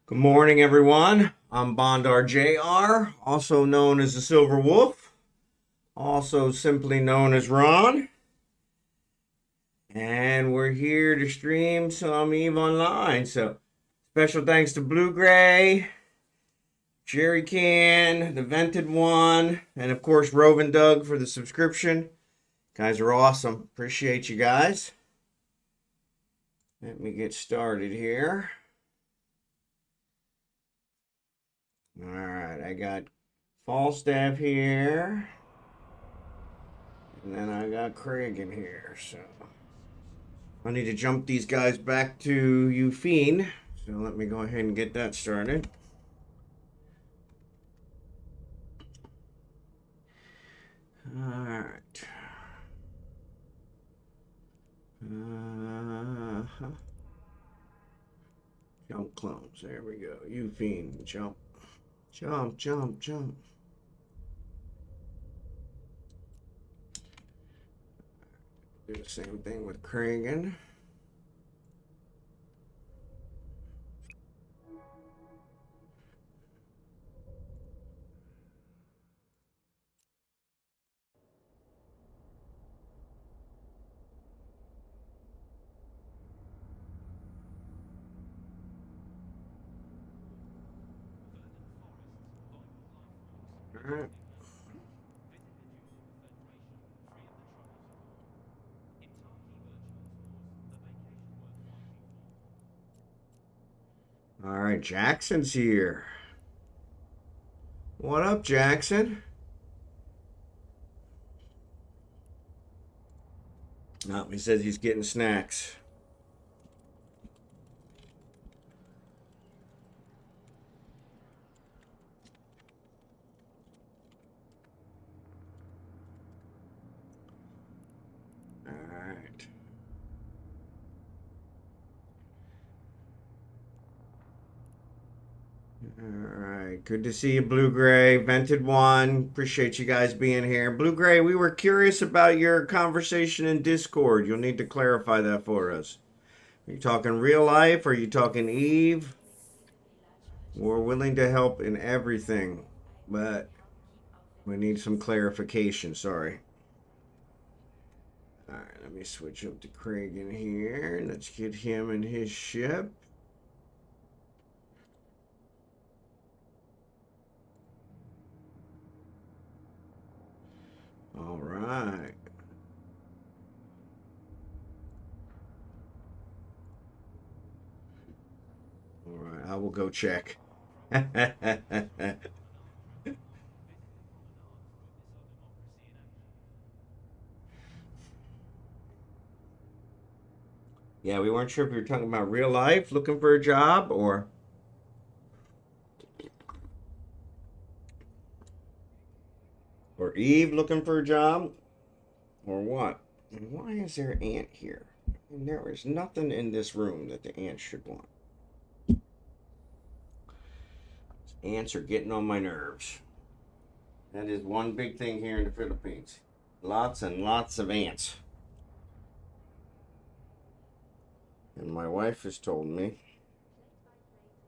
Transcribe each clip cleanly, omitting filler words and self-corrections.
Good morning, everyone. I'm Bondar JR, also known as the Silver Wolf, also simply known as Ron. And we're here to stream some EVE Online. So, special thanks to Blue Gray, Jerry Can, TheVentedOne, and of course, Rovendoug for the subscription. Guys are awesome. Appreciate you guys. Let me get started here. All right, I got Falstaff here. And then I got Craig in here, so I need to jump these guys back to Eufine. So let me go ahead and get that started. All right. Jump clones. There we go. Eufine. Jump. Jump, jump, jump. Do the same thing with Kragan. All right. All right, Jackson's here. What up, Jackson? No, he says he's getting snacks. All right. All right, good to see you, Blue Gray, TheVentedOne. Appreciate you guys being here. Blue Gray, we were curious about your conversation in Discord. You'll need to clarify that for us. Are you talking real life? Are you talking Eve? We're willing to help in everything, but we need some clarification. Sorry. All right, let me switch up to Craig in here. Let's get him and his ship. All right. All right, I will go check. Yeah, we weren't sure if you were talking about real life, looking for a job, or Eve looking for a job, or what? And why is there an ant here? And there is nothing in this room that the ants should want. Ants are getting on my nerves. That is one big thing here in the Philippines. Lots and lots of ants. And my wife has told me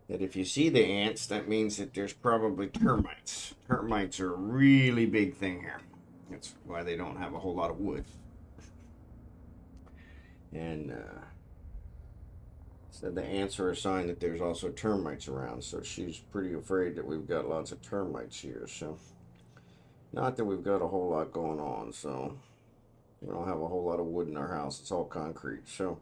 that if you see the ants, that means that there's probably termites. Termites are a really big thing here. That's why they don't have a whole lot of wood. And said the ants are a sign that there's also termites around. So she's pretty afraid that we've got lots of termites here. So not that we've got a whole lot going on. So we don't have a whole lot of wood in our house. It's all concrete. So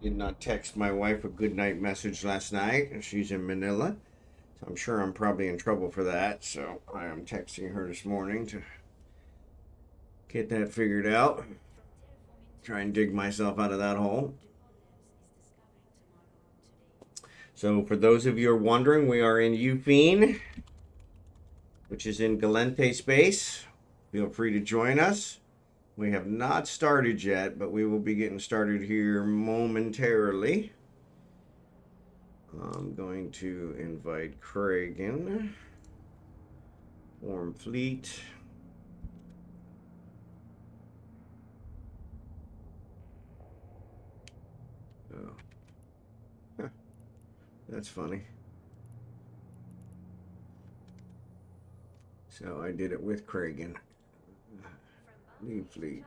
did not text my wife a good night message last night, and she's in Manila. So I'm sure I'm probably in trouble for that. So I am texting her this morning to get that figured out. Try and dig myself out of that hole. So for those of you who are wondering, we are in Eufine, which is in Galente space. Feel free to join us. We have not started yet, but we will be getting started here momentarily. I'm going to invite Craig in. Form fleet. Oh. Huh. That's funny. So I did it with Craig. New fleet.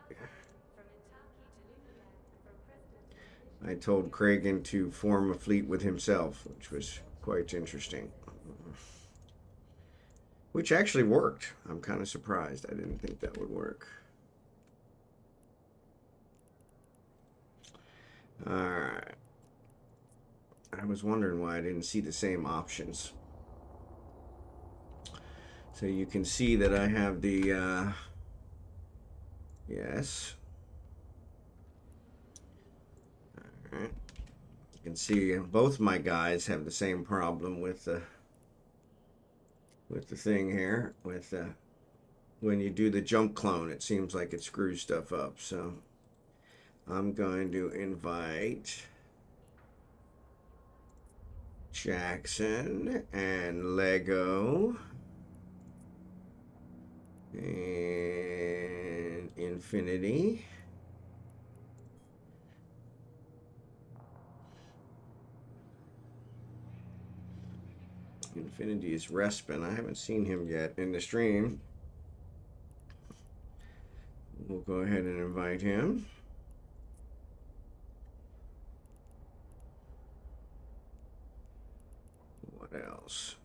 I told Craig to form a fleet with himself, which was quite interesting. Which actually worked. I'm kind of surprised. I didn't think that would work. Alright. I was wondering why I didn't see the same options. So you can see that I have the, yes. Alright. You can see both my guys have the same problem with the thing here. With when you do the jump clone, it seems like it screws stuff up. So I'm going to invite Jackson and Lego and Infinity. Infinity is Respin. I haven't seen him yet in the stream. We'll go ahead and invite him. What else?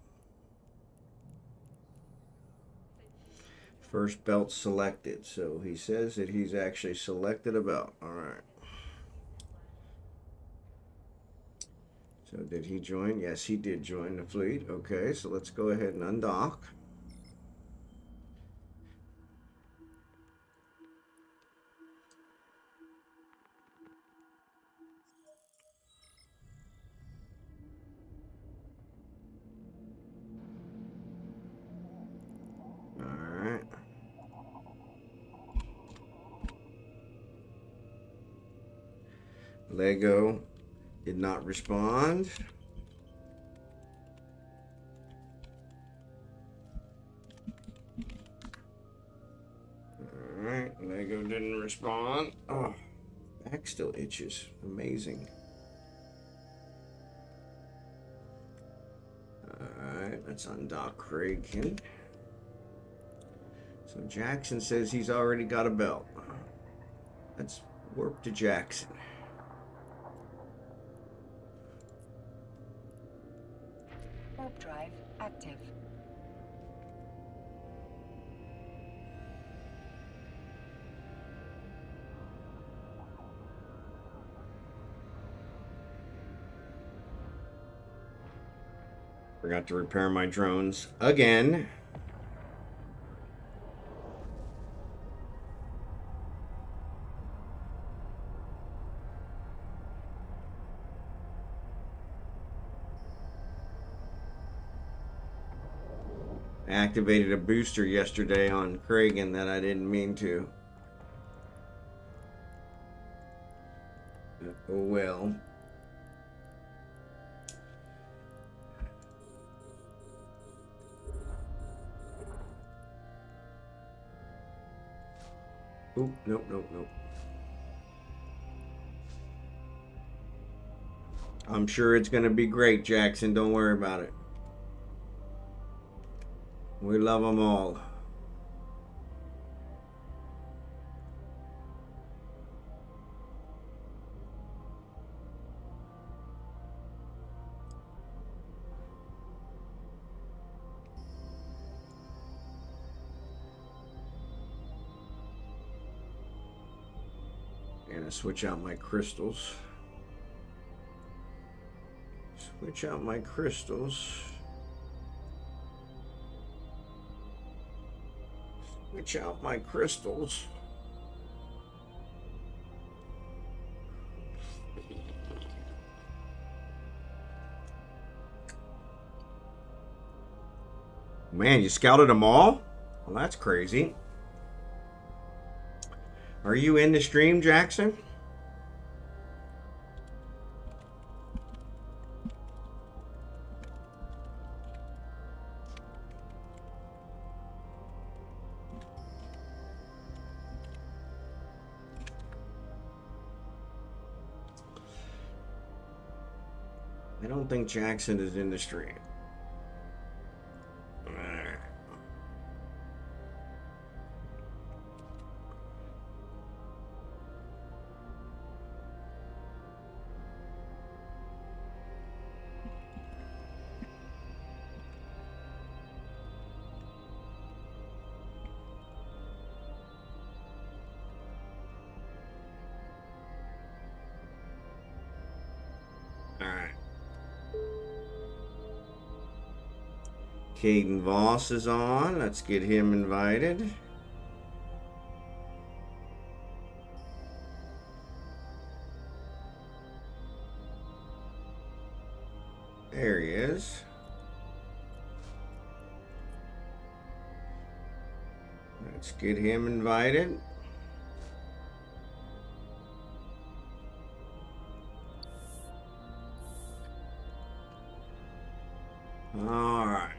First belt selected. So he says that he's actually selected a belt. All right. So did he join? Yes, he did join the fleet. Okay, so let's go ahead and undock. All right. Lego did not respond. All right, Lego didn't respond. Oh, back still itches. Amazing. All right, let's undock Craig. So Jackson says he's already got a belt. Let's warp to Jackson. Warp drive active. Forgot to repair my drones again. I activated a booster yesterday on Craig that I didn't mean to. Oh well. Oop, nope. I'm sure it's going to be great, Jackson. Don't worry about it. We love them all. And switch out my crystals. Switch out my crystals. Switch out my crystals. Man, you scouted them all? Well, that's crazy. Are you in the stream, Jackson? I don't think Jackson is in the stream. Alright. Caden Voss is on. Let's get him invited. There he is. Let's get him invited. All right.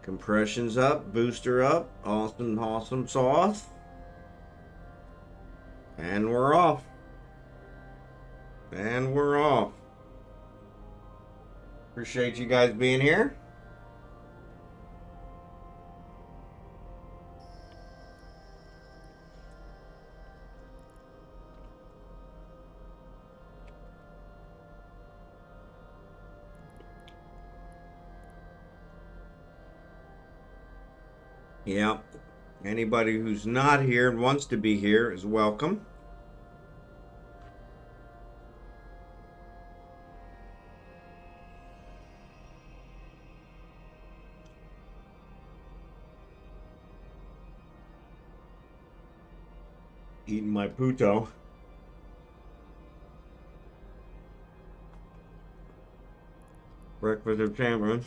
Compression's up, booster up, awesome sauce. And we're off. And we're off. Appreciate you guys being here. Yep. Anybody who's not here and wants to be here is welcome. Eating my puto. Breakfast of champions.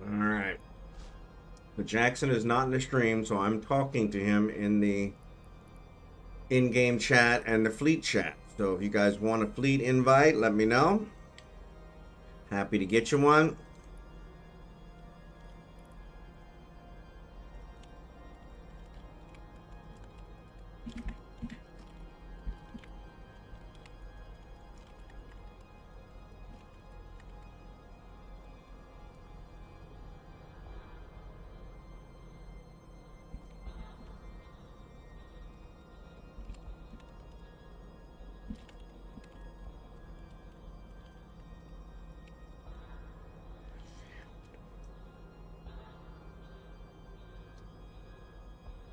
Alright. But Jackson is not in the stream, so I'm talking to him in the in-game chat and the fleet chat. So if you guys want a fleet invite, let me know. Happy to get you one.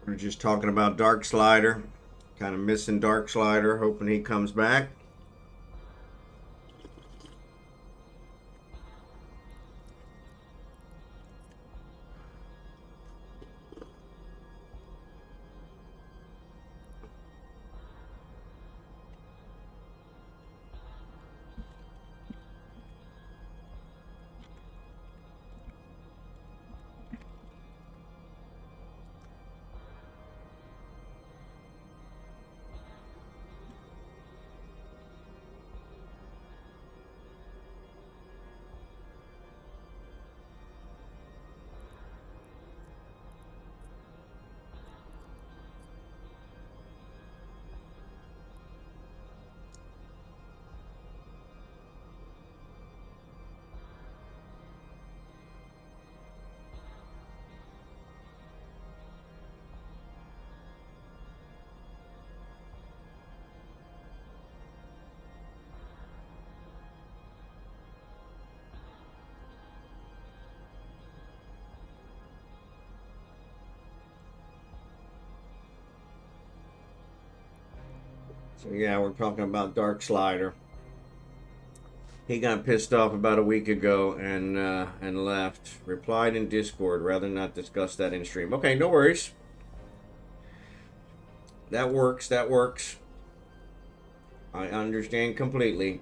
We're just talking about Dark Slider. Kind of missing Dark Slider, hoping he comes back. So yeah, we're talking about Dark Slider. He got pissed off about a week ago and left. Replied in Discord, rather not discuss that in stream. Okay, no worries. That works. That works. I understand completely.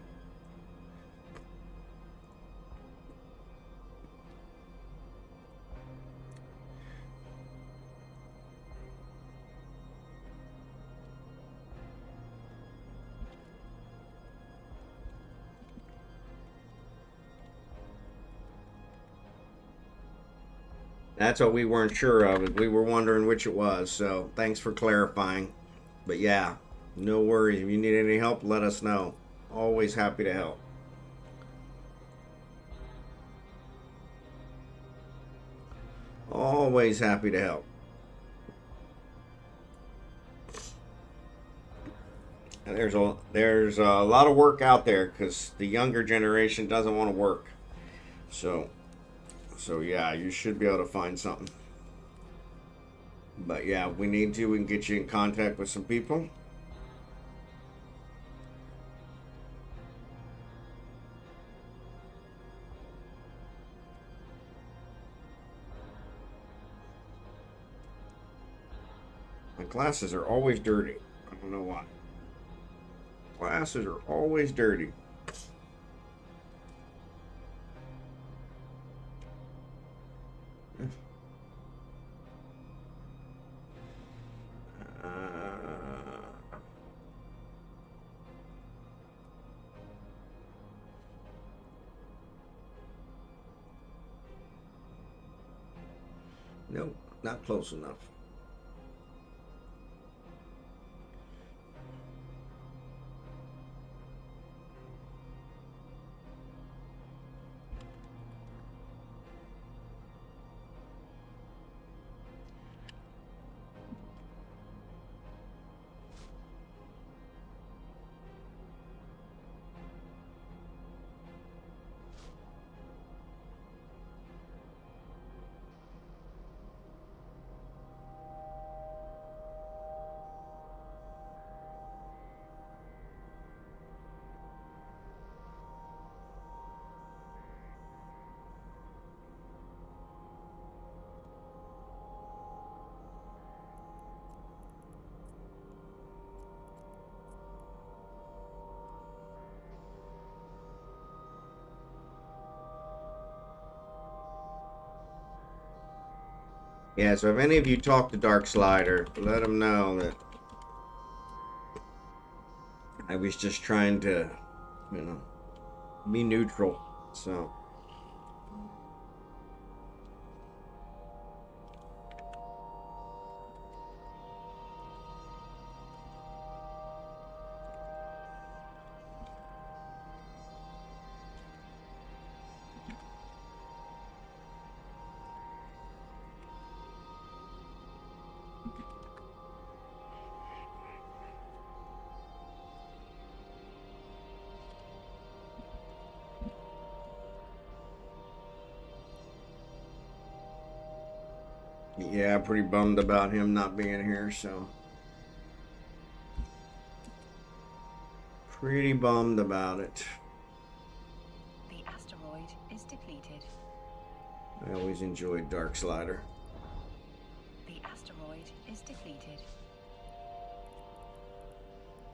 That's what we weren't sure of. We were wondering which it was. So thanks for clarifying. But yeah, no worries. If you need any help, let us know. Always happy to help. Always happy to help. And there's a lot of work out there because the younger generation doesn't want to work. So yeah, you should be able to find something. But yeah, we need to. We can get you in contact with some people. My glasses are always dirty. I don't know why. Glasses are always dirty. Nope, not close enough. Yeah, so if any of you talk to Dark Slider, let him know that I was just trying to, be neutral. So. Yeah, pretty bummed about him not being here, so. Pretty bummed about it. The asteroid is depleted. I always enjoyed Dark Slider. The asteroid is depleted.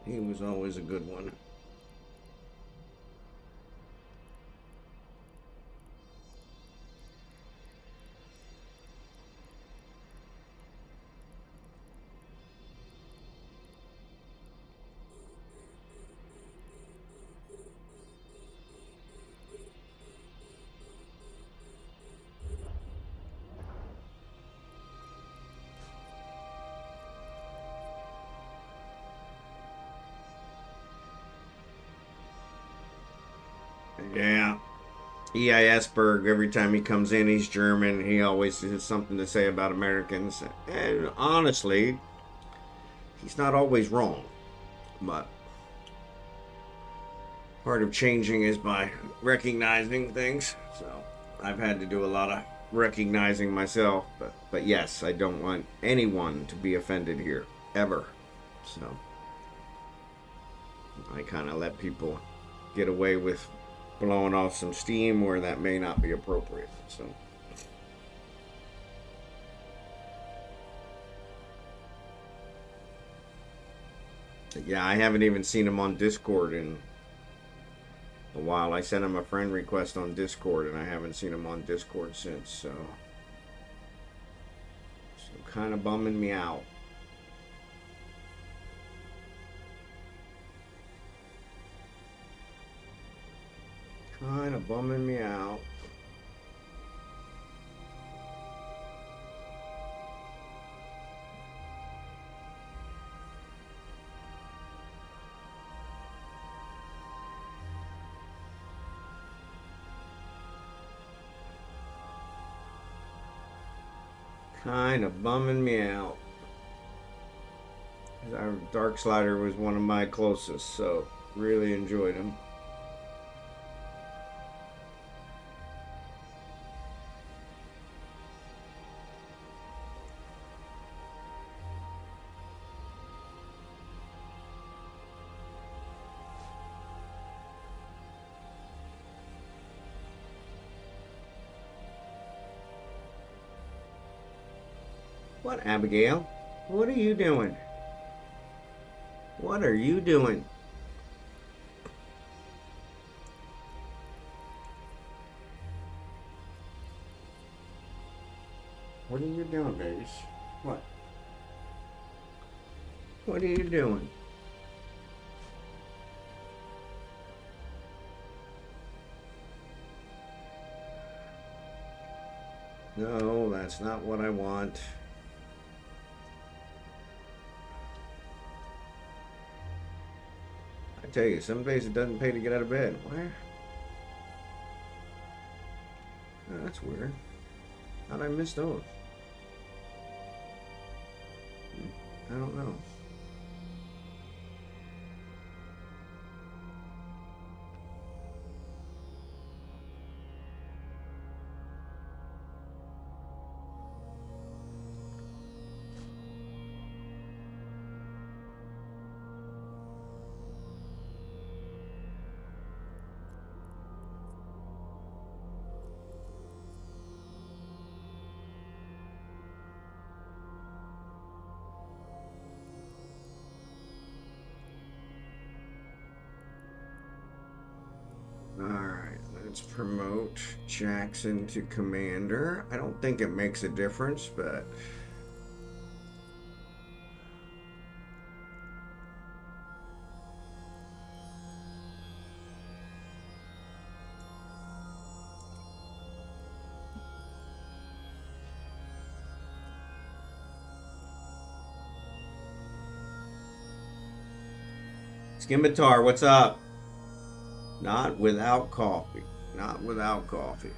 He was always a good one. Yeah. EISberg, every time he comes in, he's German. He always has something to say about Americans. And honestly, he's not always wrong. But part of changing is by recognizing things. So I've had to do a lot of recognizing myself. But yes, I don't want anyone to be offended here. Ever. So. I kind of let people get away with blowing off some steam where that may not be appropriate. So. Yeah, I haven't even seen him on Discord in a while. I sent him a friend request on Discord, and I haven't seen him on Discord since. So kind of bumming me out. Kind of bumming me out. Kind of bumming me out. Our Dark Slider was one of my closest, so really enjoyed him. What, Abigail? What are you doing? What are you doing? What are you doing, babies? What? What are you doing? No, that's not what I want. I tell you, some days it doesn't pay to get out of bed. Where? Oh, that's weird. How'd I miss those? I don't know. Alright, let's promote Jackson to commander. I don't think it makes a difference, but... Skimitar, what's up? Not without coffee. Not without coffee.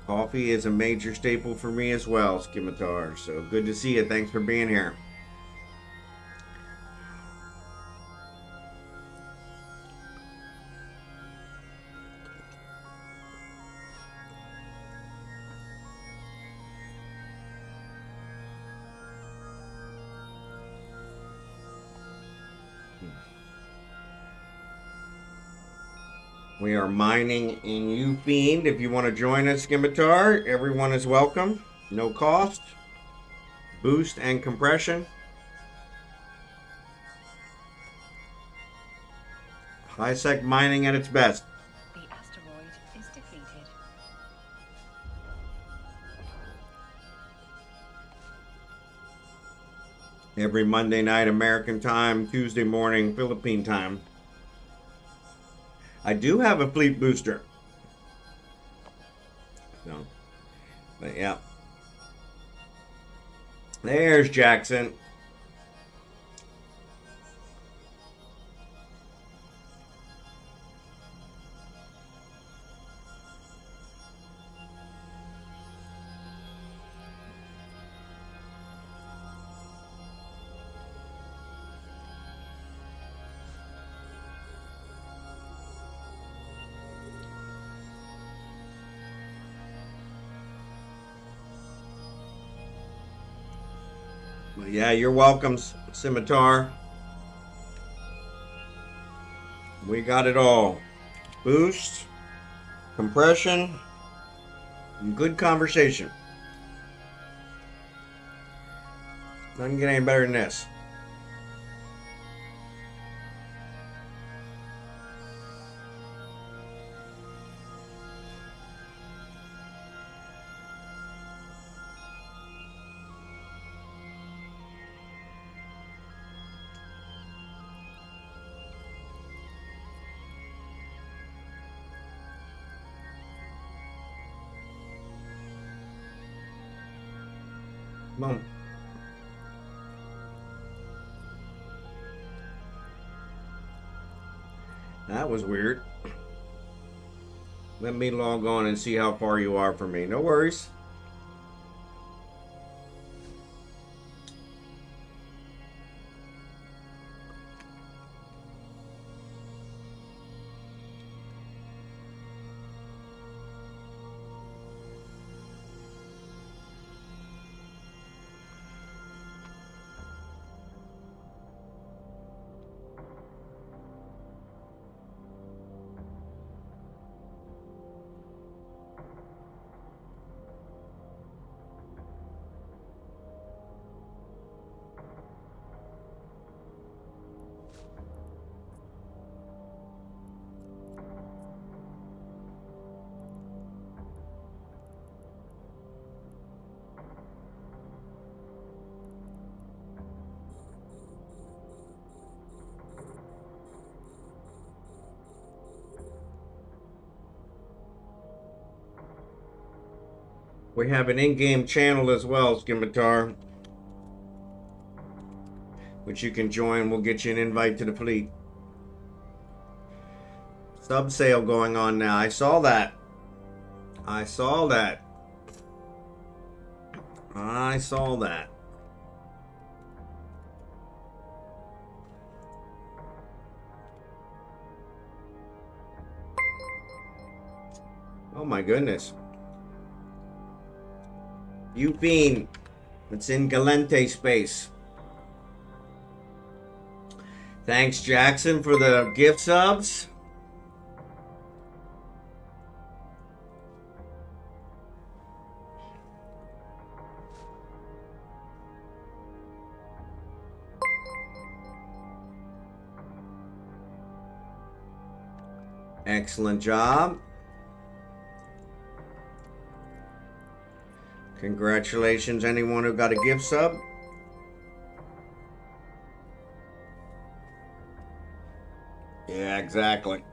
Coffee is a major staple for me as well, Skimitar. So good to see you. Thanks for being here. We are mining in U-Fiend. If you want to join us, Skimitar, everyone is welcome. No cost. Boost and compression. High-sec mining at its best. The asteroid is depleted. Every Monday night American time, Tuesday morning Philippine time. I do have a fleet booster. So, but yeah. There's Jackson. Yeah, you're welcome, Scimitar. We got it all. Boost, compression, and good conversation. Doesn't get any better than this. Boom. That was weird. Let me log on and see how far you are from me. No worries. We have an in-game channel as well, Scimitar, which you can join. We'll get you an invite to the fleet. Sub sale going on now. I saw that. I saw that. I saw that. Oh my goodness. You fiend. It's in Galente space. Thanks, Jackson, for the gift subs. Excellent job. Congratulations, anyone who got a gift sub. Yeah, exactly.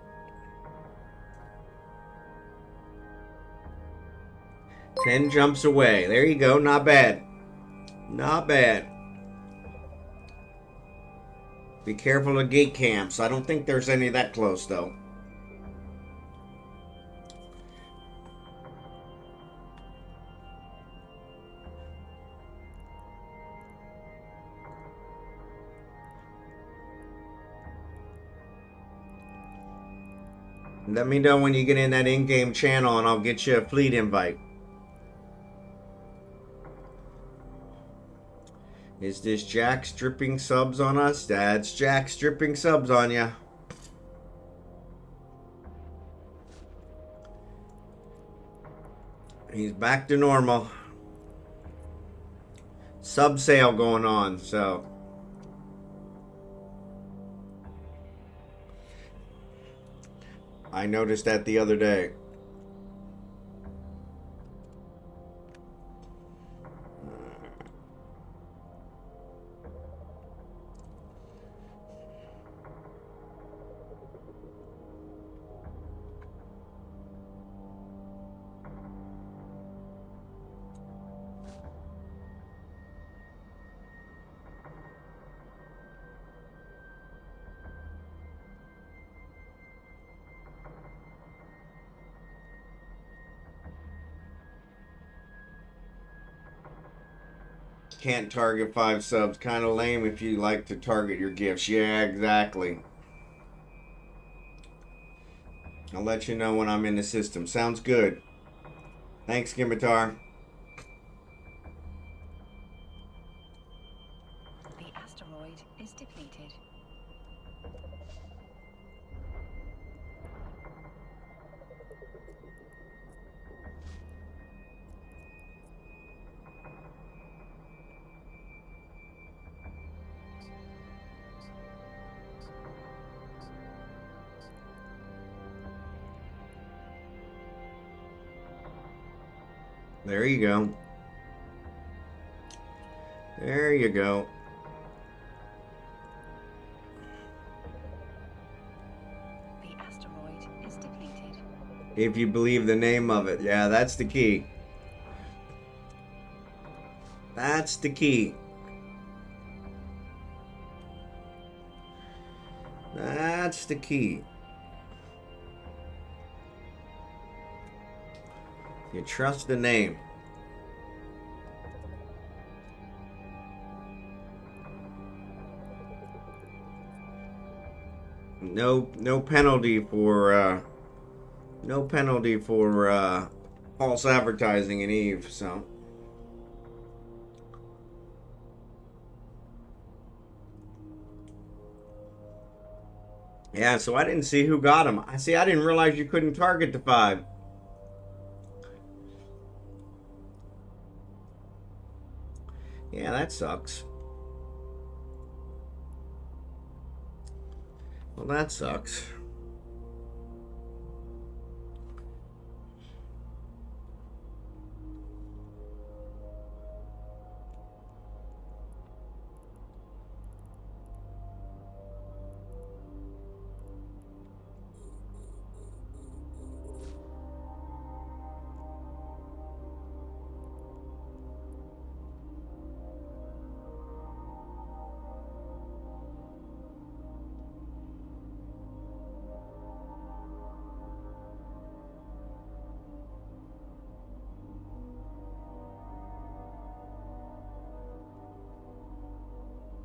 10 jumps away. There you go. Not bad. Not bad. Be careful of gate camps. I don't think there's any that close, though. Let me know when you get in that in-game channel and I'll get you a fleet invite. Is this Jack stripping subs on us? That's Jack stripping subs on ya. He's back to normal. Sub sale going on, so. I noticed that the other day. Can't target 5 subs. Kind of lame if you like to target your gifts. Yeah, exactly. I'll let you know when I'm in the system. Sounds good. Thanks, Scimitar. The asteroid is depleted. There you go. There you go. The asteroid is depleted. If you believe the name of it. Yeah, that's the key. That's the key. That's the key. You trust the name. No penalty for false advertising in Eve. So yeah, so I didn't see who got him. I didn't realize you couldn't target the 5. Yeah, that sucks. Well, that sucks.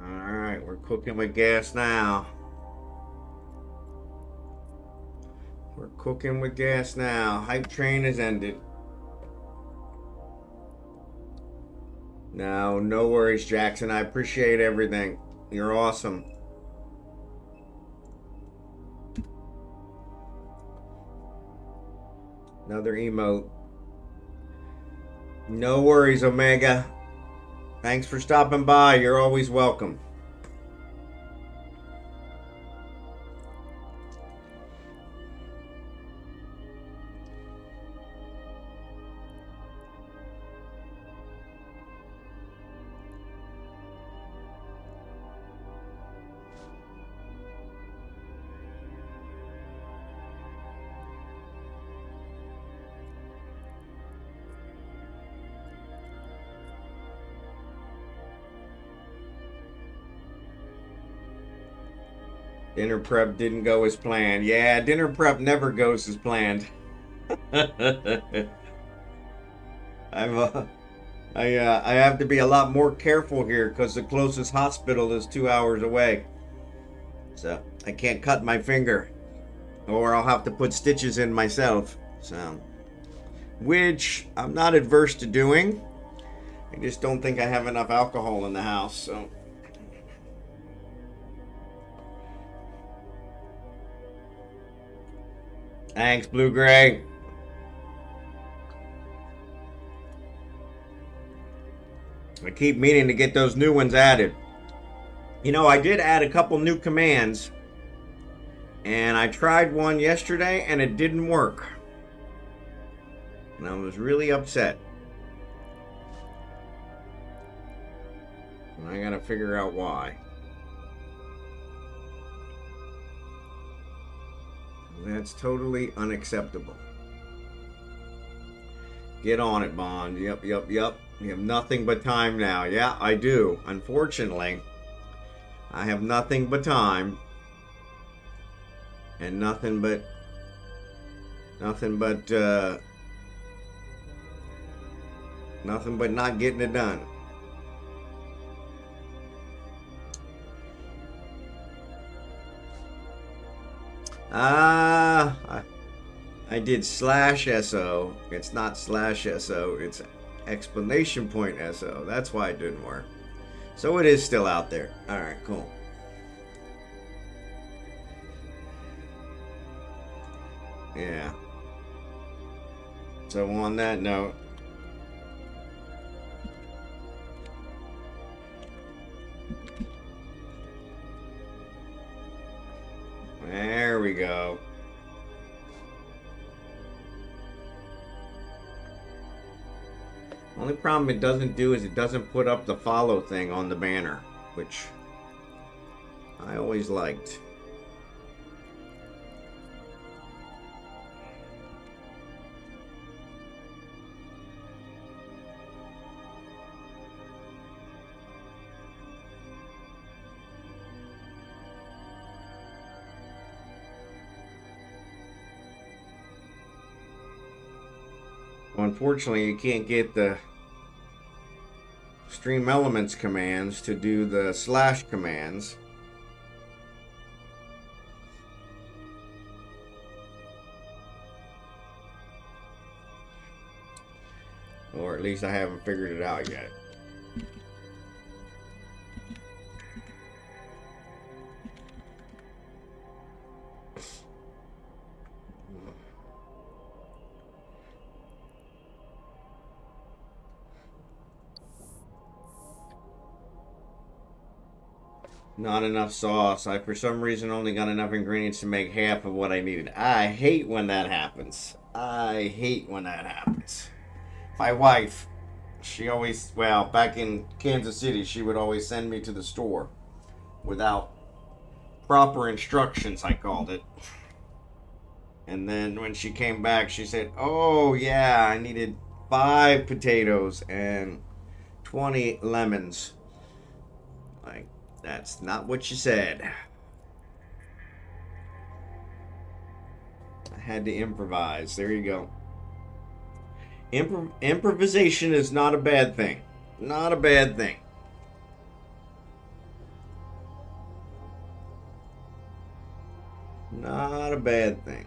Alright, we're cooking with gas now. We're cooking with gas now. Hype train has ended. No worries, Jackson. I appreciate everything. You're awesome. Another emote. No worries, Omega. Thanks for stopping by. You're always welcome. Dinner prep didn't go as planned. Yeah, dinner prep never goes as planned. I have to be a lot more careful here because the closest hospital is 2 hours away. So I can't cut my finger, or I'll have to put stitches in myself. So, which I'm not adverse to doing. I just don't think I have enough alcohol in the house. So. Thanks, Blue Gray. I keep meaning to get those new ones added. You know, I did add a couple new commands, and I tried one yesterday and it didn't work. And I was really upset. And I gotta figure out why. That's totally unacceptable. Get on it, Bond. Yep. You have nothing but time now. Yeah, I do. Unfortunately, I have nothing but time. And nothing but not getting it done. I did /SO. It's not /SO. It's exclamation point SO. That's why it didn't work. So it is still out there. All right, cool. Yeah. So on that note, there we go. Only problem it doesn't do is it doesn't put up the follow thing on the banner, which I always liked. Unfortunately, you can't get the stream elements commands to do the slash commands. Or at least I haven't figured it out yet. Not enough sauce. I, for some reason, only got enough ingredients to make half of what I needed. I hate when that happens. I hate when that happens. My wife, she always, well, back in Kansas City, she would always send me to the store without proper instructions, I called it. And then when she came back, she said, oh, yeah, I needed 5 potatoes and 20 lemons. Like, that's not what you said. I had to improvise. There you go. Improvisation is not a bad thing. Not a bad thing. Not a bad thing.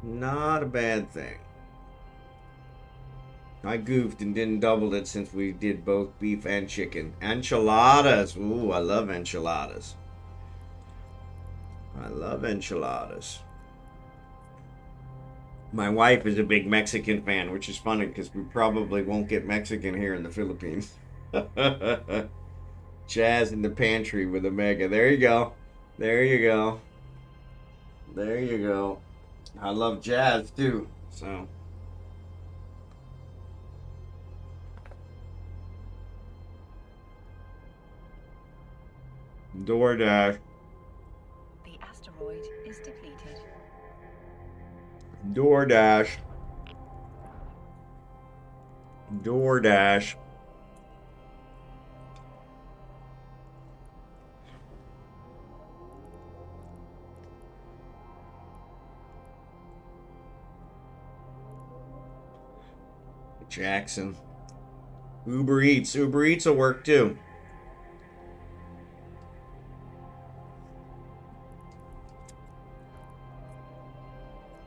Not a bad thing. I goofed and didn't double it since we did both beef and chicken. Enchiladas. Ooh, I love enchiladas. I love enchiladas. My wife is a big Mexican fan, which is funny because we probably won't get Mexican here in the Philippines. Jazz in the pantry with Omega. There you go. There you go. There you go. I love jazz too, so. DoorDash. The asteroid is depleted. DoorDash. DoorDash. Jackson. Uber Eats. Uber Eats will work too.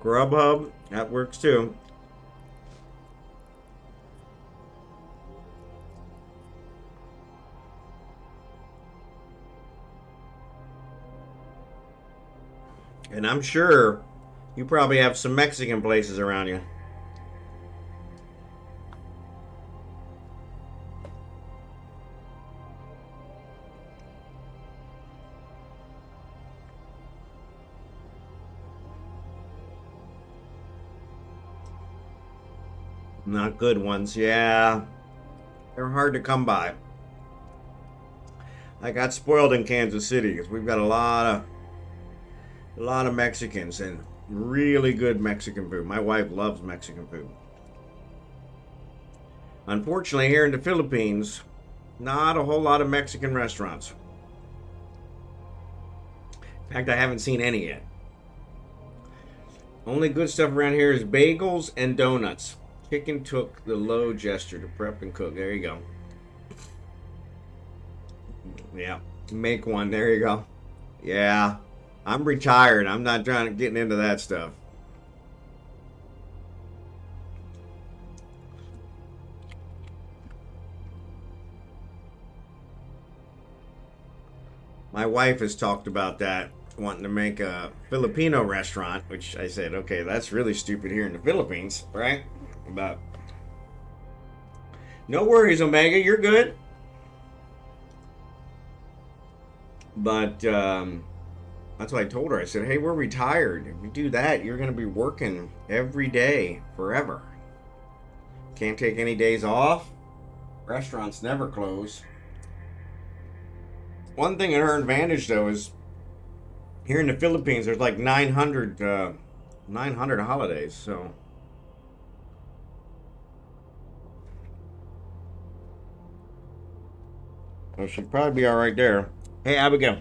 Grubhub, that works too. And I'm sure you probably have some Mexican places around you. Not good ones, yeah. They're hard to come by. I got spoiled in Kansas City because we've got a lot of Mexicans and really good Mexican food. My wife loves Mexican food. Unfortunately, here in the Philippines, not a whole lot of Mexican restaurants. In fact, I haven't seen any yet. Only good stuff around here is bagels and donuts. Chicken took the low gesture to prep and cook. There you go. Yeah, make one. There you go. Yeah, I'm retired. I'm not trying to get into that stuff. My wife has talked about that, wanting to make a Filipino restaurant, which I said, okay, that's really stupid here in the Philippines, right? But no worries, Omega, you're good. But that's what I told her. I said, hey, we're retired. If you do that, you're going to be working every day forever. Can't take any days off. Restaurants never close. One thing in her advantage, though, is here in the Philippines, there's like 900 holidays. So she'll probably be all right there. Hey, Abigail.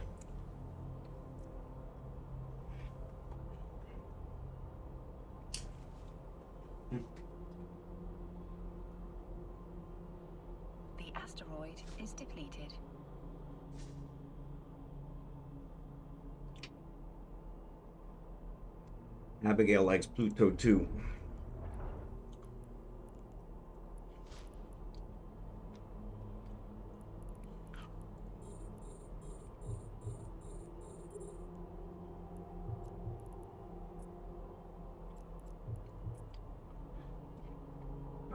The asteroid is depleted. Abigail likes Pluto too.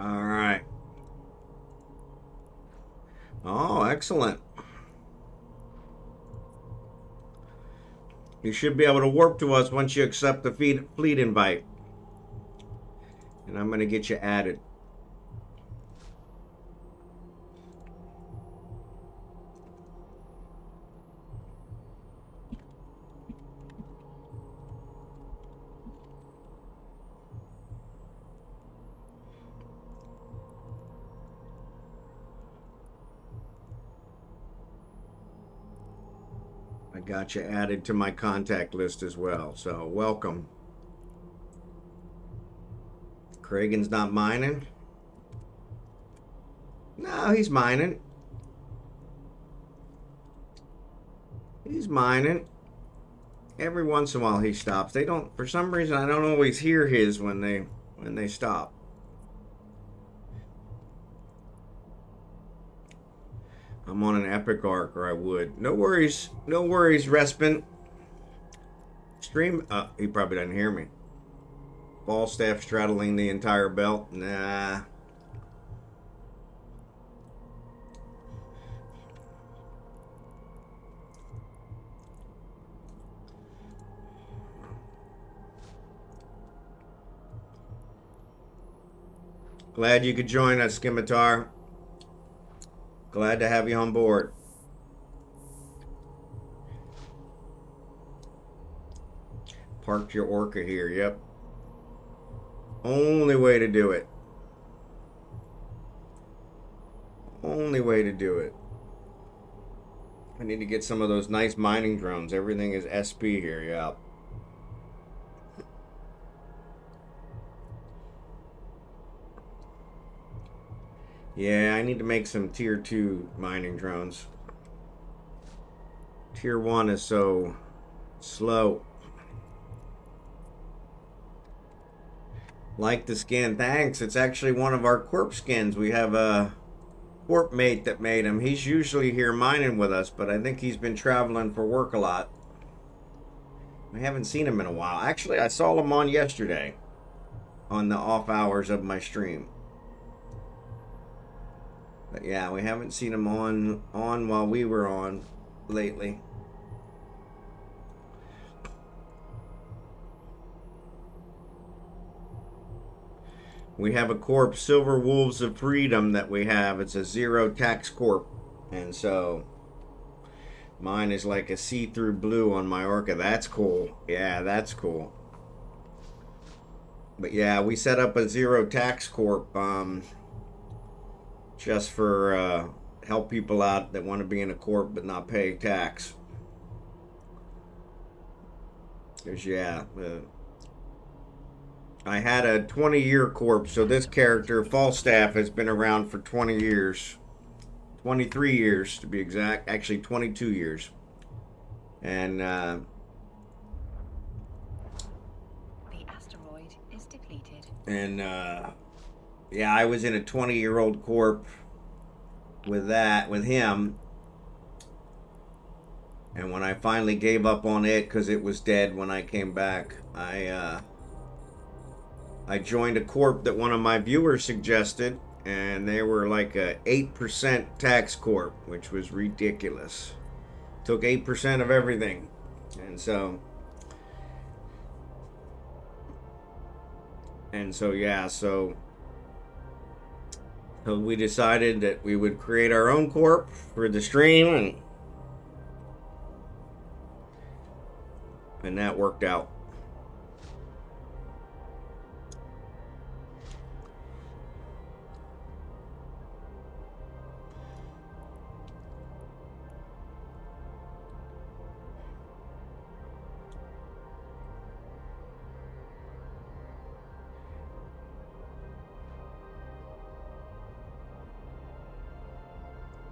All right. Oh, excellent. You should be able to warp to us once you accept the fleet invite. And I'm going to get you added. I got you added to my contact list as well, so welcome. Kragan's not mining? No, he's mining. He's mining. Every once in a while he stops. They don't, for some reason, I don't always hear his when they stop. I'm on an epic arc, or I would. No worries, Respin. Stream. He probably doesn't hear me. Falstaff straddling the entire belt. Nah. Glad you could join us, Scimitar. Glad to have you on board. Parked your orca here, yep. Only way to do it. Only way to do it. I need to get some of those nice mining drones. Everything is SP here, yeah. Yeah, I need to make some tier 2 mining drones. Tier 1 is so slow. Like the skin. Thanks. It's actually one of our corp skins. We have a corp mate that made him. He's usually here mining with us, but I think he's been traveling for work a lot. I haven't seen him in a while. Actually, I saw him on yesterday on the off hours of my stream. But yeah, we haven't seen him on while we were on lately. We have a corp, Silver Wolves of Freedom, that we have. It's a zero tax corp. And so mine is like a see-through blue on my orca. That's cool. Yeah, that's cool. But yeah, we set up a zero tax corp just for help people out that want to be in a corp but not pay tax. Because yeah, I had a 20-year corp, so this character, Falstaff, has been around for 20 years. 23 years to be exact. Actually 22 years. And The asteroid is depleted. And yeah, I was in a 20-year-old corp with him. And when I finally gave up on it because it was dead when I came back, I joined a corp that one of my viewers suggested, and they were like a 8% tax corp, which was ridiculous took 8% of everything. And so yeah, so we decided that we would create our own corp for the stream, and that worked out.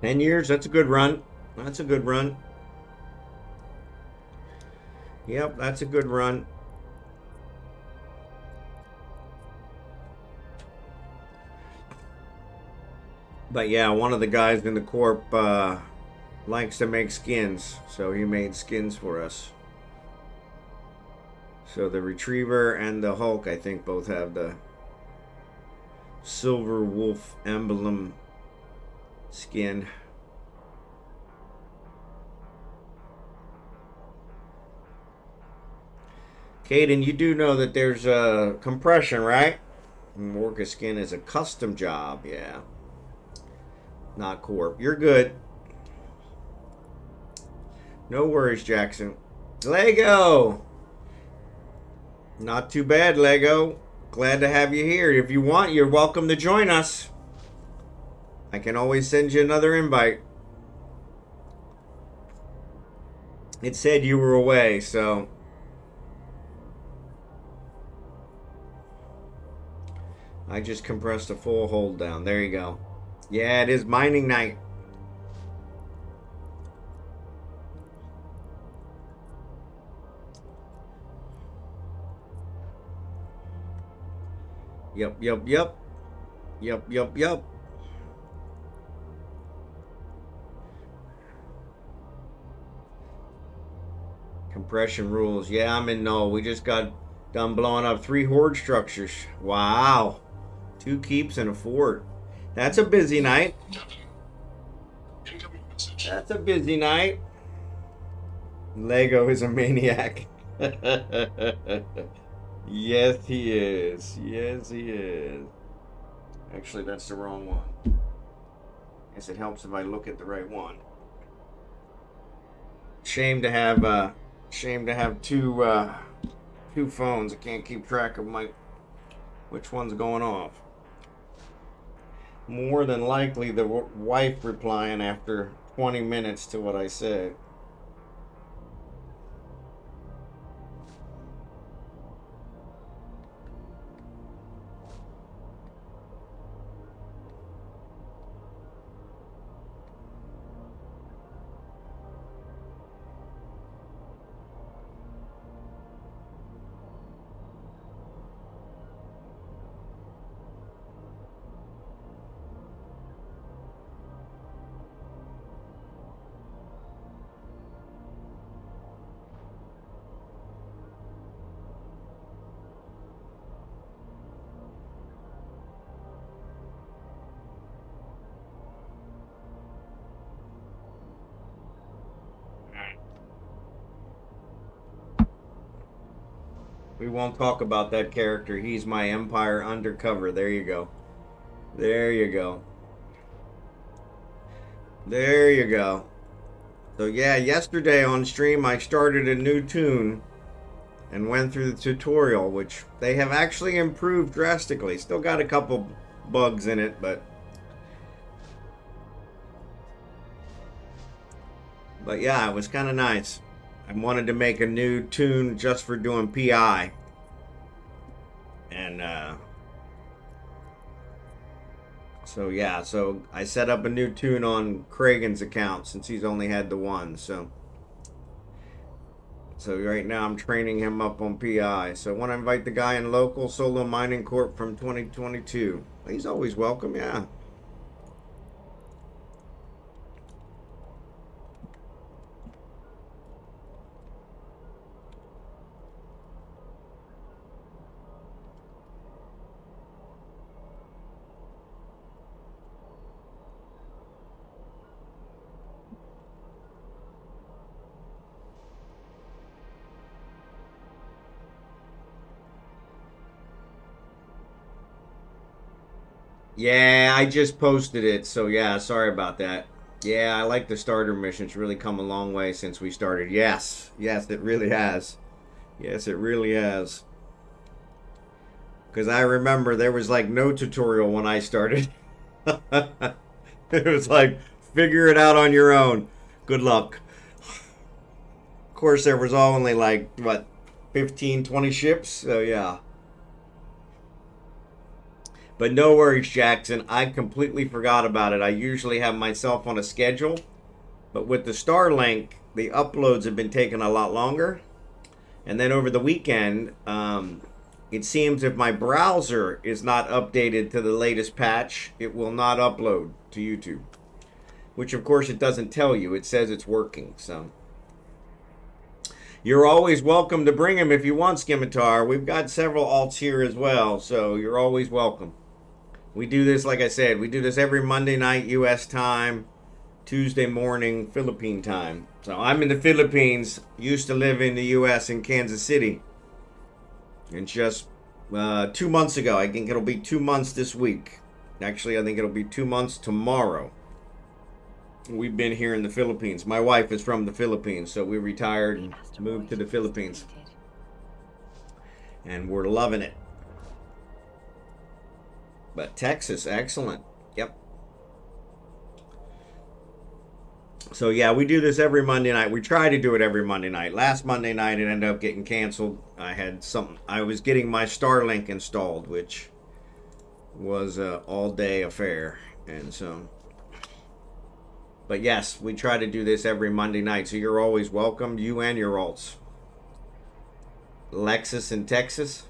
Ten years, that's a good run. That's a good run. Yep, that's a good run. But yeah, one of the guys in the corp likes to make skins, so he made skins for us. So the Retriever and the Hulk, I think, both have the Silver Wolf emblem skin. Caden, you do know that there's a compression, right? Orca skin is a custom job, yeah. Not corp. You're good. No worries, Jackson. Lego! Not too bad, Lego. Glad to have you here. If you want, you're welcome to join us. I can always send you another invite. It said you were away, so... I just compressed a full hold down. There you go. Yeah, it is mining night. Yep. Compression rules. Yeah, I'm in no. We just got done blowing up 3 horde structures. Wow. 2 keeps and a fort. That's a busy night. That's a busy night. Lego is a maniac. Yes, he is. Yes, he is. Actually, that's the wrong one. Guess it helps if I look at the right one. Shame to have two phones. I can't keep track of which one's going off. More than likely, the wife replying after 20 minutes to what I said. We won't talk about that character. He's my Empire undercover. There you go. There you go. There you go. So yeah, yesterday on stream I started a new tune and went through the tutorial, which they have actually improved drastically. Still got a couple bugs in it, but yeah, it was kind of nice. I wanted to make a new tune just for doing PI. And so yeah, so I set up a new tune on Kragan's account since he's only had the one. So right now I'm training him up on PI. So I want to invite the guy in local solo mining corp from 2022. He's always welcome, yeah. Yeah, I just posted it, so yeah, sorry about that. Yeah, I like the starter mission. It's really come a long way since we started. Yes, yes, it really has. Yes, it really has. Because I remember there was like no tutorial when I started. It was like, figure it out on your own. Good luck. Of course, there was only like, what, 15, 20 ships? So yeah. But no worries, Jackson. I completely forgot about it. I usually have myself on a schedule. But with the Starlink, the uploads have been taking a lot longer. And then over the weekend, it seems if my browser is not updated to the latest patch, it will not upload to YouTube. Which, of course, it doesn't tell you. It says it's working. So you're always welcome to bring them if you want, Scimitar. We've got several alts here as well, so you're always welcome. We do this, like I said, we do this every Monday night U.S. time, Tuesday morning Philippine time. So I'm in the Philippines, used to live in the U.S. in Kansas City. And just 2 months ago, I think it'll be 2 months this week. Actually, I think it'll be 2 months tomorrow. We've been here in the Philippines. My wife is from the Philippines, so we retired and moved to the Philippines. And we're loving it. But Texas, excellent. Yep. So yeah, we do this every Monday night. We try to do it every Monday night. Last Monday night it ended up getting canceled. I was getting my Starlink installed, which was an all-day affair. And so, but yes, we try to do this every Monday night. So you're always welcome, you and your alts. Lexus in Texas.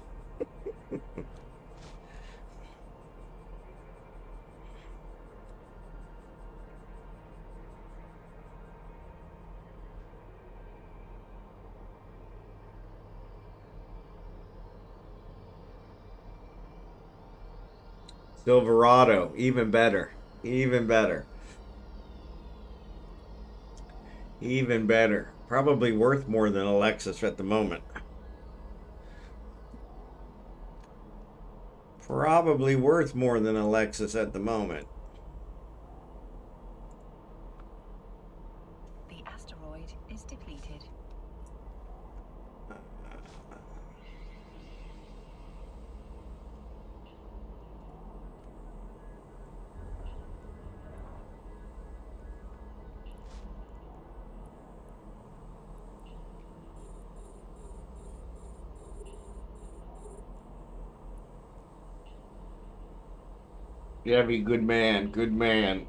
Silverado, even better. Even better. Even better. Probably worth more than a Lexus at the moment. Probably worth more than a Lexus at the moment. The asteroid is depleted. Chevy, good man, good man.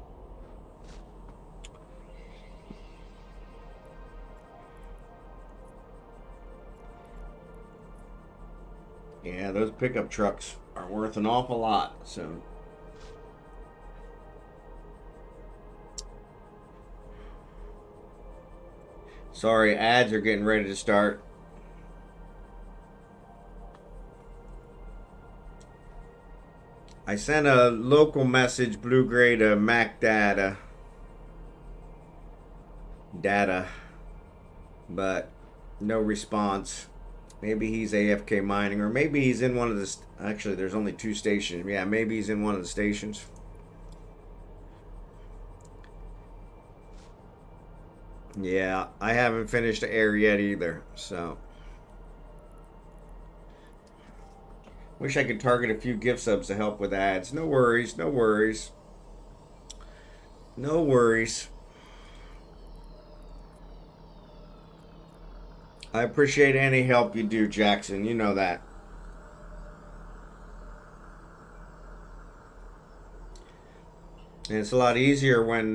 Yeah, those pickup trucks are worth an awful lot. So, sorry, ads are getting ready to start. I sent a local message, Blue Gray, to Mac Data, but no response. Maybe he's AFK mining, or maybe he's in one of the. Actually, there's only 2 stations. Yeah, maybe he's in one of the stations. Yeah, I haven't finished the air yet either, so. Wish I could target a few gift subs to help with ads. No worries, no worries. No worries. I appreciate any help you do, Jackson. You know that. And it's a lot easier when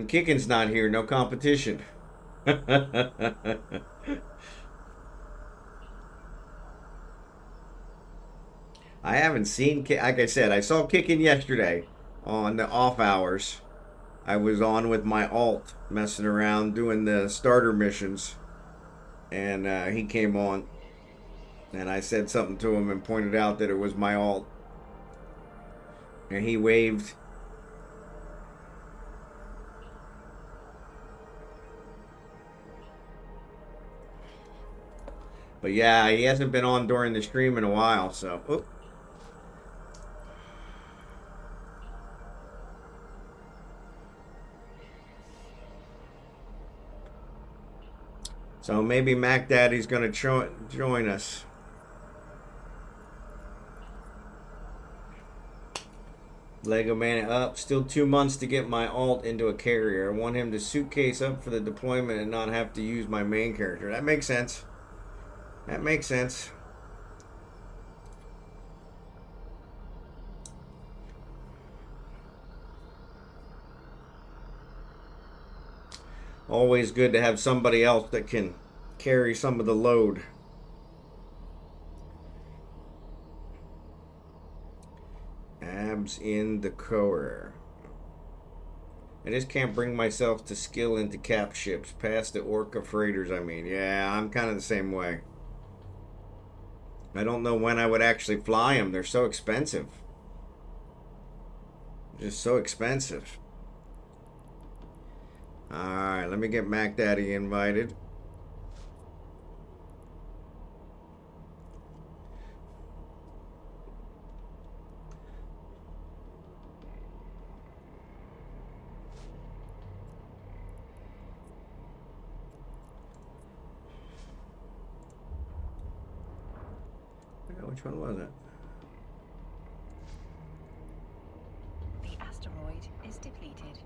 Kickin's not here. No competition. I haven't seen, like I said, I saw Kickin yesterday on the off hours. I was on with my alt, messing around, doing the starter missions. And he came on. And I said something to him and pointed out that it was my alt. And he waved. But yeah, he hasn't been on during the stream in a while, so. Oh. So maybe Mac Daddy's gonna join us. Legomaniax up. Still 2 months to get my alt into a carrier. I want him to suitcase up for the deployment and not have to use my main character. That makes sense. That makes sense. Always good to have somebody else that can carry some of the load. Abs in the core. I just can't bring myself to skill into cap ships, past the Orca freighters, I mean. Yeah, I'm kind of the same way. I don't know when I would actually fly them. They're so expensive. Just so expensive. Alright, let me get Mac Daddy invited. Which one was it? The asteroid is depleted.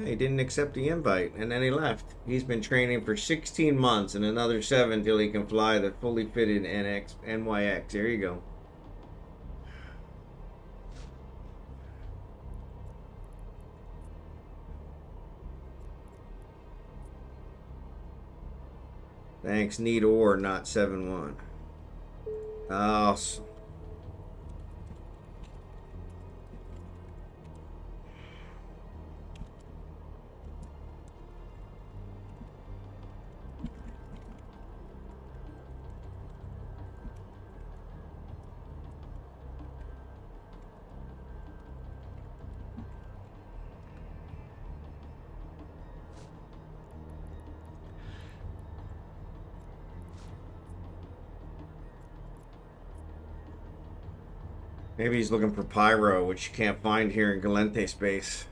He didn't accept the invite, and then he left. He's been training for 16 months and another 7 till he can fly the fully fitted NYX. There you go. Thanks, need or not 7-1. Oh. Maybe he's looking for Pyro, which you can't find here in Galente space.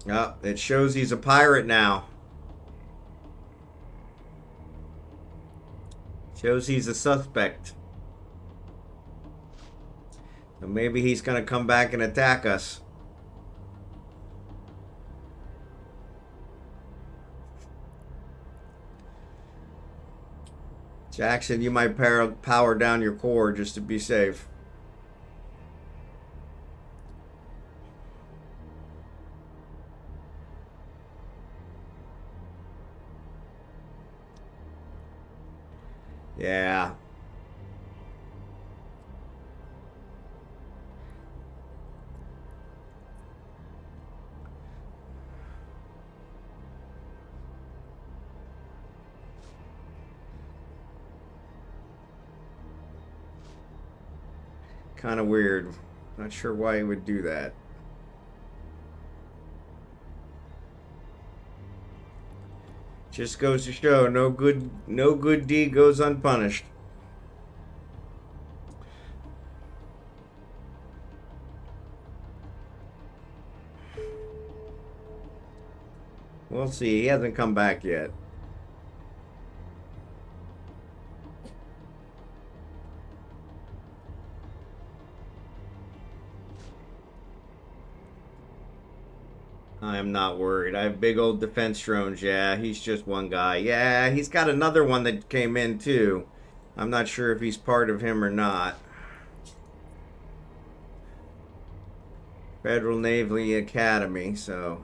Oh, it shows he's a pirate now. Shows he's a suspect. So maybe he's going to come back and attack us. Jackson, you might power down your core just to be safe. Yeah. Kind of weird. Not sure why he would do that. Just goes to show no good deed goes unpunished. We'll see. He hasn't come back yet. I am not worried. I have big old defense drones. Yeah, he's just one guy. Yeah, he's got another one that came in too. I'm not sure if he's part of him or not. Federal Naval Academy, so.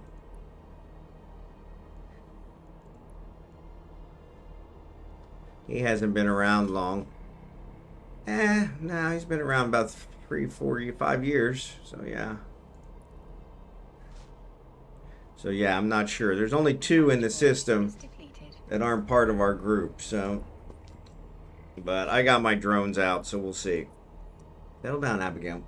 He hasn't been around long. No, he's been around about 3, 4, 5 years. So yeah. So yeah, I'm not sure. There's only 2 in the system that aren't part of our group, so. But I got my drones out, so we'll see. Settle down, Abigail.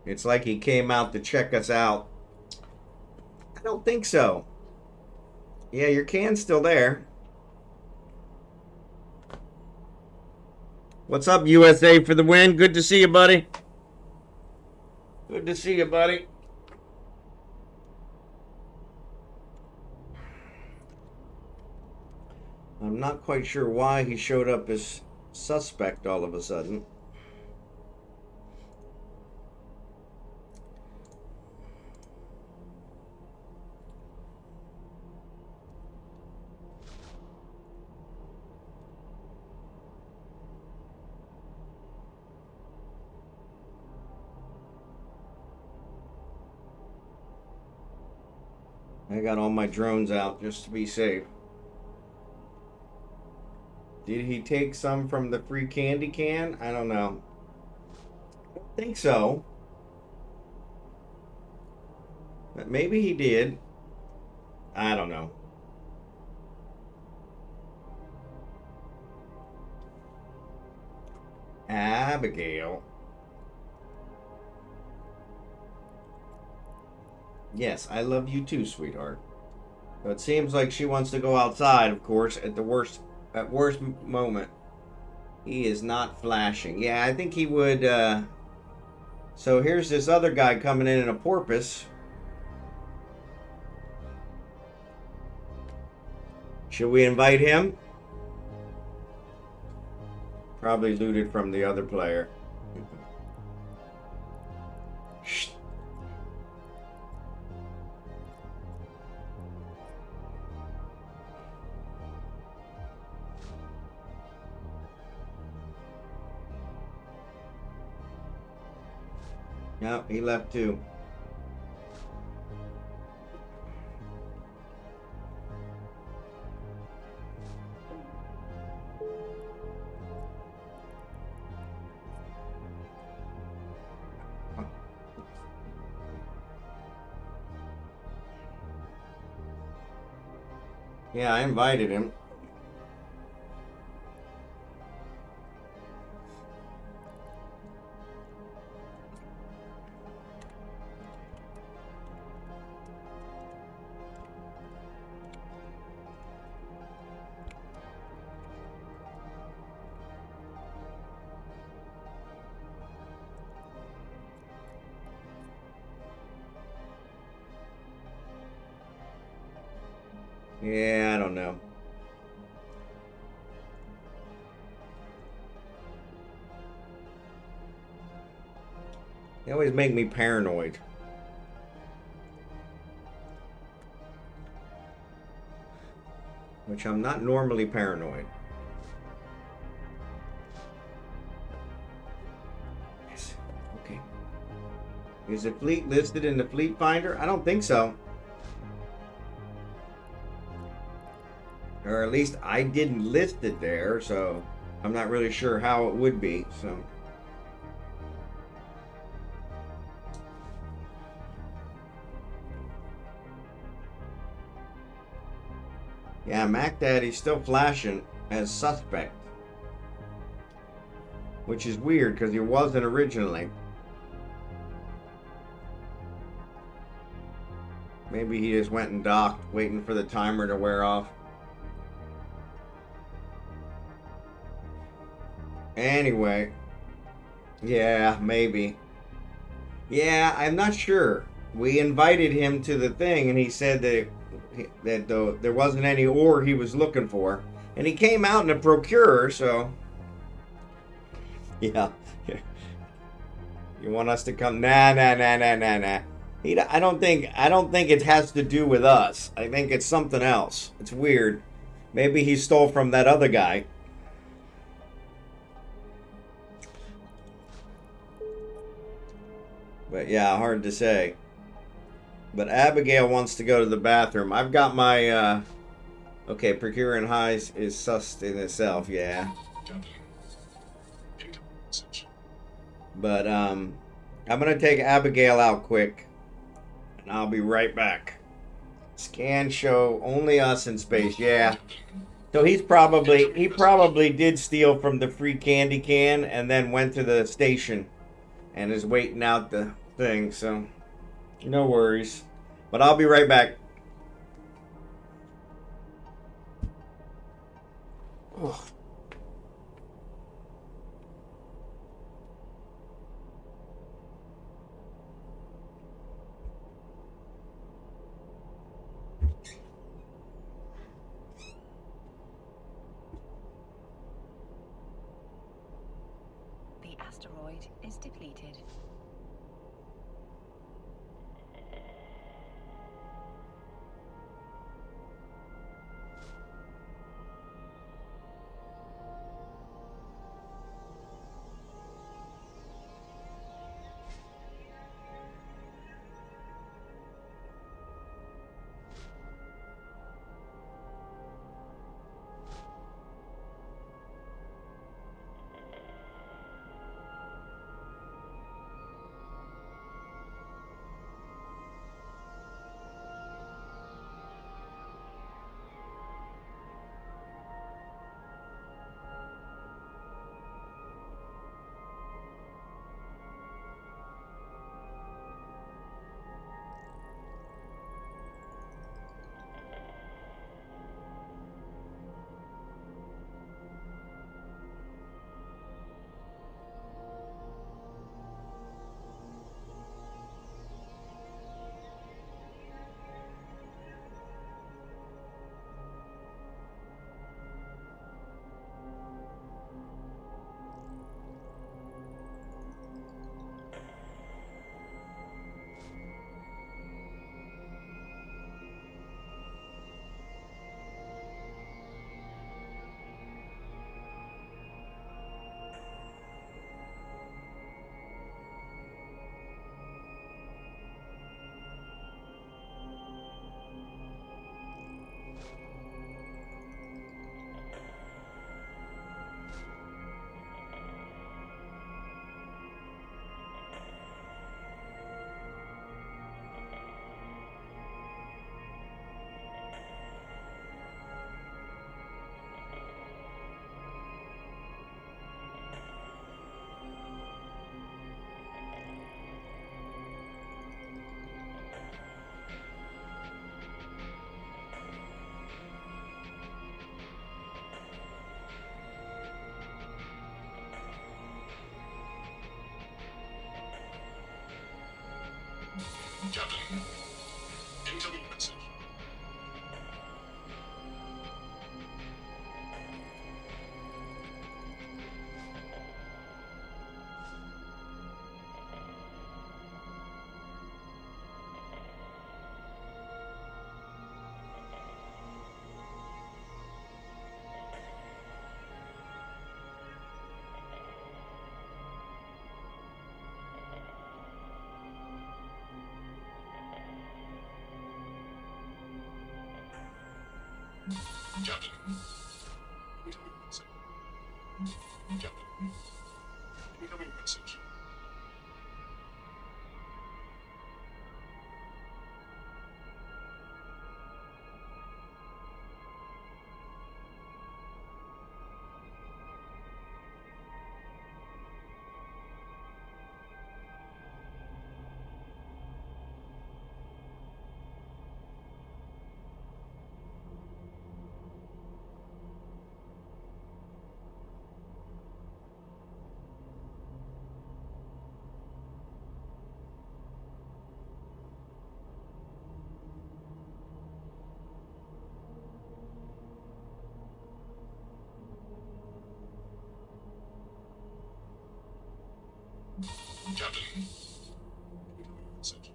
It's like he came out to check us out. I don't think so. Yeah, your can's still there. What's up, USA for the win? Good to see you, buddy. Good to see you, buddy. I'm not quite sure why he showed up as suspect all of a sudden. I got all my drones out just to be safe. Did he take some from the free candy can? I don't know. I don't think so. But maybe he did. I don't know. Abigail. Yes, I love you too, sweetheart. So it seems like she wants to go outside, of course, at the worst moment. He is not flashing. Yeah, I think he would. So here's this other guy coming in a porpoise. Should we invite him? Probably looted from the other player. Shh. Yep, he left too. Yeah, I invited him. Yeah, I don't know. They always make me paranoid. Which I'm not normally paranoid. Yes. Okay. Is the fleet listed in the fleet finder? I don't think so. Or at least I didn't list it there, so I'm not really sure how it would be, so. Yeah, Mac Daddy's still flashing as suspect. Which is weird, because he wasn't originally. Maybe he just went and docked, waiting for the timer to wear off. Anyway. Yeah, maybe. Yeah, I'm not sure. We invited him to the thing, and he said that there wasn't any ore he was looking for. And he came out in a procurer, so... Yeah. You want us to come? Nah. I don't think it has to do with us. I think it's something else. It's weird. Maybe he stole from that other guy. But yeah, hard to say. But Abigail wants to go to the bathroom. I've got my okay, procuring highs is sussed in itself, yeah. But I'm gonna take Abigail out quick. And I'll be right back. Scan show only us in space. Yeah. So he probably did steal from the free candy can and then went to the station and is waiting out the thing. So no worries. But I'll be right back. Ugh. The asteroid is depleted. Captain, incoming message. Captain, incoming message. Captain, incoming message. Captain, incoming message.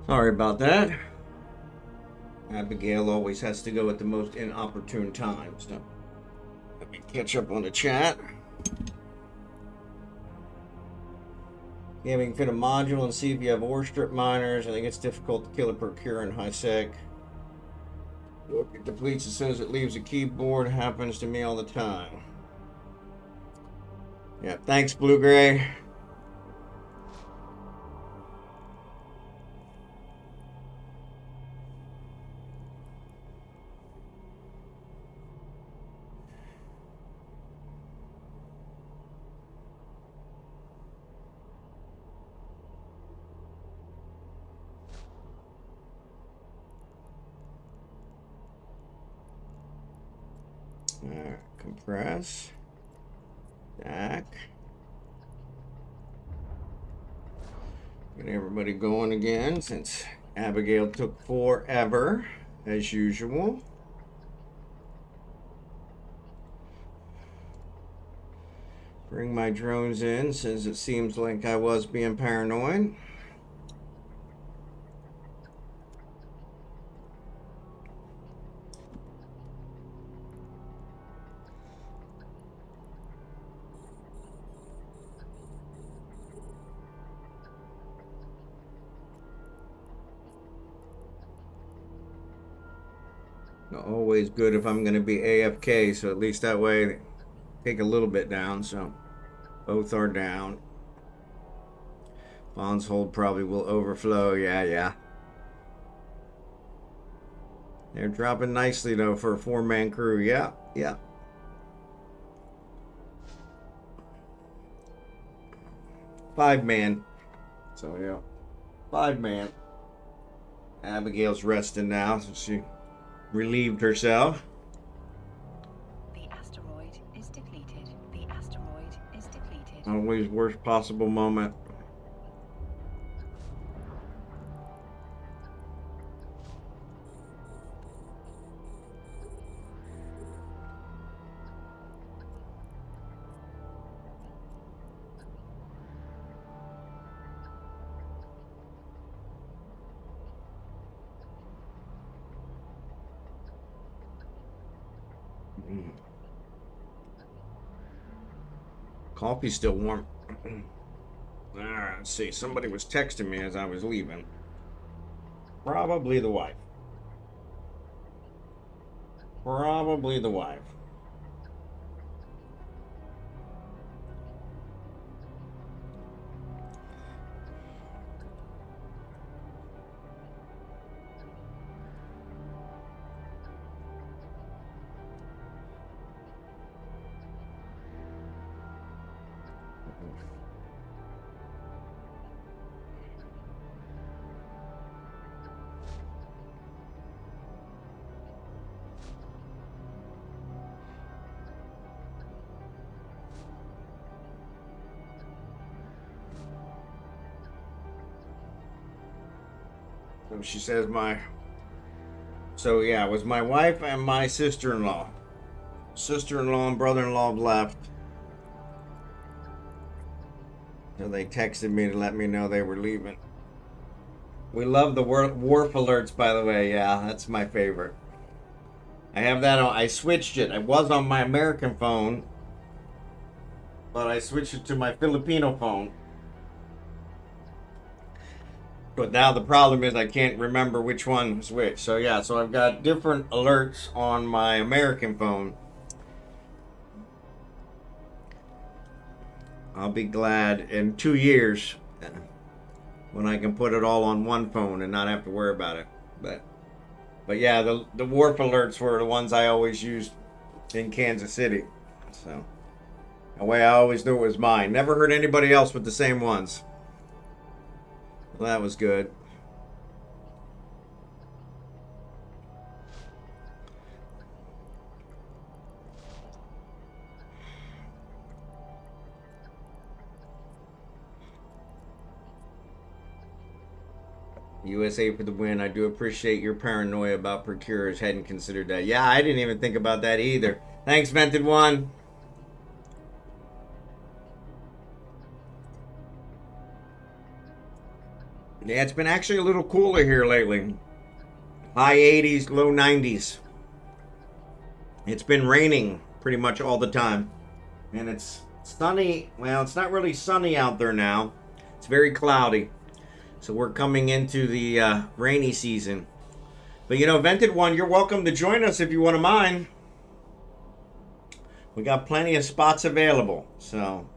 Sorry about that. Abigail always has to go at the most inopportune times. So let me catch up on the chat. Gaming fit a module and see if you have ore strip miners. I think it's difficult to kill a procure in high sec. It depletes as soon as it leaves the keyboard. Happens to me all the time. Yeah, thanks, Blue Gray. Alright, compress. Back. Get everybody going again since Abigail took forever, as usual. Bring my drones in since it seems like I was being paranoid. Always good if I'm going to be AFK, so at least that way take a little bit down. So both are down. Bond's hold probably will overflow. Yeah. They're dropping nicely though for a 4-man crew. Yeah. 5-man. So yeah, 5-man. Abigail's resting now, so she relieved herself. The asteroid is depleted. The asteroid is depleted. Always worst possible moment. Coffee's still warm. Alright, let's see. Somebody was texting me as I was leaving. Probably the wife. Probably the wife. So she says so yeah, it was my wife and my sister-in-law. Sister-in-law and brother-in-law left. So they texted me to let me know they were leaving. We love the warp alerts, by the way. Yeah, that's my favorite. I have that on. I switched it. I was on my American phone, but I switched it to my Filipino phone. But now the problem is I can't remember which one was which. So yeah, so I've got different alerts on my American phone. I'll be glad in 2 years when I can put it all on one phone and not have to worry about it. But yeah, the warp alerts were the ones I always used in Kansas City. So that way I always knew it was mine. Never heard anybody else with the same ones. Well, that was good. USA for the win. I do appreciate your paranoia about procurers. Hadn't considered that. Yeah, I didn't even think about that either. Thanks, VentedOne. Yeah, it's been actually a little cooler here lately. High 80s, low 90s. It's been raining pretty much all the time. And it's sunny. Well, it's not really sunny out there now. It's very cloudy. So we're coming into the rainy season. But you know, Vented One, you're welcome to join us if you want to mine. We got plenty of spots available. So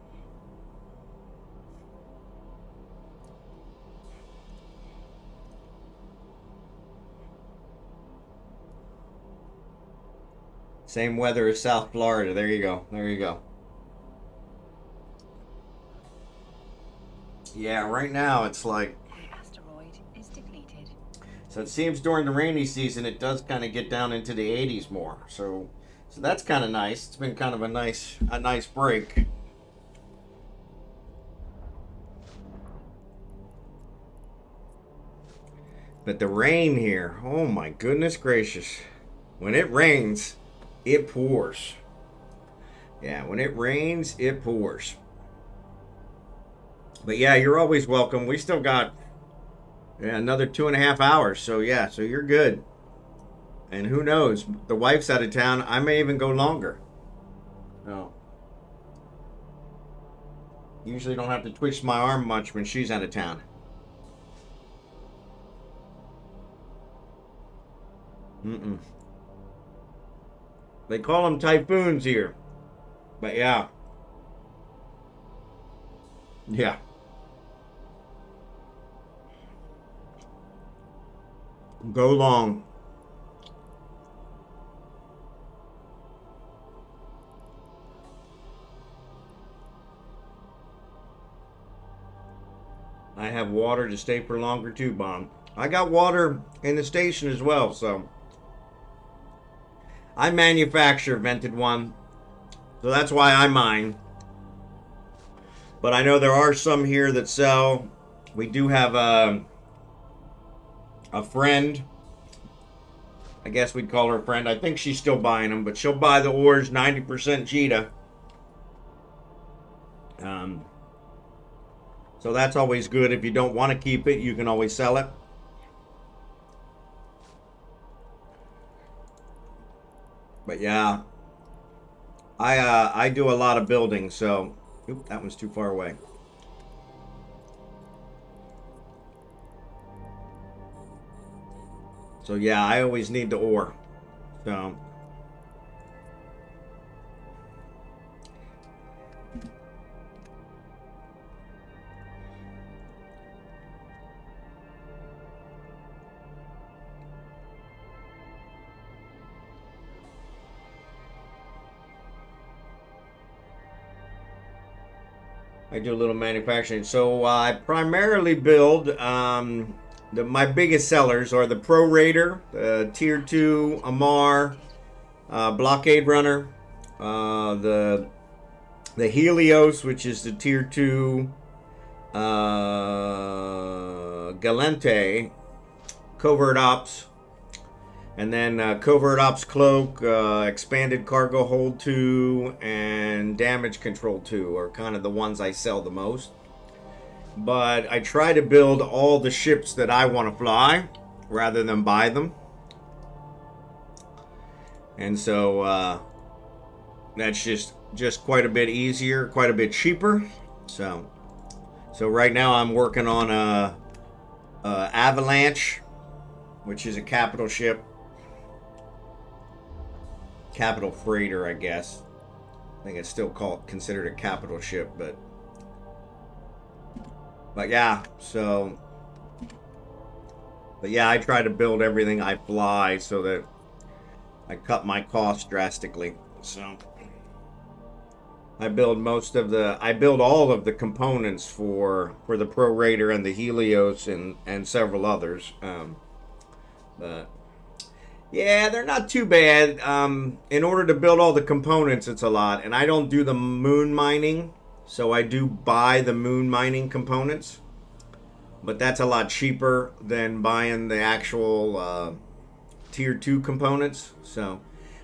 same weather as South Florida. There you go. There you go. Yeah, right now it's like... The asteroid is depleted. So it seems during the rainy season it does kind of get down into the 80s more. So that's kind of nice. It's been kind of a nice break. But the rain here, oh my goodness gracious. When it rains, it pours. Yeah, when it rains, it pours. But yeah, you're always welcome. We still got another 2.5 hours. So yeah, so you're good. And who knows? The wife's out of town. I may even go longer. No. Usually don't have to twitch my arm much when she's out of town. They call them typhoons here. But yeah. Yeah. Go long. I have water to stay for longer too, Bomb. I got water in the station as well, so I manufacture Vented One, so that's why I mine. But I know there are some here that sell. We do have a friend. I guess we'd call her a friend. I think she's still buying them, but she'll buy the ores 90% Cheetah. So that's always good. If you don't want to keep it, you can always sell it. But yeah, I do a lot of building, so oop, that one's too far away. So yeah, I always need the ore. So I do a little manufacturing. So I primarily build, my biggest sellers are the Pro Raider, the Tier 2 Amar, Blockade Runner, the Helios, which is the Tier 2 Galente, Covert Ops, and then Covert Ops Cloak, Expanded Cargo Hold 2, and Damage Control 2 are kind of the ones I sell the most. But I try to build all the ships that I want to fly rather than buy them. And so that's just quite a bit easier, quite a bit cheaper. So right now I'm working on a Avalanche, which is a capital ship. Capital freighter, I guess. I think it's still considered a capital ship, but yeah, so but yeah, I try to build everything I fly so that I cut my costs drastically. So I build all of the components for the Pro Raider and the Helios and several others. But yeah, they're not too bad. In order to build all the components, it's a lot. And I don't do the moon mining, so I do buy the moon mining components. But that's a lot cheaper than buying the actual Tier 2 components. So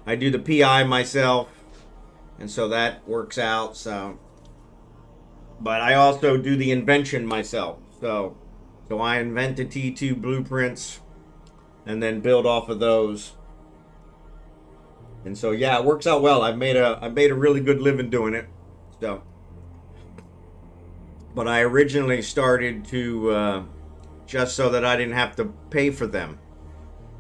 I do the PI myself, and so that works out. So, but I also do the invention myself. So So I invented T2 blueprints and then build off of those. And so yeah, it works out well. I made a really good living doing it. So, but I originally started to just so that I didn't have to pay for them,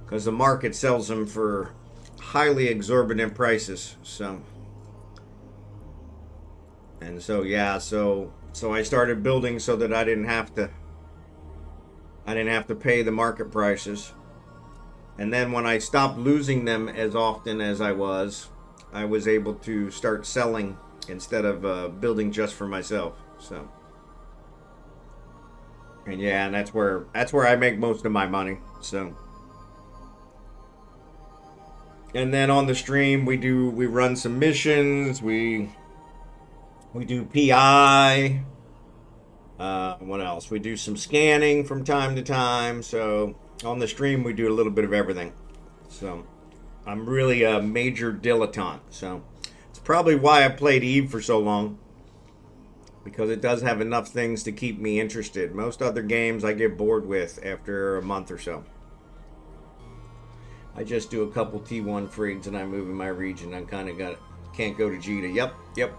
because the market sells them for highly exorbitant prices. So, and so yeah, so I started building so that I didn't have to pay the market prices. And then when I stopped losing them as often as I was able to start selling instead of building just for myself. So, and yeah, and that's where I make most of my money. So, and then on the stream we run some missions. We do PI. What else? We do some scanning from time to time. So on the stream we do a little bit of everything. So I'm really a major dilettante. So it's probably why I played Eve for so long, because it does have enough things to keep me interested. Most other games I get bored with after a month or so. I just do a couple T1 frigs and I move in my region. I kind of can't go to Jita. Yep.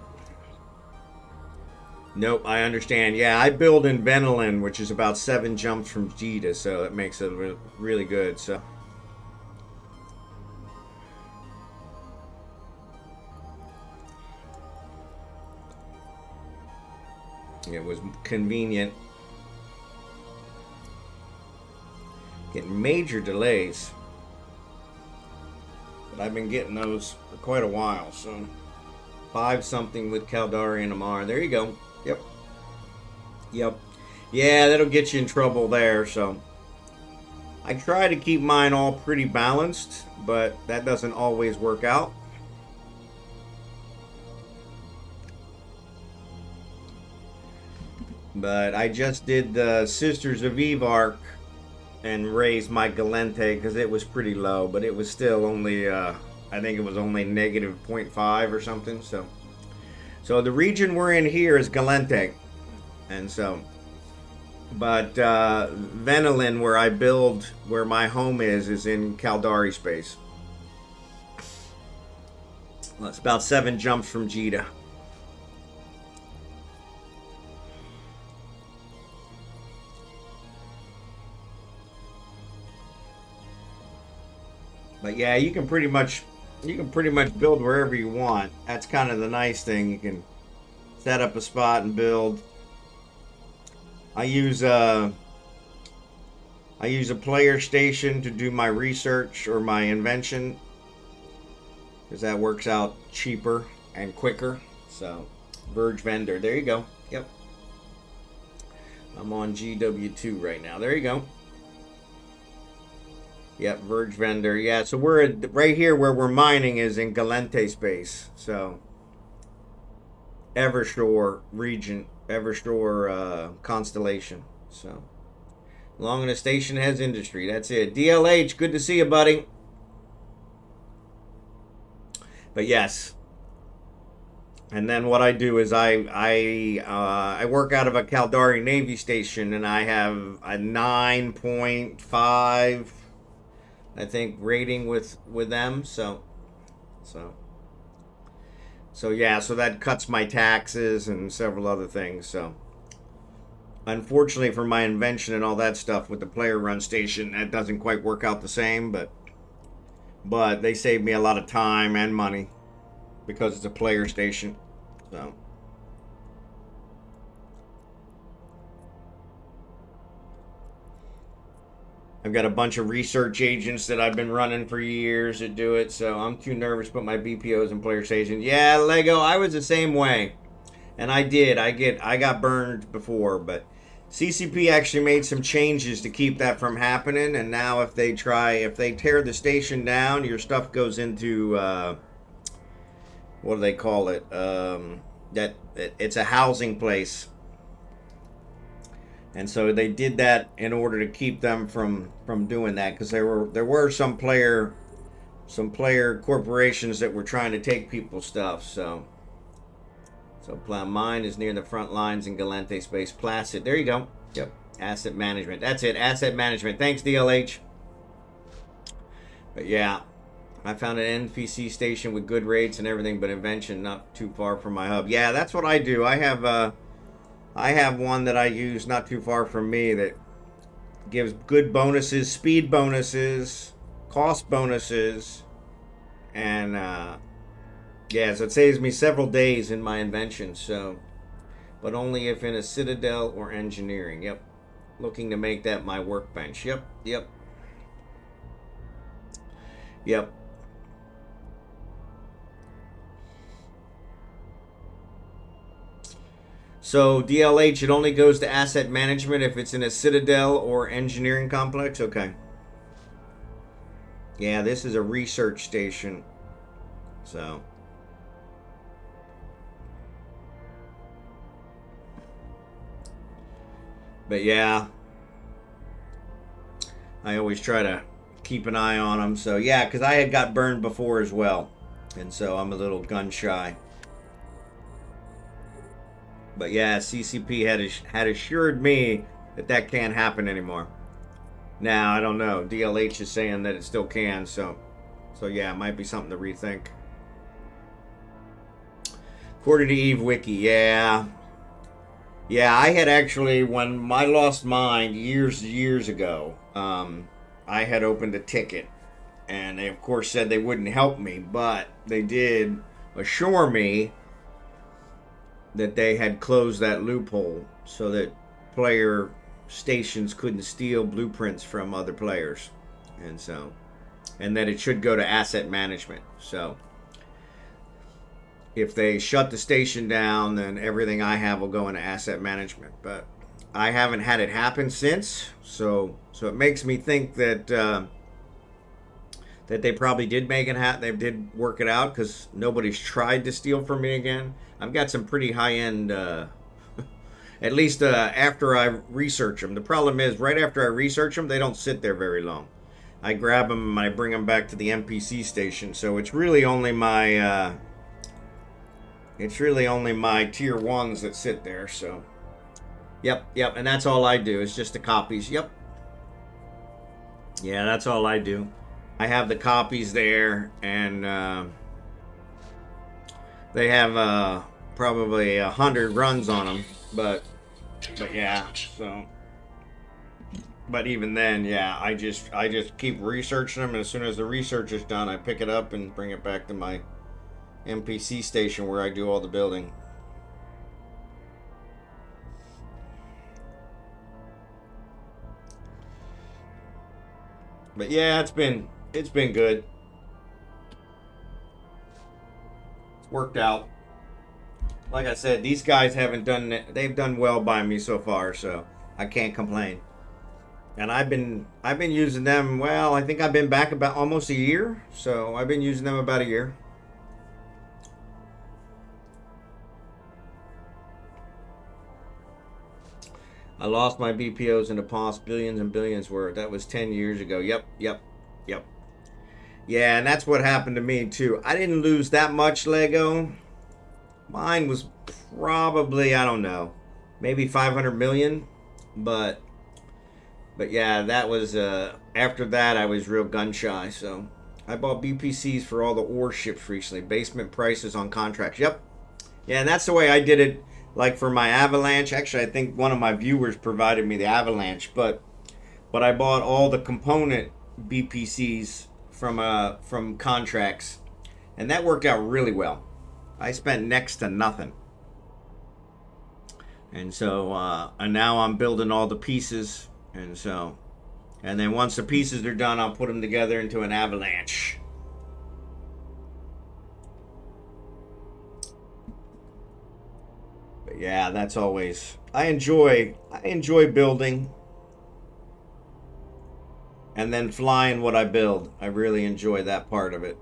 Nope, I understand. Yeah, I build in Venelin, which is about 7 jumps from Jita, so it makes it really good. So it was convenient. Getting major delays, but I've been getting those for quite a while. So 5 something with Caldari and Amar. There you go. Yep. Yeah, that'll get you in trouble there. So I try to keep mine all pretty balanced, but that doesn't always work out. But I just did the Sisters of Eve arc and raised my Galente because it was pretty low, but it was still only, I think it was only negative 0.5 or something. So the region we're in here is Galente. And so, but Venelin, where I build, where my home is in Caldari space. Well, it's about 7 jumps from Jita. But yeah, you can pretty much build wherever you want. That's kind of the nice thing. You can set up a spot and build. I use a player station to do my research or my invention, because that works out cheaper and quicker. So, Verge Vendor, there you go. Yep. I'm on GW2 right now. There you go. Yep, Verge Vendor. Yeah, so we're right here where we're mining is in Galente space. So, Evershore region. Evershore constellation. So long in the station has industry. That's it. DLH, good to see you, buddy. But yes. And then what I do is I work out of a Caldari Navy station, and I have a 9.5, I think, rating with them. So yeah, so that cuts my taxes and several other things. So unfortunately for my invention and all that stuff with the player run station, that doesn't quite work out the same, but they save me a lot of time and money because it's a player station. So I've got a bunch of research agents that I've been running for years that do it, so I'm too nervous to put my BPOs in player stations. Yeah, Lego, I was the same way. And I did. I got burned before, but CCP actually made some changes to keep that from happening, and now if they tear the station down, your stuff goes into what do they call it? It's a housing place. And so they did that in order to keep them from doing that, because there were some player corporations that were trying to take people's stuff. So mine is near the front lines in Galente space. Placid. There you go. Yep. Asset management. That's it. Asset management. Thanks, DLH. But yeah, I found an NPC station with good rates and everything, but invention not too far from my hub. Yeah, that's what I do. I have one that I use not too far from me that gives good bonuses, speed bonuses, cost bonuses, and yeah, so it saves me several days in my invention. So, but only if in a citadel or engineering. Yep, looking to make that my workbench. Yep, yep, yep. So DLH, it only goes to asset management if it's in a citadel or engineering complex? Okay. Yeah, this is a research station. So. But yeah. I always try to keep an eye on them. So yeah, because I had got burned before as well. And so I'm a little gun shy. But yeah, CCP had assured me that that can't happen anymore. Now, I don't know. DLH is saying that it still can, so yeah, it might be something to rethink. According to Eve Wiki, yeah. Yeah, I had actually, when I lost mine years ago, I had opened a ticket. And they, of course, said they wouldn't help me, but they did assure me that they had closed that loophole so that player stations couldn't steal blueprints from other players, and that it should go to asset management. So if they shut the station down, then everything I have will go into asset management. But I haven't had it happen since, so it makes me think that that they probably did make it happen. They did work it out because nobody's tried to steal from me again. I've got some pretty high-end, at least after I research them. The problem is, right after I research them, they don't sit there very long. I grab them and I bring them back to the NPC station. So it's really only my, tier ones that sit there. So, yep, and that's all I do. It's just the copies. Yep. Yeah, that's all I do. I have the copies there, and they have probably 100 runs on them, but yeah. So, but even then, yeah, I just keep researching them, and as soon as the research is done, I pick it up and bring it back to my NPC station where I do all the building. But yeah, it's been good. It's worked out. Like I said, these guys they've done well by me so far, so I can't complain. And I've been using them, well, I think I've been back about almost a year, so I've been using them about a year. I lost my BPOs in the past, billions and billions worth. That was 10 years ago. Yep. Yeah, and that's what happened to me too. I didn't lose that much Lego. Mine was probably, I don't know, maybe 500 million. But yeah, that was, after that I was real gun shy. So I bought BPCs for all the ore ships recently. Basement prices on contracts. Yep. Yeah, and that's the way I did it. Like for my Avalanche, actually, I think one of my viewers provided me the Avalanche, but I bought all the component BPCs from contracts, and that worked out really well. I spent next to nothing, and so and now I'm building all the pieces, and then once the pieces are done, I'll put them together into an Avalanche. Yeah, that's always, I enjoy building and then flying what I build. I really enjoy that part of it.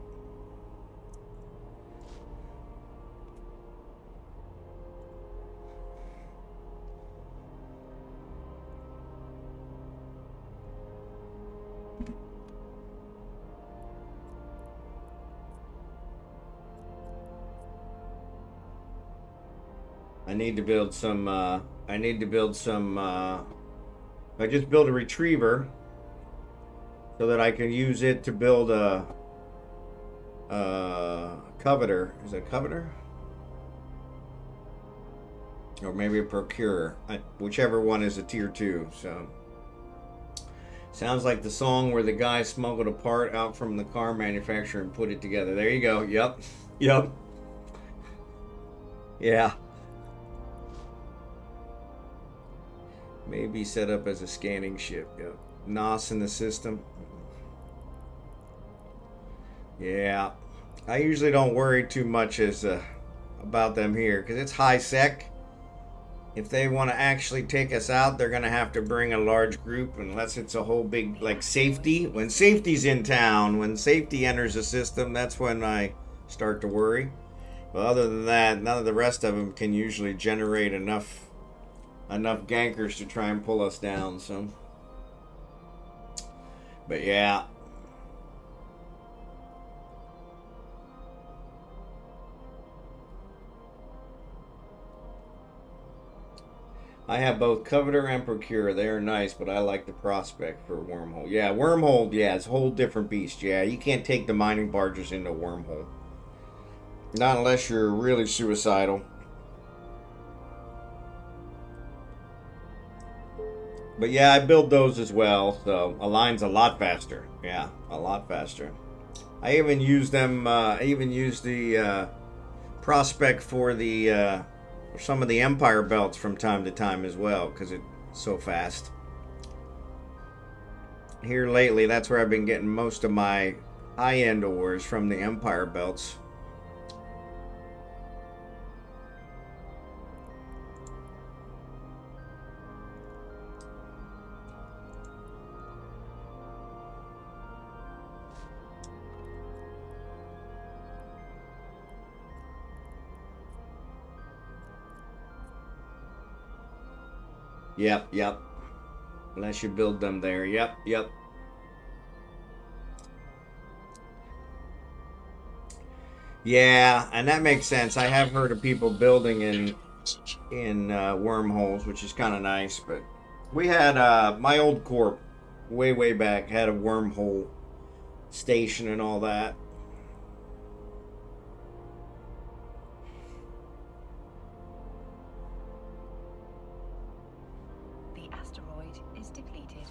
I need to build some I just built a retriever so that I can use it to build a coveter. Is it a coveter? Or maybe a procurer. Whichever one is a tier 2. So sounds like the song where the guy smuggled a part out from the car manufacturer and put it together. There you go. Yep. Yep. Yeah. Maybe set up as a scanning ship. Yep. NOS in the system. Yeah. I usually don't worry too much about them here because it's high sec. If they want to actually take us out, they're going to have to bring a large group unless it's a whole big, like, safety. When safety's in town, when safety enters the system, that's when I start to worry. But other than that, none of the rest of them can usually generate enough gankers to try and pull us down. So, but yeah. I have both Coveter and Procure. They are nice, but I like the Prospect for Wormhole. Yeah, Wormhole, yeah, it's a whole different beast. Yeah, you can't take the mining barges into Wormhole. Not unless you're really suicidal. But yeah, I build those as well, so Align's a lot faster. Yeah, a lot faster. I even use them, I even use the Prospect for the some of the Empire belts from time to time as well, because it's so fast. Here lately, that's where I've been getting most of my high-end ores, from the Empire belts. Yep, yep. Unless you build them there. Yep, yep. Yeah, and that makes sense. I have heard of people building in wormholes, which is kind of nice. But we had my old corp way back had a wormhole station and all that. The asteroid is depleted.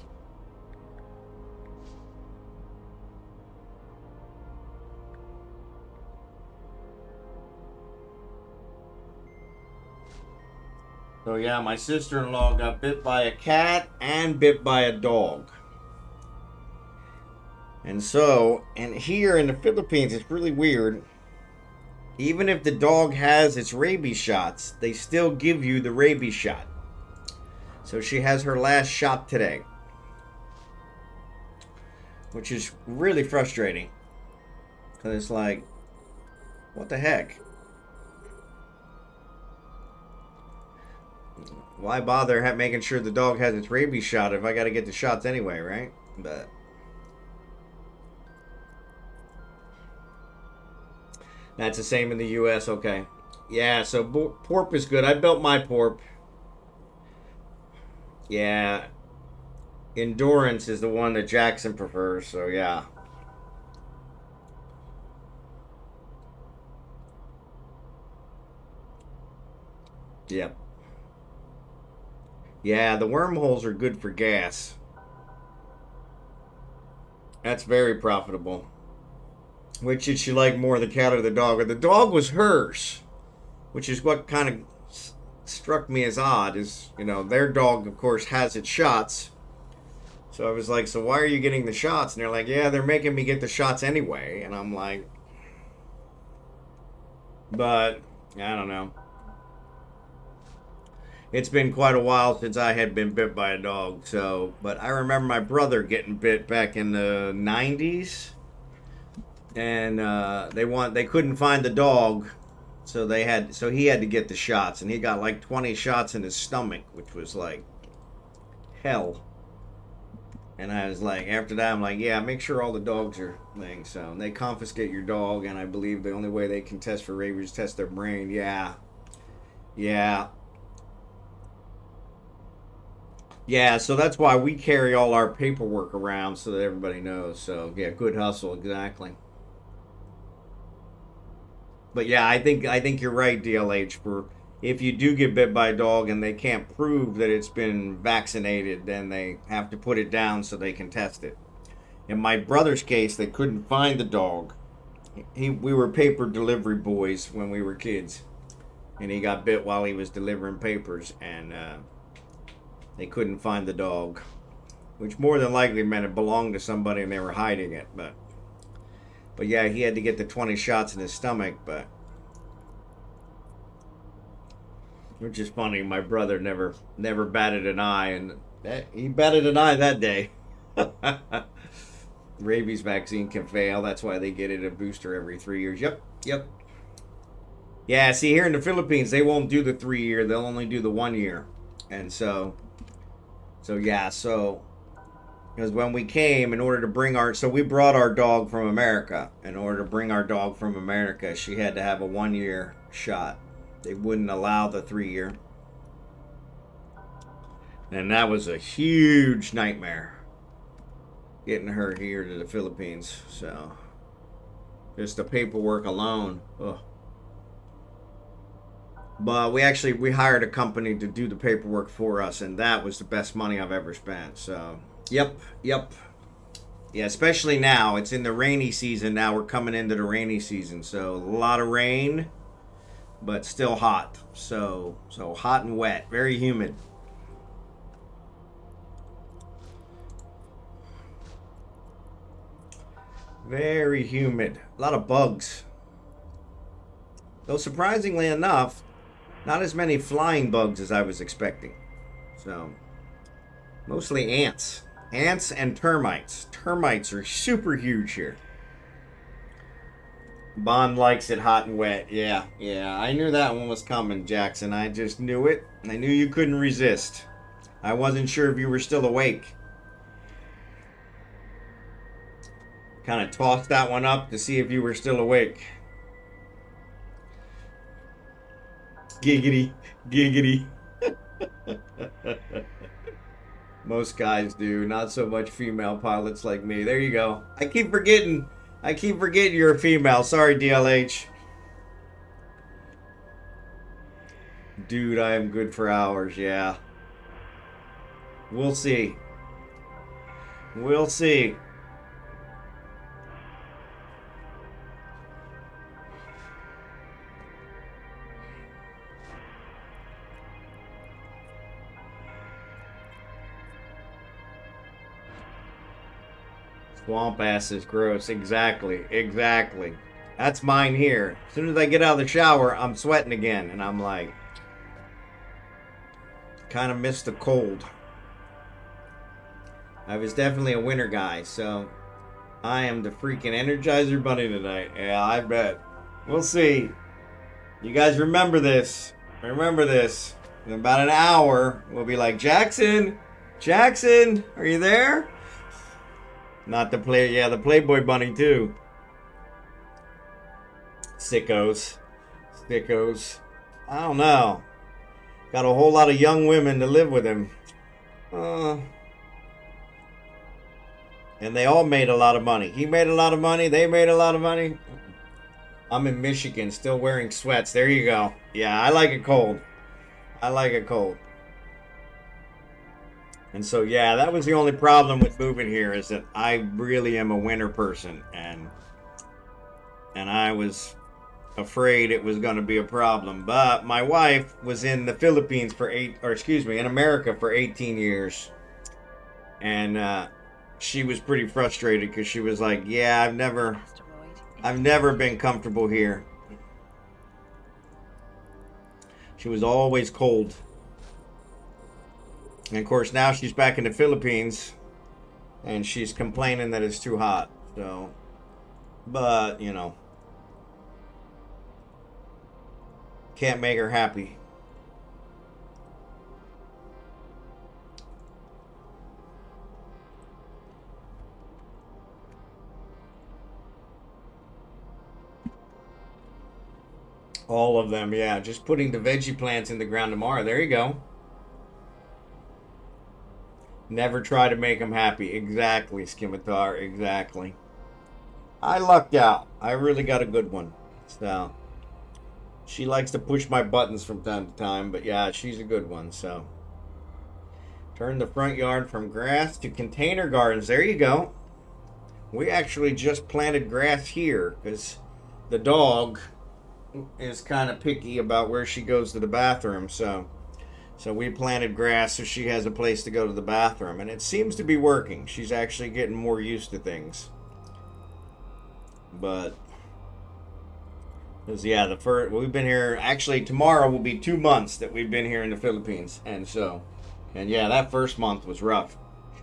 So yeah, my sister-in-law got bit by a cat and bit by a dog. And so, and here in the Philippines, it's really weird. Even if the dog has its rabies shots, they still give you the rabies shot. So she has her last shot today, which is really frustrating. Because it's like, what the heck? Why bother making sure the dog has its rabies shot if I got to get the shots anyway, right? But that's the same in the U.S. Okay. Yeah, so porp is good. I built my porp. Yeah. Endurance is the one that Jackson prefers, so yeah. Yep. Yeah, the wormholes are good for gas. That's very profitable. Which did she like more, the cat or the dog? Or the dog was hers, which is what kind of struck me as odd. Is, you know, their dog, of course, has its shots. So I was like, so why are you getting the shots? And they're like, yeah, they're making me get the shots anyway. And I'm like, but I don't know. It's been quite a while since I had been bit by a dog. So, but I remember my brother getting bit back in the 90s. And they couldn't find the dog, so he had to get the shots, and he got like 20 shots in his stomach, which was like hell. And I was like, after that, I'm like, yeah, make sure all the dogs are things. So they confiscate your dog, and I believe the only way they can test for rabies is test their brain. Yeah. Yeah, so that's why we carry all our paperwork around so that everybody knows. So yeah, good hustle, exactly. But yeah, I think you're right, DLH. For if you do get bit by a dog and they can't prove that it's been vaccinated, then they have to put it down so they can test it. In my brother's case, they couldn't find the dog. We were paper delivery boys when we were kids, and he got bit while he was delivering papers, and they couldn't find the dog, which more than likely meant it belonged to somebody and they were hiding it. But yeah, he had to get the 20 shots in his stomach, but which is funny. My brother never batted an eye, and he batted an eye that day. Rabies vaccine can fail. That's why they get it a booster every 3 years. Yep. Yeah, see, here in the Philippines, they won't do the 3 year. They'll only do the 1 year. And so because when we came, in order to bring so we brought our dog from America. In order to bring our dog from America, she had to have a 1 year shot. They wouldn't allow the 3 year. And that was a huge nightmare, getting her here to the Philippines. So just the paperwork alone. Ugh. But we hired a company to do the paperwork for us, and that was the best money I've ever spent. So yep. Yeah, especially now. It's in the rainy season now. We're coming into the rainy season, so a lot of rain, but still hot. So hot and wet, very humid. Very humid. A lot of bugs. Though surprisingly enough, not as many flying bugs as I was expecting. So, mostly ants. Ants and termites. Termites are super huge here. Bond likes it hot and wet. Yeah. I knew that one was coming, Jackson. I just knew it. I knew you couldn't resist. I wasn't sure if you were still awake. Kind of tossed that one up to see if you were still awake. Giggity. Most guys do, not so much female pilots like me. There you go. I keep forgetting you're a female. Sorry, DLH. Dude, I am good for hours, yeah. We'll see. Swamp ass is gross. Exactly. That's mine here. As soon as I get out of the shower, I'm sweating again. And I'm like, kind of miss the cold. I was definitely a winter guy, so I am the freaking Energizer Bunny tonight. Yeah, I bet. We'll see. You guys remember this. In about an hour, we'll be like, Jackson, are you there? Not the the Playboy Bunny too. Sickos. I don't know. Got a whole lot of young women to live with him. And they all made a lot of money. He made a lot of money. They made a lot of money. I'm in Michigan, still wearing sweats. There you go. Yeah, I like it cold. And so, yeah, that was the only problem with moving here, is that I really am a winter person, and I was afraid it was going to be a problem. But my wife was in the Philippines in America for 18 years, and she was pretty frustrated because she was like, "Yeah, I've never been comfortable here." She was always cold. And of course, now she's back in the Philippines, and she's complaining that it's too hot. So, but, can't make her happy. All of them, yeah. Just putting the veggie plants in the ground tomorrow. There you go. Never try to make them happy. Exactly, Scimitar. Exactly. I lucked out. I really got a good one. So she likes to push my buttons from time to time, but yeah, she's a good one. So turn the front yard from grass to container gardens. There you go. We actually just planted grass here because the dog is kind of picky about where she goes to the bathroom. So we planted grass so she has a place to go to the bathroom, and it seems to be working. She's actually getting more used to things. But yeah, the first we've been here. Actually, tomorrow will be 2 months that we've been here in the Philippines, and yeah, that first month was rough.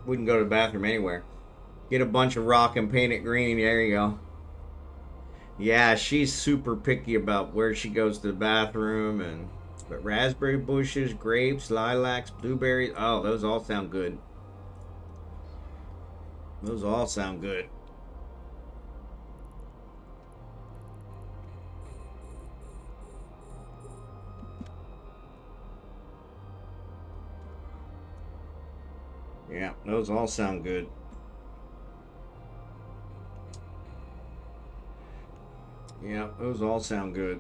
Wouldn't go to the bathroom anywhere. Get a bunch of rock and paint it green. There you go. Yeah, she's super picky about where she goes to the bathroom, and but raspberry bushes, grapes, lilacs, blueberries. Oh, those all sound good. Those all sound good. Yeah, those all sound good. Yeah, those all sound good.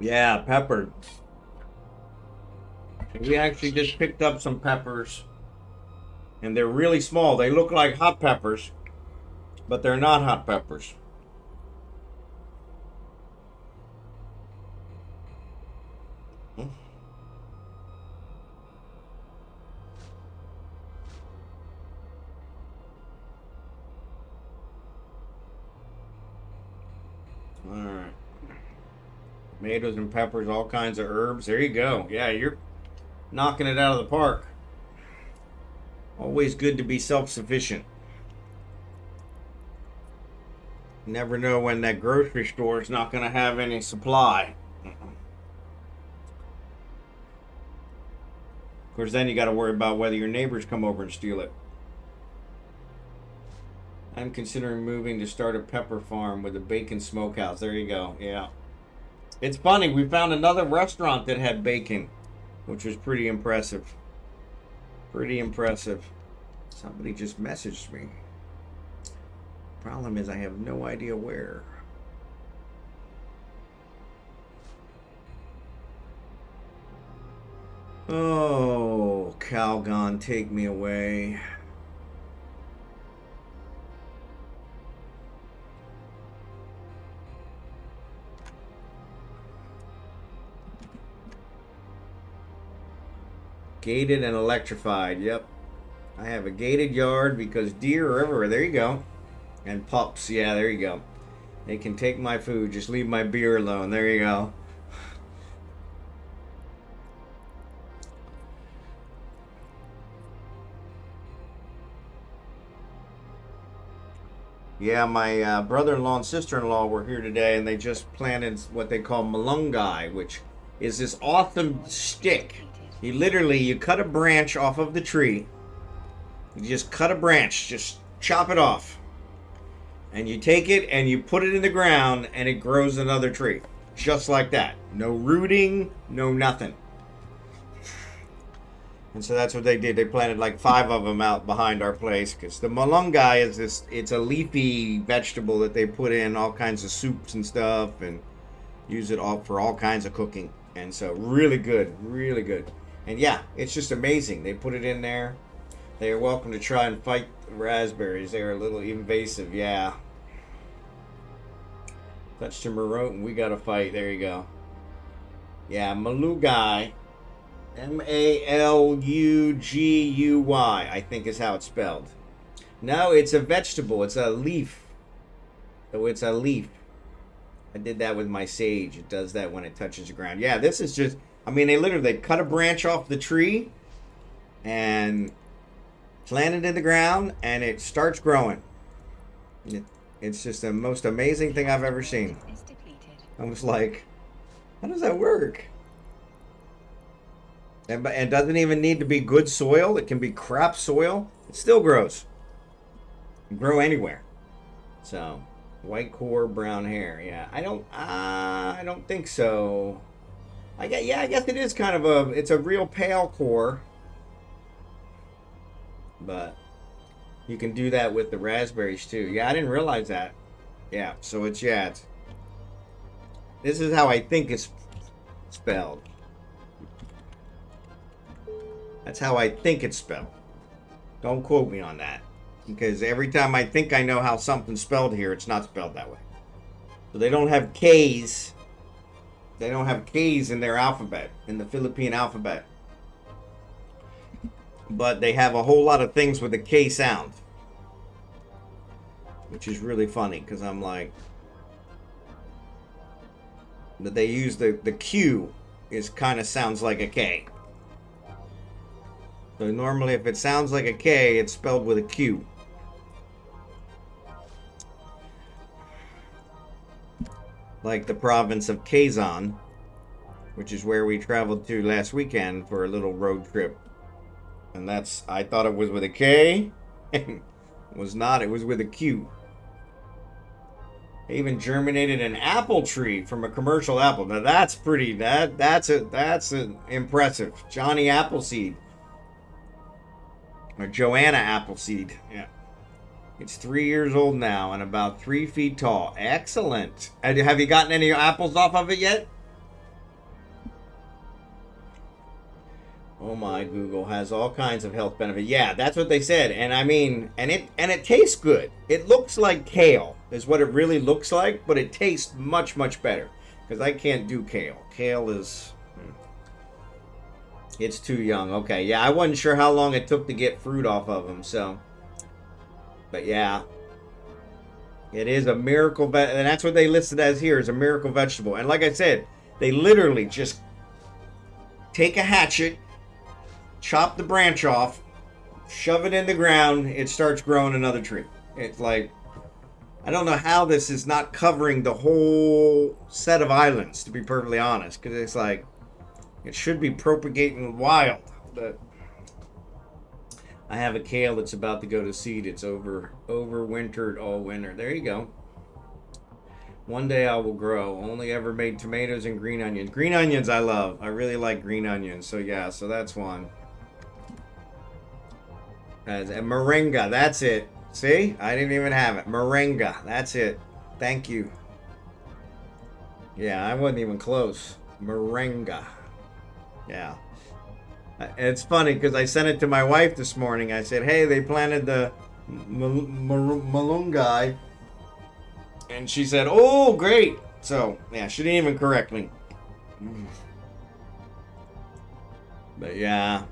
Yeah, pepper. We actually just picked up some peppers, and they're really small. They look like hot peppers, but they're not hot peppers. All right. Tomatoes and peppers, all kinds of herbs. There you go. Yeah, you're knocking it out of the park. Always good to be self-sufficient. Never know when that grocery store is not going to have any supply. Of course, then you got to worry about whether your neighbors come over and steal it. I'm considering moving to start a pepper farm with a bacon smokehouse. There you go. Yeah. It's funny. We found another restaurant that had bacon, which was pretty impressive. Pretty impressive. Somebody just messaged me. Problem is, I have no idea where. Oh, Calgon, take me away. Gated and electrified. Yep. I have a gated yard because deer are everywhere. There you go. And pups. Yeah, there you go. They can take my food. Just leave my beer alone. There you go. Yeah, my brother-in-law and sister-in-law were here today, and they just planted what they call malunggay, which is this awesome stick. You cut a branch off of the tree. You just cut a branch, just chop it off. And you take it and you put it in the ground, and it grows another tree. Just like that. No rooting, no nothing. And so that's what they did. They planted like 5 of them out behind our place, because the malunggay is it's a leafy vegetable that they put in all kinds of soups and stuff, and use it all for all kinds of cooking. And so really good, really good. And yeah, it's just amazing. They put it in there. They are welcome to try and fight the raspberries. They're a little invasive, yeah. Touch to Maroon, we got to fight. There you go. Yeah, malunggay. Maluguy, I think is how it's spelled. No, it's a vegetable. It's a leaf. So it's a leaf. I did that with my sage. It does that when it touches the ground. Yeah, this is just, I mean, they cut a branch off the tree and plant it in the ground, and it starts growing. It's just the most amazing thing I've ever seen. I was like, how does that work? And doesn't even need to be good soil. It can be crap soil. It still grows. It can grow anywhere. So, white core, brown hair. Yeah, I don't think so. I guess it is kind of it's a real pale core. But you can do that with the raspberries too. Yeah, I didn't realize that. Yeah, so it's this is how I think it's spelled. That's how I think it's spelled. Don't quote me on that. Because every time I think I know how something's spelled here, it's not spelled that way. So they don't have K's. They don't have K's in their alphabet, in the Philippine alphabet. But they have a whole lot of things with a K sound. Which is really funny, because I'm like... But they use the Q, is kind of sounds like a K. So normally if it sounds like a K, it's spelled with a Q. Like the province of Quezon, which is where we traveled to last weekend for a little road trip. And I thought it was with a K. It was not, it was with a Q. They even germinated an apple tree from a commercial apple. Now that's pretty, that's impressive. Johnny Appleseed. Or Joanna Appleseed. Yeah. It's 3 years old now and about 3 feet tall. Excellent. Have you gotten any apples off of it yet? Oh my, Google has all kinds of health benefits. Yeah, that's what they said. And I mean, and it tastes good. It looks like kale is what it really looks like, but it tastes much, much better. Because I can't do kale. Kale is... It's too young. Okay, yeah, I wasn't sure how long it took to get fruit off of them, so... But yeah, it is a miracle, and that's what they listed as here, is a miracle vegetable. And like I said, they literally just take a hatchet, chop the branch off, shove it in the ground, it starts growing another tree. It's like, I don't know how this is not covering the whole set of islands, to be perfectly honest, because it's like, it should be propagating wild, but... I have a kale that's about to go to seed. It's overwintered all winter. There you go. One day I will grow. Only ever made tomatoes and green onions. Green onions I love. I really like green onions. So yeah, so that's one. And moringa, that's it. See? I didn't even have it. Moringa, that's it. Thank you. Yeah, I wasn't even close. Moringa. Yeah. It's funny because I sent it to my wife this morning. I said, hey, they planted the malungai. And she said, oh, great. So, yeah, she didn't even correct me. But, yeah.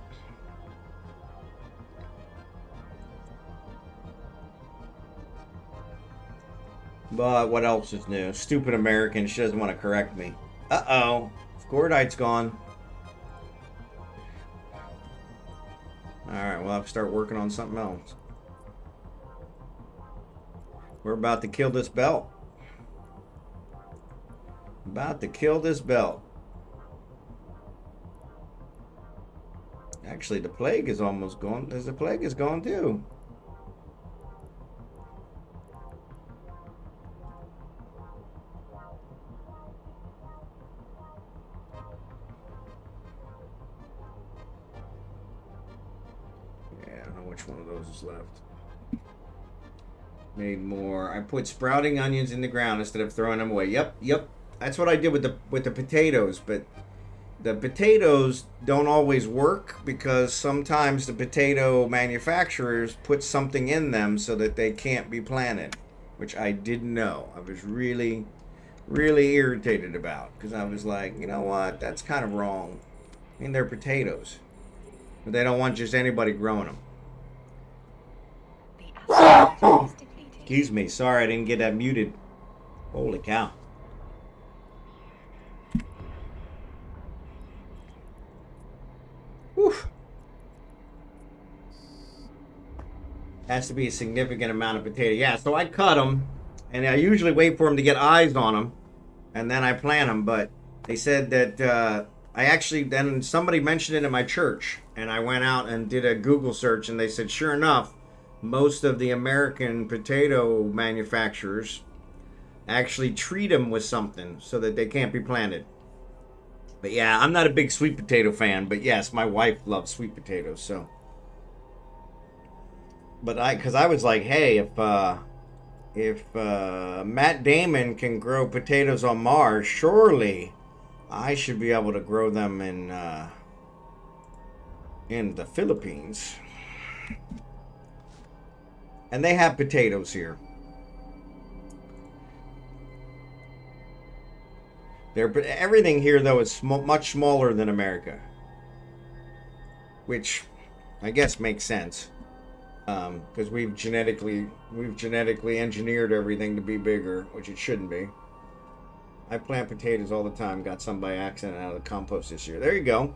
But what else is new? Stupid American. She doesn't want to correct me. Uh-oh. Scordite's gone. Alright, we'll have to start working on something else. We're about to kill this belt. About to kill this belt. Actually, the plague is almost gone. The plague is gone too. Which one of those is left? Made more. I put sprouting onions in the ground instead of throwing them away. Yep. That's what I did with the potatoes, but the potatoes don't always work because sometimes the potato manufacturers put something in them so that they can't be planted, which I didn't know. I was really, really irritated about because I was like, you know what? That's kind of wrong. I mean, they're potatoes, but they don't want just anybody growing them. Excuse me, sorry I didn't get that muted. Holy cow. Whew. Has to be a significant amount of potato. Yeah, so I cut them, and I usually wait for them to get eyes on them, and then I plant them, but they said that I actually, then somebody mentioned it in my church, and I went out and did a Google search, and they said, sure enough, most of the American potato manufacturers actually treat them with something so that they can't be planted. But yeah, I'm not a big sweet potato fan, but yes, my wife loves sweet potatoes, so. But because I was like, hey, if Matt Damon can grow potatoes on Mars, surely I should be able to grow them in the Philippines. And they have potatoes here. Everything here though is much smaller than America, which I guess makes sense, because we've genetically engineered everything to be bigger, which it shouldn't be. I plant potatoes all the time. Got some by accident out of the compost this year. There you go.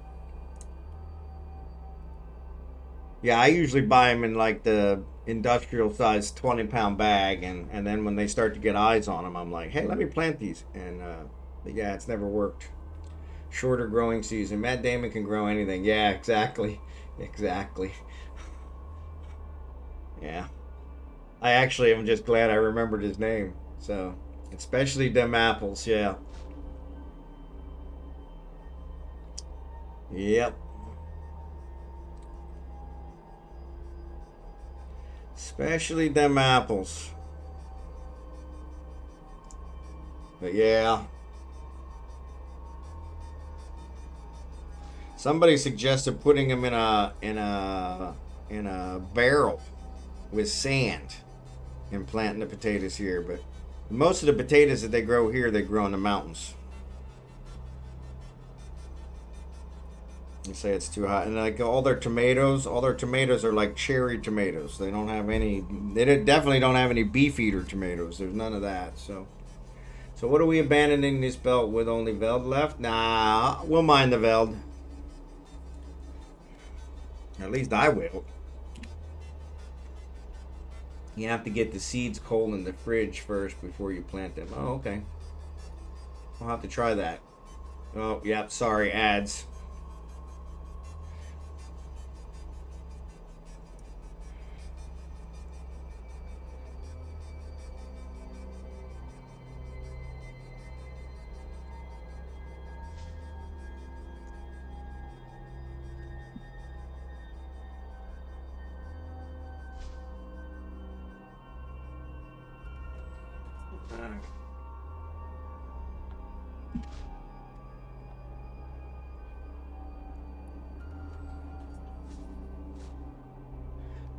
Yeah, I usually buy them in like the industrial size 20-pound bag, and then when they start to get eyes on them, I'm like, hey, let me plant these. And but yeah, it's never worked. Shorter growing season. Matt Damon can grow anything. Yeah, exactly. Exactly. Yeah. I actually am just glad I remembered his name. So, especially them apples, yeah. Yep. Especially them apples. But yeah. Somebody suggested putting them in a barrel with sand and planting the potatoes here, but most of the potatoes that they grow here, they grow in the mountains. You say it's too hot, and like all their tomatoes are like cherry tomatoes. They don't have any. Definitely don't have any beef eater tomatoes. There's none of that. So what are we abandoning this belt with only veld left? Nah, we'll mine the veld. At least I will. You have to get the seeds cold in the fridge first before you plant them. Oh, okay. I'll have to try that. Oh, yep. Sorry, ads.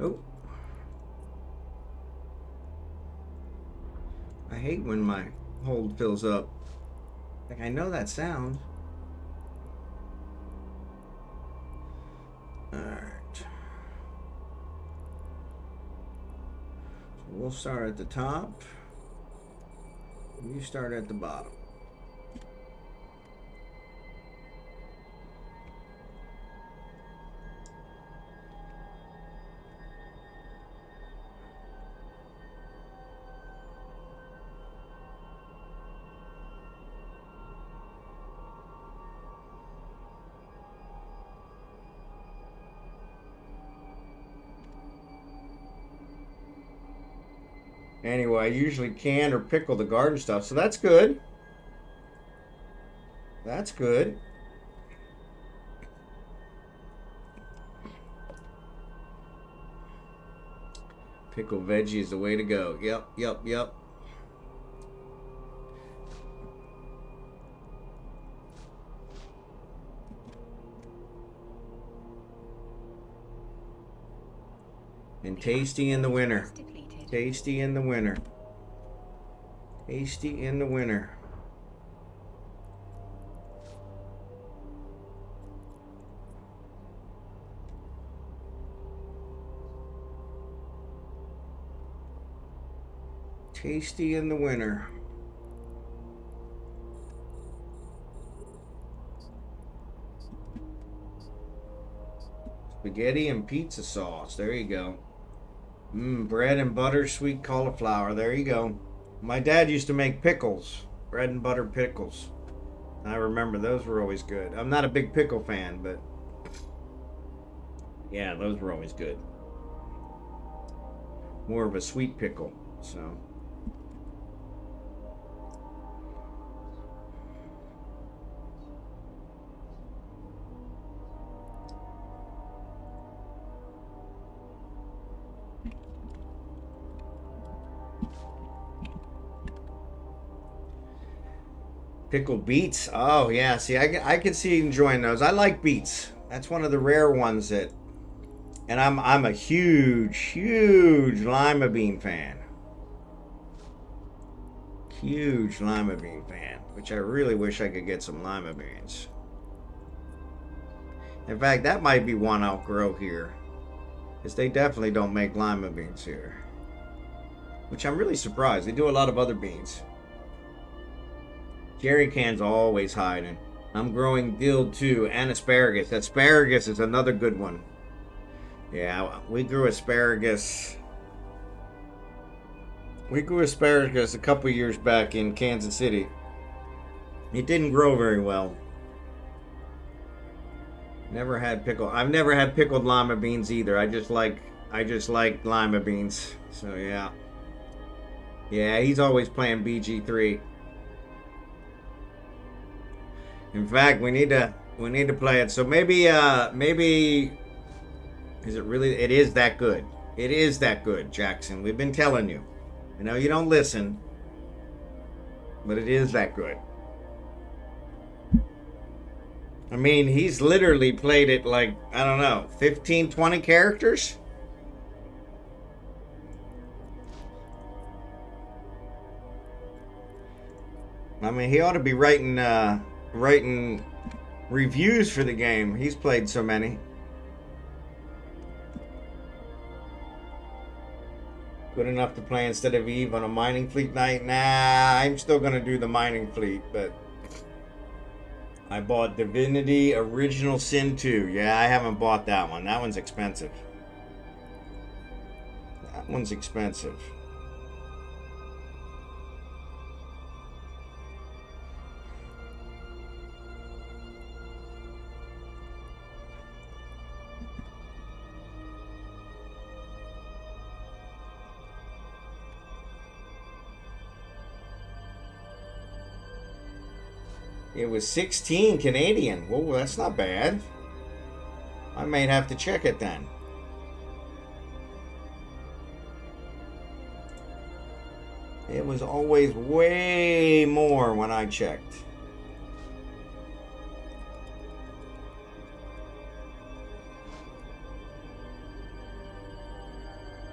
Oh. I hate when my hold fills up. Like, I know that sound. Alright. So we'll start at the top. You start at the bottom. Anyway, I usually can or pickle the garden stuff, so that's good. That's good. Pickle veggie is the way to go. Yep. And tasty in the winter. Tasty in the winter. Tasty in the winter. Tasty in the winter. Spaghetti and pizza sauce. There you go. Bread and butter, sweet cauliflower. There you go. My dad used to make pickles. Bread and butter pickles. I remember those were always good. I'm not a big pickle fan, but yeah, those were always good. More of a sweet pickle, so. Pickled beets. Oh yeah, see, I can see enjoying those. I like beets. That's one of the rare ones that, and I'm a huge lima bean fan. Huge lima bean fan, which I really wish I could get some lima beans. In fact, that might be one I'll grow here, because they definitely don't make lima beans here, which I'm really surprised. They do a lot of other beans. Jerry can's always hiding. I'm growing dill too, and asparagus. Asparagus is another good one. Yeah, we grew asparagus. We grew asparagus a couple years back in Kansas City. It didn't grow very well. Never had pickle. I've never had pickled lima beans either. I just like lima beans. So yeah. Yeah, he's always playing BG3. In fact, we need to play it. So maybe is it really? It is that good. It is that good, Jackson. We've been telling you. I know you don't listen, but it is that good. I mean, he's literally played it like, I don't know, 15, 20 characters? I mean, he ought to be writing reviews for the game. He's played so many. Good enough to play instead of Eve on a mining fleet night? Nah, I'm still going to do the mining fleet, but I bought Divinity Original Sin 2. Yeah, I haven't bought that one. That one's expensive. That one's expensive. It was 16 Canadian. Whoa, that's not bad. I might have to check it then. It was always way more when I checked.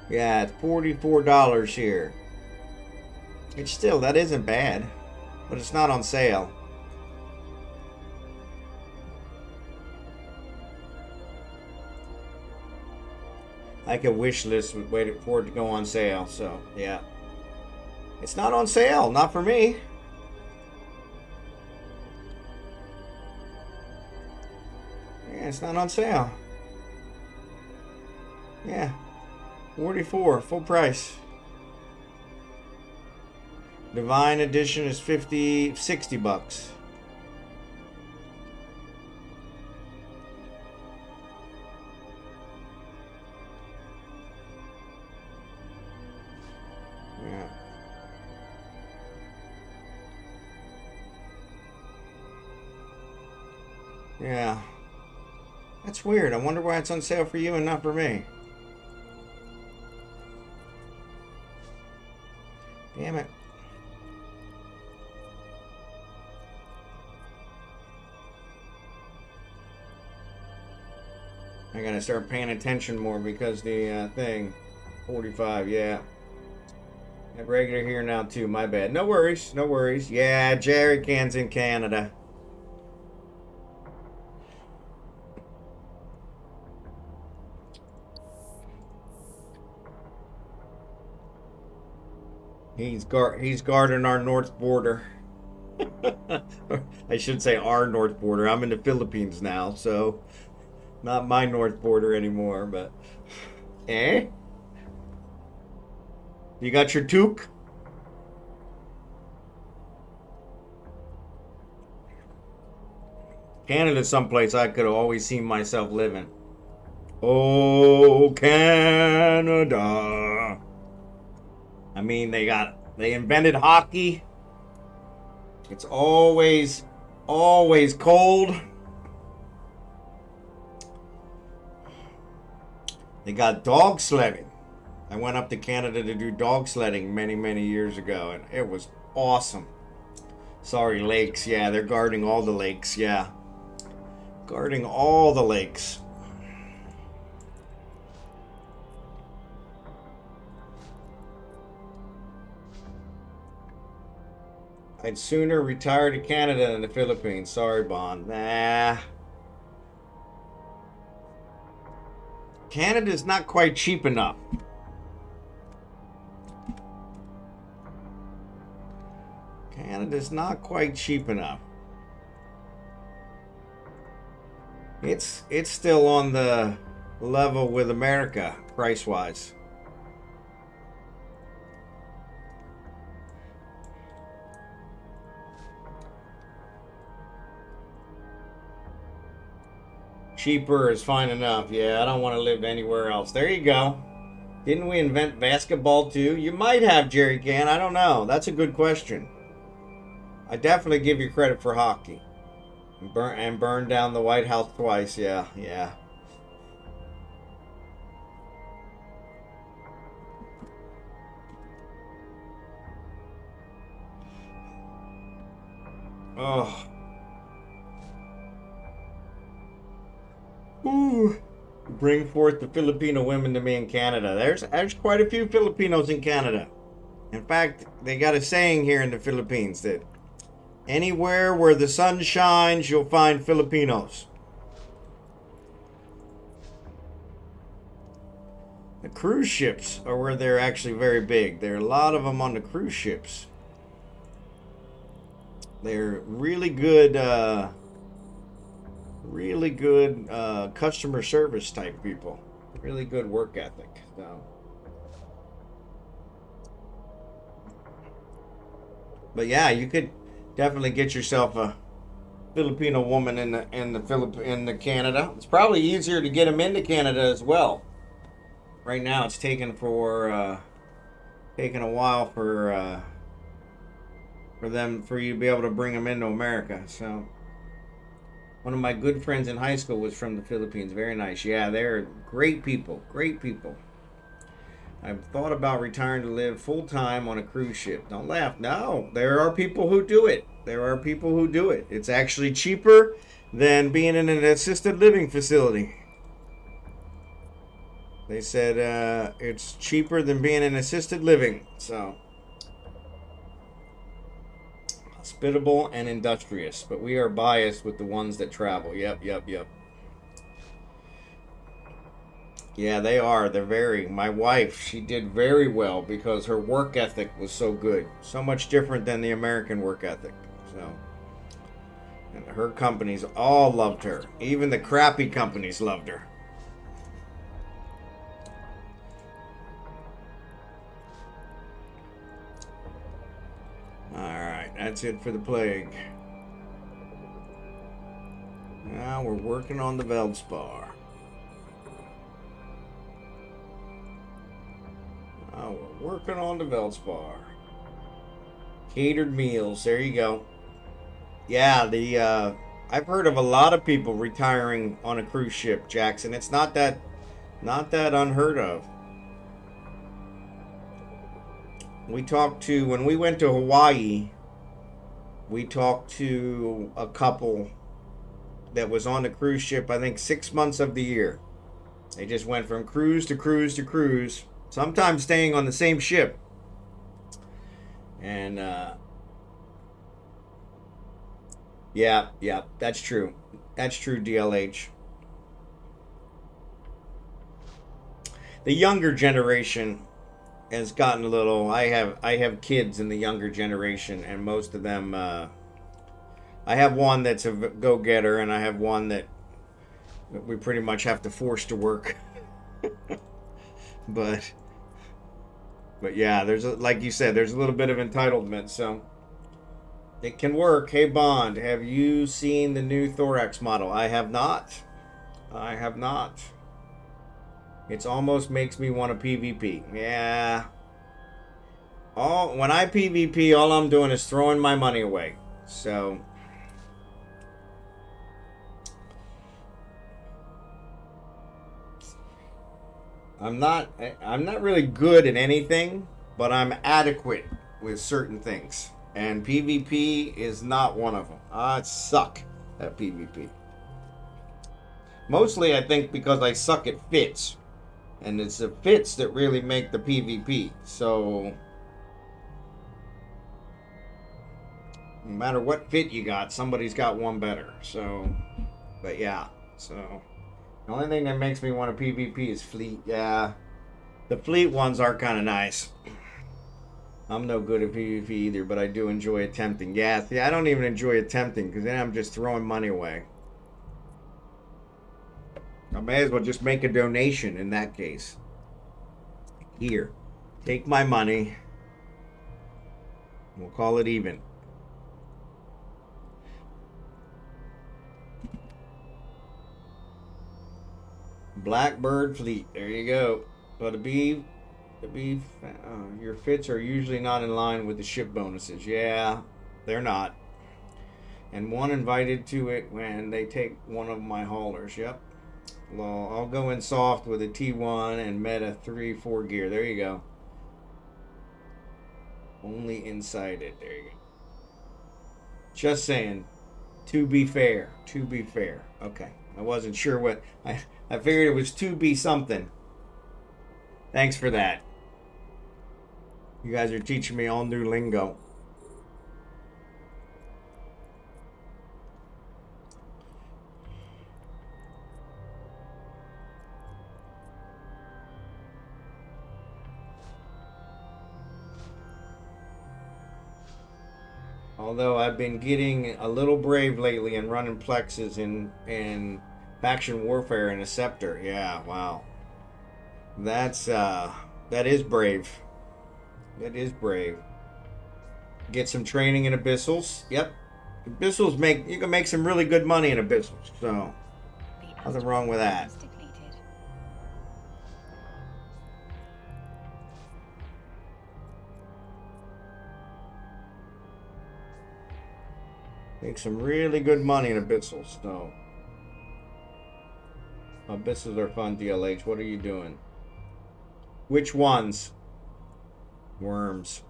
Yeah, it's $44 here. It's still, that isn't bad. But it's not on sale. I could wish list with wait for it to go on sale, so yeah. It's not on sale, not for me. Yeah, it's not on sale. Yeah. 44, full price. Divine Edition is 60 bucks. Yeah. Yeah. That's weird. I wonder why it's on sale for you and not for me. Damn it. I gotta start paying attention more because the thing, 45, yeah. Got regular here now too, my bad. No worries, no worries. Yeah, Jerry Can's in Canada. He's guarding our north border. I should say our north border. I'm in the Philippines now, so not my north border anymore, but eh? You got your toque? Canada's someplace I could have always seen myself living. Oh, Canada. I mean, they invented hockey. It's always cold. They got dog sledding. I went up to Canada to do dog sledding many years ago, and it was awesome. Sorry, lakes. Yeah, they're guarding all the lakes. Yeah. Guarding all the lakes. I'd sooner retire to Canada than the Philippines. Sorry, Bond. Nah. Canada's not quite cheap enough. Canada's not quite cheap enough. It's still on the level with America, price-wise. Cheaper is fine enough. Yeah, I don't want to live anywhere else. There you go. Didn't we invent basketball too? You might have, Jerry Can. I don't know. That's a good question. I definitely give you credit for hockey. And burn down the White House twice. Yeah, yeah. Oh. Ooh. Bring forth the Filipino women to me in Canada. There's quite a few Filipinos in Canada. In fact, they got a saying here in the Philippines that anywhere where the sun shines, you'll find Filipinos. The cruise ships are where they're actually very big. There are a lot of them on the cruise ships. They're really good customer service type people. Really good work ethic. So. But yeah, you could definitely get yourself a Filipino woman in the Canada. It's probably easier to get them into Canada as well. Right now, it's taking a while for you to be able to bring them into America. So, one of my good friends in high school was from the Philippines. Very nice. Yeah, they're great people. Great people. I've thought about retiring to live full-time on a cruise ship. Don't laugh. No, there are people who do it. It's actually cheaper than being in an assisted living facility. They said it's cheaper than being in assisted living. So, hospitable and industrious. But we are biased with the ones that travel. Yep. Yeah, they are. They're very. My wife, she did very well because her work ethic was so good. So much different than the American work ethic. So, and her companies all loved her. Even the crappy companies loved her. Alright, that's it for the plague. Now we're working on the Veldspar. Working on the Veldspar. Catered meals, there you go. Yeah, I've heard of a lot of people retiring on a cruise ship, Jackson. It's not that unheard of. When we went to Hawaii, we talked to a couple that was on the cruise ship, I think 6 months of the year. They just went from cruise to cruise to cruise, sometimes staying on the same ship. And yeah, that's true. That's true, DLH. The younger generation has gotten a little. I have kids in the younger generation, and most of them. I have one that's a go-getter, and I have one that we pretty much have to force to work. but yeah, like you said, there's a little bit of entitlement. So It can work. Hey Bond, have you seen the new Thorax model? I have not. I have not. It almost makes me want to PvP. Yeah. When I PvP, all I'm doing is throwing my money away. So I'm not really good at anything, but I'm adequate with certain things. And PvP is not one of them. I suck at PvP. Mostly I think because I suck at fits. And it's the fits that really make the PvP. So no matter what fit you got, somebody's got one better. So, but yeah. So the only thing that makes me want to PvP is fleet. Yeah. The fleet ones are kind of nice. I'm no good at PvP either, but I do enjoy attempting. Yeah, see, I don't even enjoy attempting because then I'm just throwing money away. I may as well just make a donation in that case. Here, take my money. We'll call it even. Blackbird Fleet. There you go. But your fits are usually not in line with the ship bonuses. Yeah, they're not. And one invited to it when they take one of my haulers. Yep. Well, I'll go in soft with a T1 and meta 3-4 gear. There you go. Only inside it. There you go. Just saying. To be fair. To be fair. Okay. I wasn't sure what... I figured it was to be something. Thanks for that. You guys are teaching me all new lingo. Although I've been getting a little brave lately and running plexes in faction warfare and a scepter. Yeah, wow. That is brave. That is brave. Get some training in abyssals. Yep. Abyssals you can make some really good money in abyssals. So nothing wrong with that. Make some really good money in abyssals, though. Abyssals are fun, DLH. What are you doing? Which ones? Worms.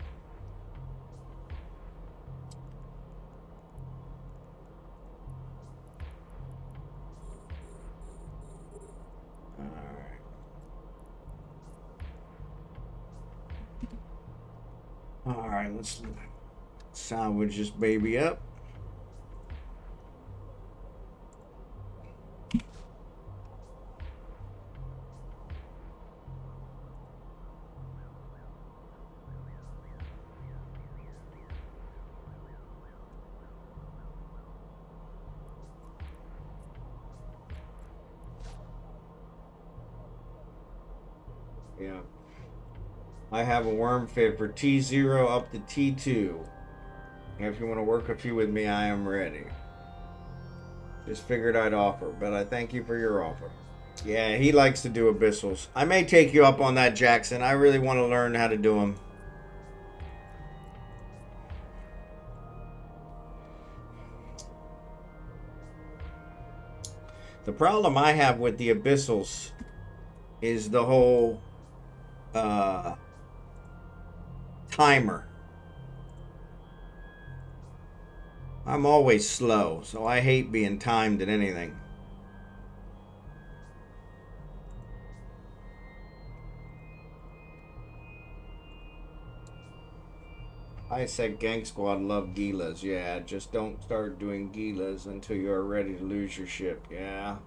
Alright. Alright, let's salvage this baby up. Yeah. I have a worm fit for T0 up to T2. And if you want to work a few with me, I am ready. Just figured I'd offer, but I thank you for your offer. Yeah, he likes to do abyssals. I may take you up on that, Jackson. I really want to learn how to do them. The problem I have with the abyssals is the whole timer. I'm always slow, so I hate being timed at anything. I said Gang Squad love Gilas. Yeah, just don't start doing Gilas until you're ready to lose your ship. Yeah.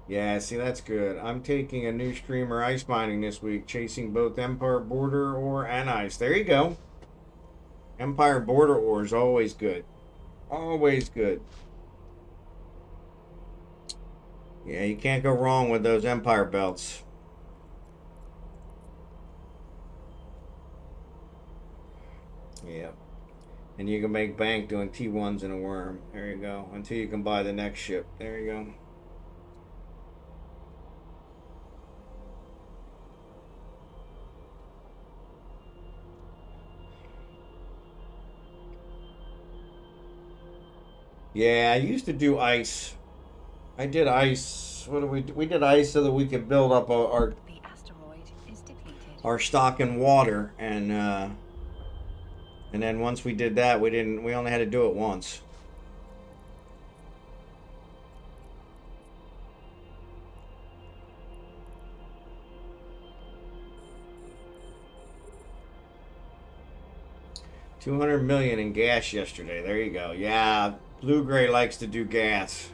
Yeah, see, that's good. I'm taking a new streamer ice mining this week, chasing both Empire Border or Ice. There you go. Empire border ores, always good. Always good. Yeah, you can't go wrong with those Empire belts. Yeah. And you can make bank doing T1s in a worm. There you go. Until you can buy the next ship. There you go. Yeah, I used to do ice. I did ice. What do we do? We did ice so that we could build up The asteroid is depleted. our stock in water, and then once we did that, we only had to do it once. $200 million in gas yesterday. There you go. Yeah, Blue Gray likes to do gas.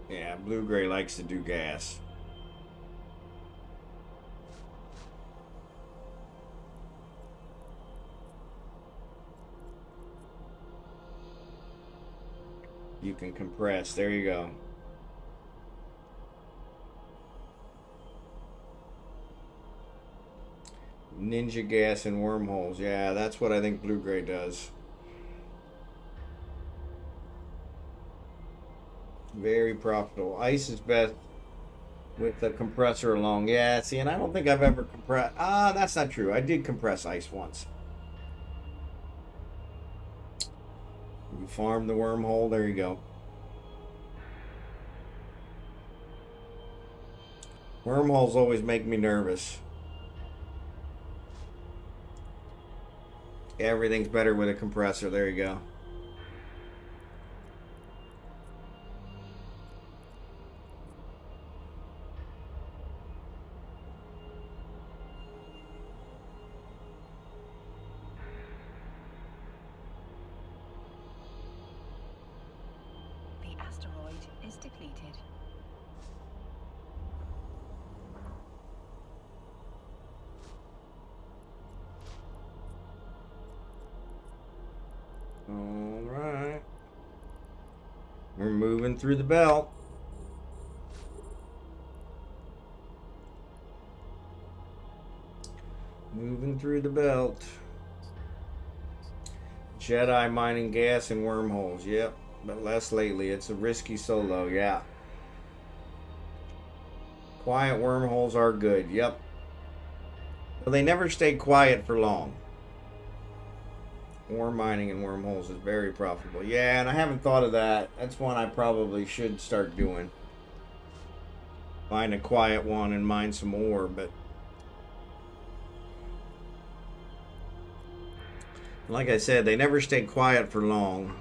Yeah, Blue Gray likes to do gas. You can compress. There you go. Ninja gas and wormholes. Yeah, that's what I think Blue Gray does. Very profitable. Ice is best with the compressor along. Yeah, see, and I don't think I've ever compressed. Ah, that's not true. I did compress ice once. You farm the wormhole. There you go. Wormholes always make me nervous. Everything's better with a compressor. There you go. The asteroid is depleted. All right. We're moving through the belt. Moving through the belt. Jedi mining gas and wormholes. Yep. But less lately. It's a risky solo. Yeah. Quiet wormholes are good. Yep. But they never stay quiet for long. Ore mining and wormholes is very profitable. Yeah, and I haven't thought of that. That's one I probably should start doing. Find a quiet one and mine some ore, but like I said, they never stay quiet for long.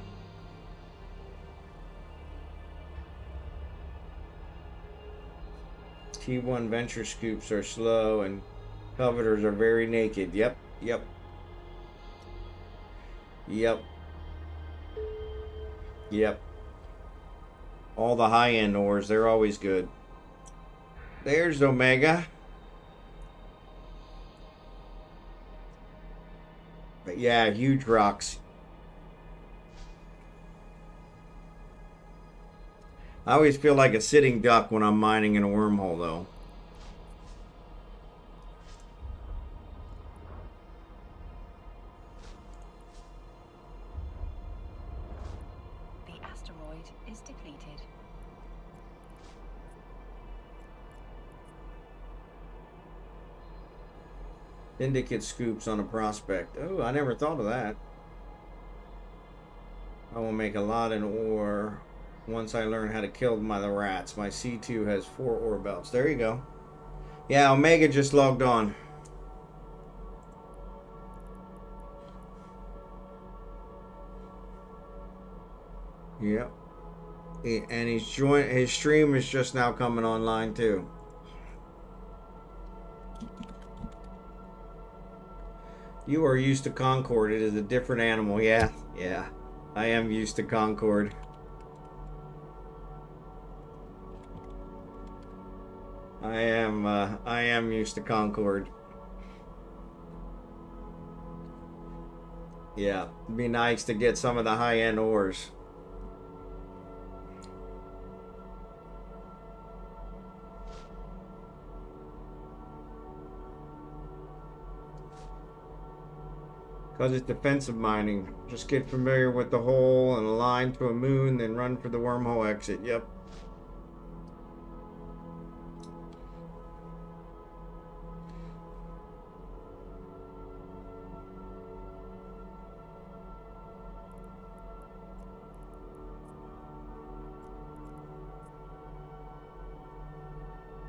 T1 venture scoops are slow and coveters are very naked. Yep, yep. Yep. Yep. All the high-end ores, they're always good. There's Omega. But yeah, huge rocks. I always feel like a sitting duck when I'm mining in a wormhole, though. The asteroid is depleted. Syndicate scoops on a prospect. Oh, I never thought of that. I will make a lot in ore once I learn how to kill the rats. My C2 has 4 ore belts. There you go. Yeah, Omega just logged on. Yep. And his stream is just now coming online too. You are used to Concord. It is a different animal. Yeah, yeah. I am used to Concord. I am used to Concord. Yeah, it'd be nice to get some of the high-end ores. Because it's defensive mining. Just get familiar with the hole and align to a moon, then run for the wormhole exit. Yep.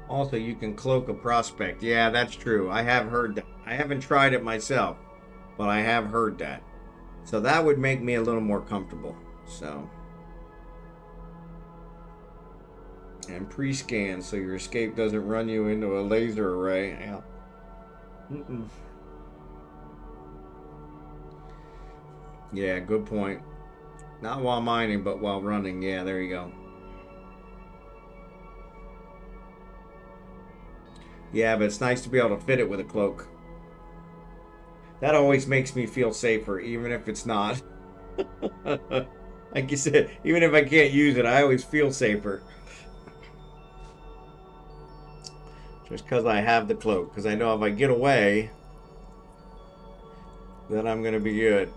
Also, you can cloak a prospect. Yeah, that's true. I have heard that. I haven't tried it myself, but I have heard that. So that would make me a little more comfortable. So. And pre-scan so your escape doesn't run you into a laser array. Yeah. Yeah, good point. Not while mining, but while running. Yeah, there you go. Yeah, but it's nice to be able to fit it with a cloak. That always makes me feel safer, even if it's not. Like you said, even if I can't use it, I always feel safer. Just because I have the cloak. Because I know if I get away, then I'm going to be good.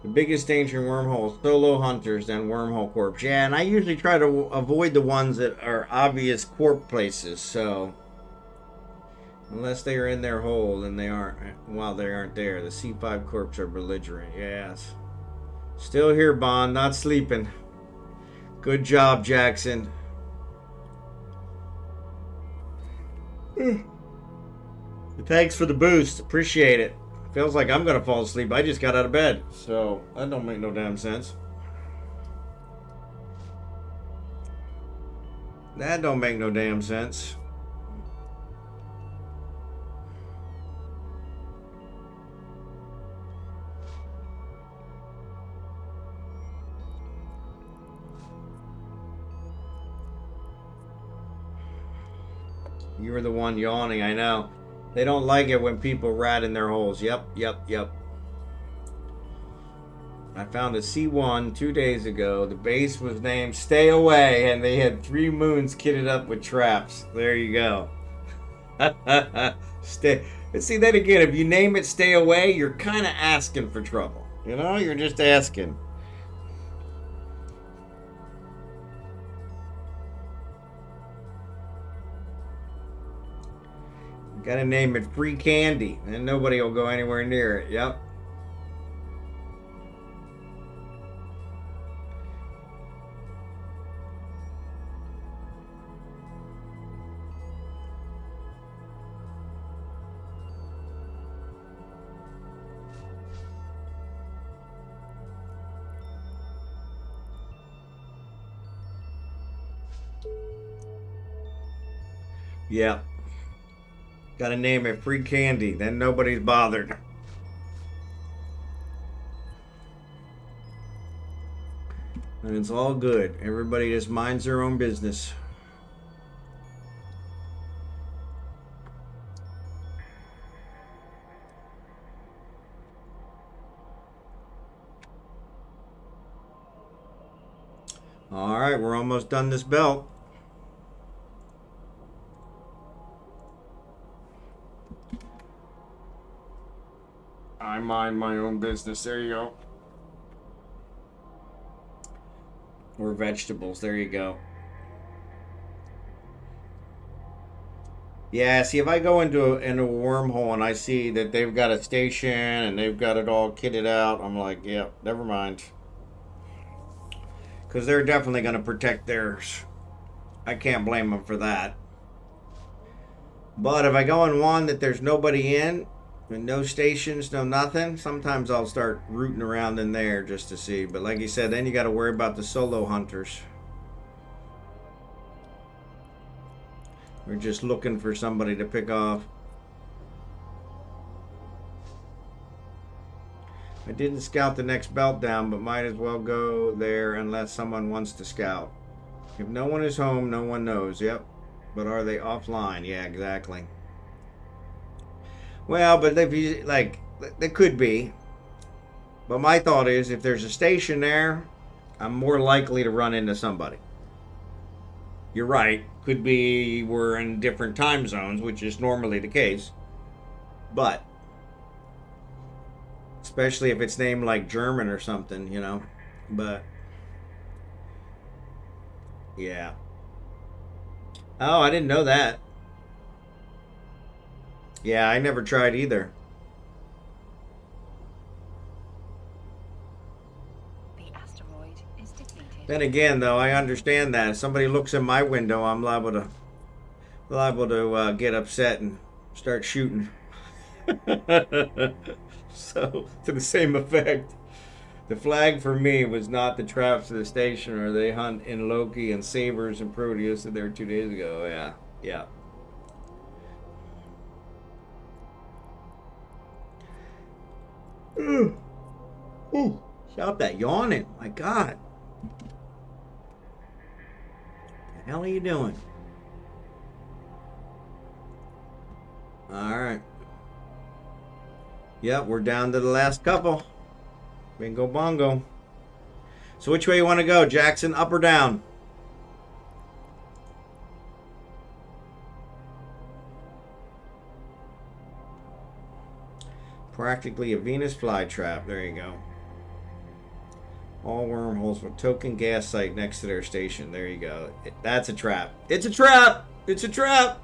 The biggest danger in wormholes, solo hunters, then wormhole corpse. Yeah, and I usually try to avoid the ones that are obvious corp places, so... Unless they are in their hole, and they aren't. Well, they aren't there. The C5 corps are belligerent. Yes. Still here, Bond. Not sleeping. Good job, Jackson. Thanks for the boost. Appreciate it. Feels like I'm gonna fall asleep. I just got out of bed, so that don't make no damn sense. That don't make no damn sense. You were the one yawning, I know. They don't like it when people rat in their holes. Yep. I found a C1 2 days ago. The base was named Stay Away, and they had 3 moons kitted up with traps. There you go. Stay. See, that again, if you name it Stay Away, you're kind of asking for trouble. You know, you're just asking. Gotta name it Free Candy, and nobody will go anywhere near it. Yep. Yep. Gotta name it Free Candy, then nobody's bothered. And it's all good. Everybody just minds their own business. Alright, we're almost done this belt. I mind my own business. There you go. Or vegetables. There you go. Yeah, see, if I go into a wormhole and I see that they've got a station and they've got it all kitted out, I'm like, yeah, never mind. Because they're definitely going to protect theirs. I can't blame them for that. But if I go in one that there's nobody in, And no stations, no nothing. Sometimes I'll start rooting around in there just to see. But like you said, then you got to worry about the solo hunters. We're just looking for somebody to pick off. I didn't scout the next belt down, but might as well go there unless someone wants to scout. If no one is home, no one knows. Yep. But are they offline? Yeah, exactly. Well, but if you, like, they could be. But my thought is, if there's a station there, I'm more likely to run into somebody. You're right. Could be we're in different time zones, which is normally the case. But especially if it's named like German or something, you know. But yeah. Oh, I didn't know that. Yeah, I never tried either. The asteroid is depleted. Then again, though, I understand that if somebody looks in my window, I'm liable to get upset and start shooting. So, to the same effect, the flag for me was not the traps of the station or they hunt in Loki and Sabers and Proteus that there 2 days ago. Yeah, yeah. Ooh. Ooh. Stop that yawning. My God. What the hell are you doing? All right. Yep, we're down to the last couple. Bingo bongo. So which way you want to go, Jackson? Up or down? Practically a Venus flytrap. There you go. All wormholes with token gas site next to their station. There you go. That's a trap. It's a trap. It's a trap.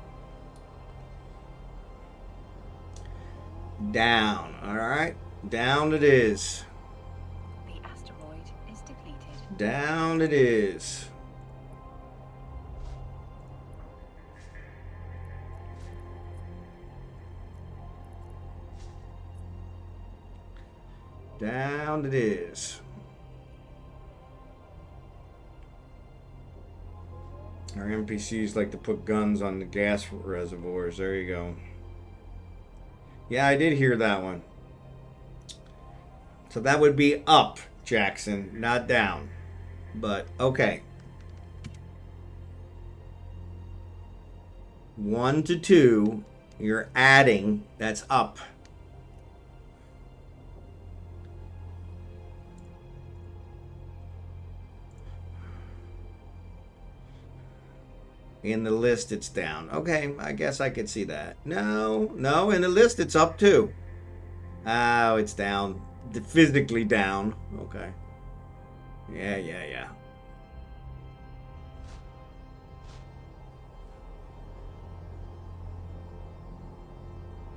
Down. All right. Down it is. The asteroid is depleted. Down it is. Down it is. Our NPCs like to put guns on the gas reservoirs. There you go. Yeah, I did hear that one. So that would be up, Jackson, not down. But, okay. 1 to 2, you're adding, that's up. In the list, it's down. Okay, I guess I could see that. No, in the list, it's up too. Oh, it's down. Physically down. Okay. Yeah.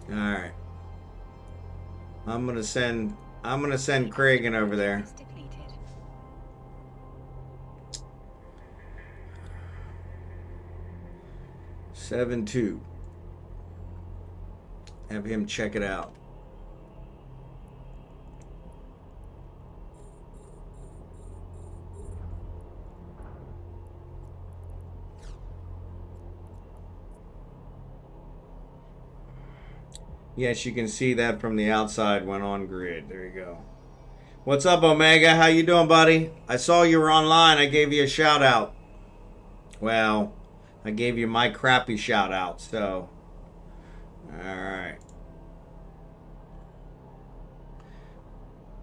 All right. I'm gonna send Kragan over there. Is depleted. 7-2. Have him check it out. Yes, you can see that from the outside when on grid. There you go. What's up, Omega? How you doing, buddy? I saw you were online. I gave you a shout out. Well, I gave you my crappy shout out, so. Alright.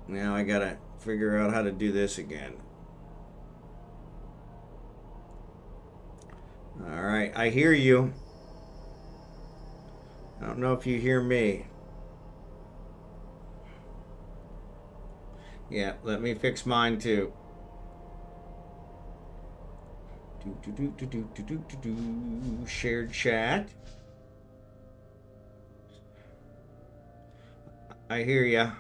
Now I gotta figure out how to do this again. Alright, I hear you. I don't know if you hear me. Yeah, let me fix mine too. Shared chat. I hear ya.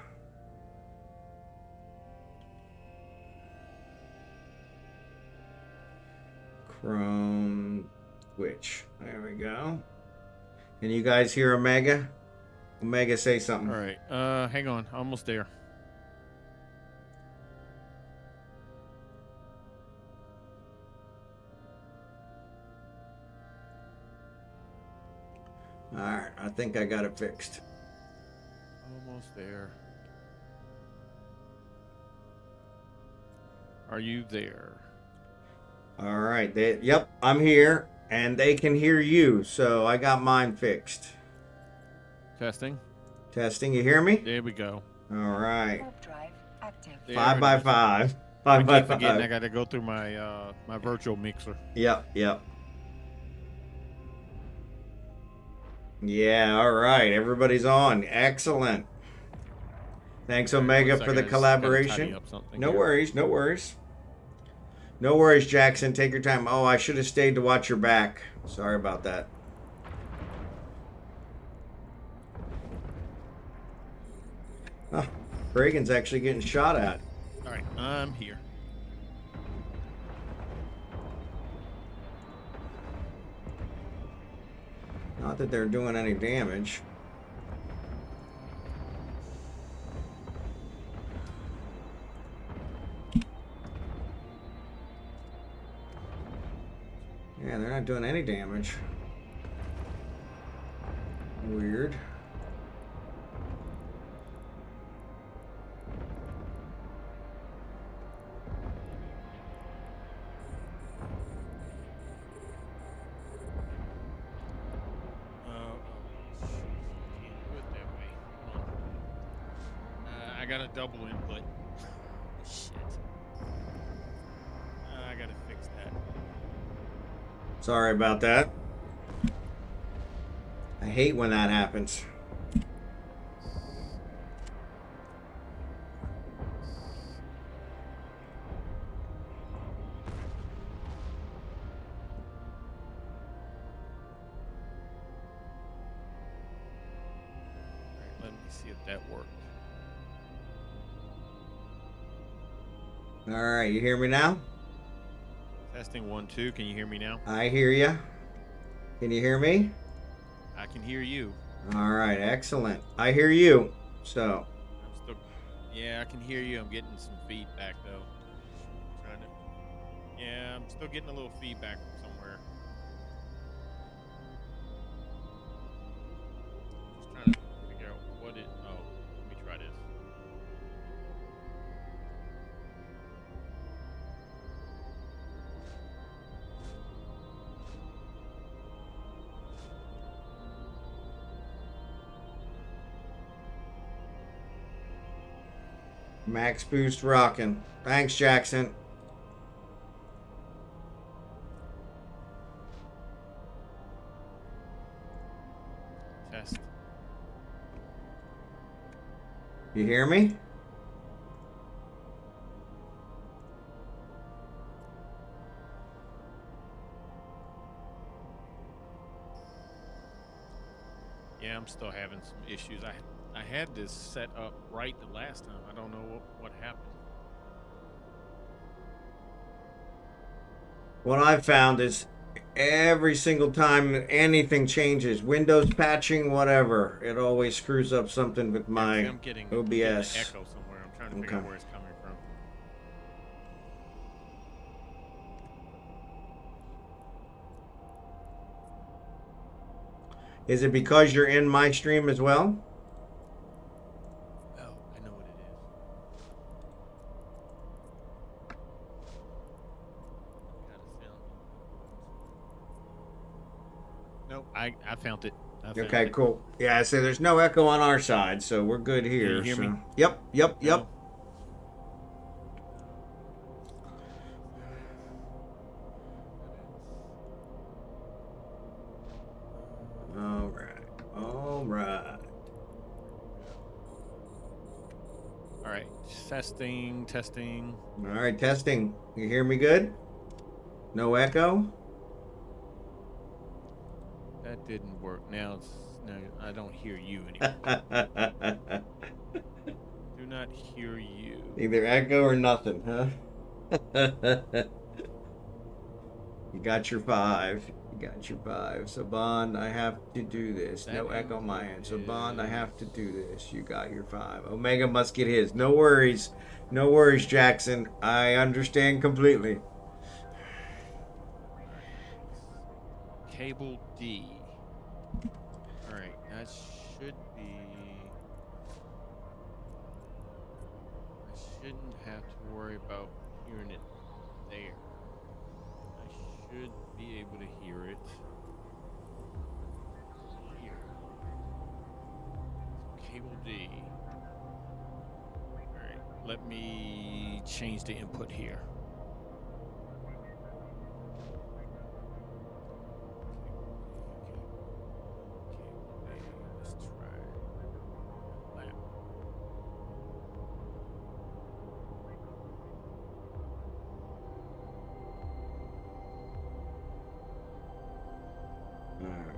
Chrome Twitch. There we go. Can you guys hear Omega? Omega, say something. All right. Hang on. Almost there. All right, I think I got it fixed. Almost there. Are you there? All right, yep, I'm here, and they can hear you, so I got mine fixed. Testing. Testing, you hear me? There we go. All right. Warp drive active. There 5 it by is. 5. I 5 by keep forgetting I 5. got to go through my my virtual mixer. Yep. Yeah, all right, everybody's on. Excellent. Thanks, Omega, for the collaboration. No worries, no worries. No worries, Jackson. Take your time. Oh, I should have stayed to watch your back. Sorry about that. Oh, Reagan's actually getting shot at. All right, I'm here. Not that they're doing any damage. Yeah, they're not doing any damage. Weird. I got a double input. Shit. I gotta fix that. Sorry about that. I hate when that happens. Alright, let me see if that worked. All right, you hear me now? Testing 1, 2. Can you hear me now? I hear you. Can you hear me? I can hear you. All right, excellent. I hear you. So, I'm still. Yeah, I can hear you. I'm getting some feedback though. Trying to. Yeah, I'm still getting a little feedback from somewhere. Just trying to figure out what it. Oh, let me try this. max boost rocking. Thanks, Jackson. Test. You hear me? Yeah, I'm still having some issues. I had this set up right the last time. I don't know what happened. What I've found is every single time anything changes, Windows patching, whatever, it always screws up something with my I'm getting an OBS. echo somewhere. I'm trying to figure out where it's coming from. Is it because you're in my stream as well? Oh, I know what it is. Nope, I found it. Okay, cool. Yeah, so there's no echo on our side, so we're good here. Can you hear me? Yep. No? All right. All right, testing. All right, testing. You hear me good? No echo? That didn't work. Now I don't hear you anymore. Do not hear you. Either echo or nothing, huh? You got your 5. Got you 5. So Bond, I have to do this. That No echo on my input end. So Bond, I have to is- do this. You got your 5. Omega must get his. No worries. No worries, Jackson. I understand completely. Cable D. Alright, that should be... I shouldn't have to worry about hearing it there. I should be able to hear it here. So cable D. Alright, let me change the input here. Let's try lamp. All right.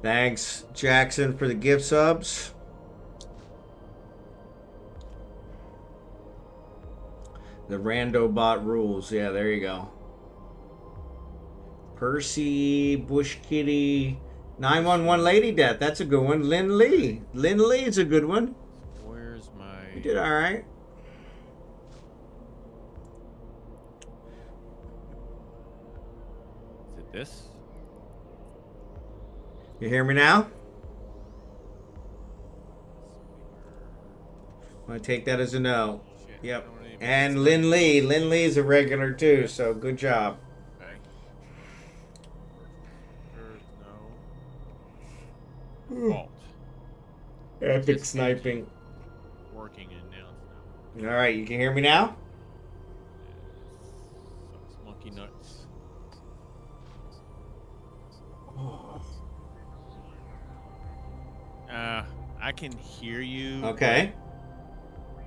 Thanks, Jackson, for the gift subs. The rando bot rules. Yeah, there you go. Percy, Bush Kitty, 911 Lady Death. That's a good one. Lynn Lee. Lynn Lee is a good one. Where's my... You did all right. Is it this? You hear me now? I'm going to take that as a no. Shit, Yep. I don't even- And Lynn Lee. Lynn Lee is a regular too, so good job. Okay. No. Fault. Epic Just sniping. Working and now it's not. All right, you can hear me now? Sucks monkey nuts. I can hear you. Okay.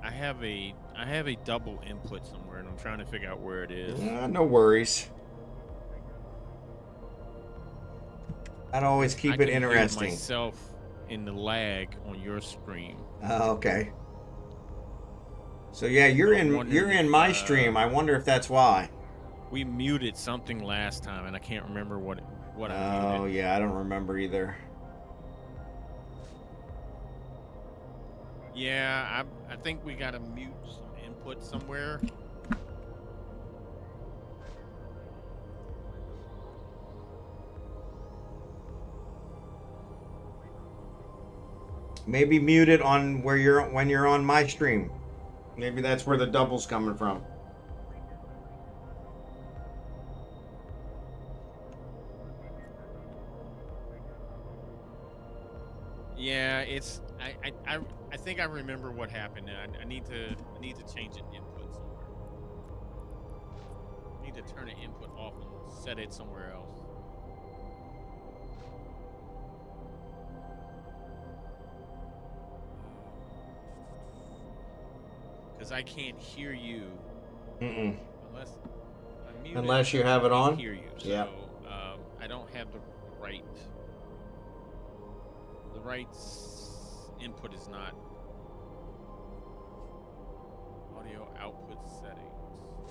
I have a double input somewhere, and I'm trying to figure out where it is. No worries. I'd always keep I it can hear interesting. myself in the lag on your stream. Oh, okay. So yeah, you're I'm in wondering, my stream. I wonder if that's why. We muted something last time, and I can't remember what I Oh muted. yeah, I don't remember either. Yeah, I think we gotta mute some input somewhere. Maybe mute it on when you're on my stream. Maybe that's where the double's coming from. Yeah, it's I think I remember what happened. I need to change an input somewhere. I need to turn an input off and set it somewhere else. Because I can't hear you unless I'm muted. Unless you have I it can't on? hear you. So Yeah. I don't have the right input is not audio output settings.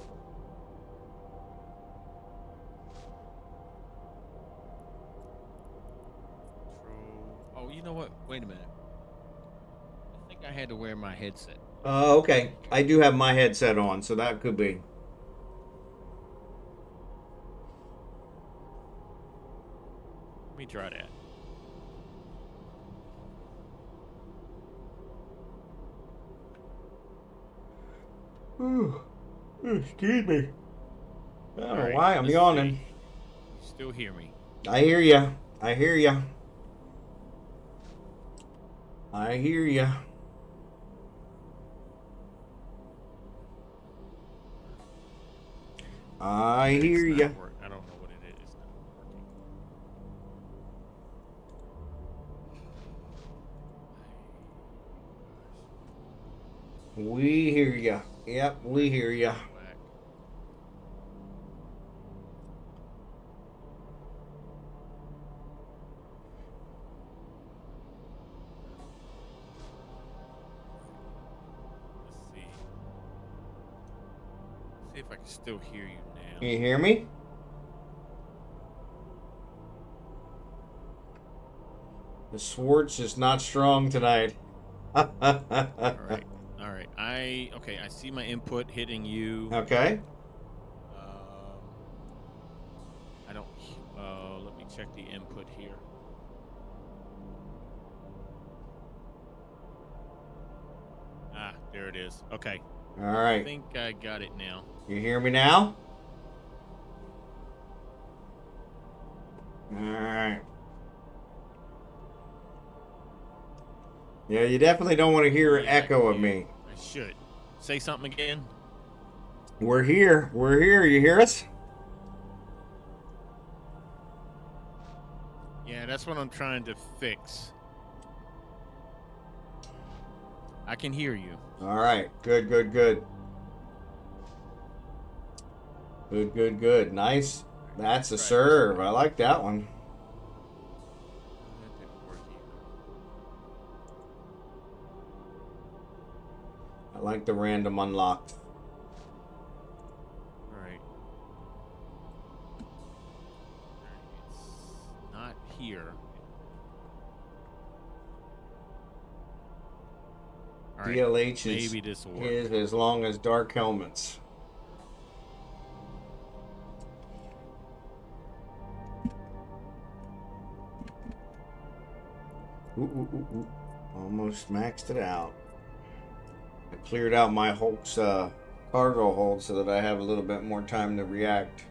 Control. Oh, you know what? Wait a minute. I think I had to wear my headset. Okay. I do have my headset on, so that could be. Let me try that. Excuse me. I don't know Alright, why I'm let's yawning. see. You still hear me? I hear ya. I hear ya. I hear ya. I hear It's ya. not I don't know what it is. It's not working. We hear ya. Yep, we hear ya. Whack. Let's see. See if I can still hear you now. Can you hear me? The Swartz is not strong tonight. All right. All right. I see my input hitting you. Okay. I don't. Let me check the input here. Ah, there it is. Okay. All I right. think I got it now. You hear me now? All right. Yeah, you definitely don't want to hear an Yeah, I echo can of hear me. you. I should. Say something again. We're here. We're here. You hear us? Yeah, that's what I'm trying to fix. I can hear you. All right. Good, good, good. Good, good, good. Nice. That's a Try serve. this. I like that one. That didn't work either. I like the random unlocked. All right. It's not here. All right. DLH Maybe this will work. is as long as dark helmets. Ooh, ooh, ooh, ooh. Almost maxed it out. I cleared out my Hulk's cargo hold so that I have a little bit more time to react.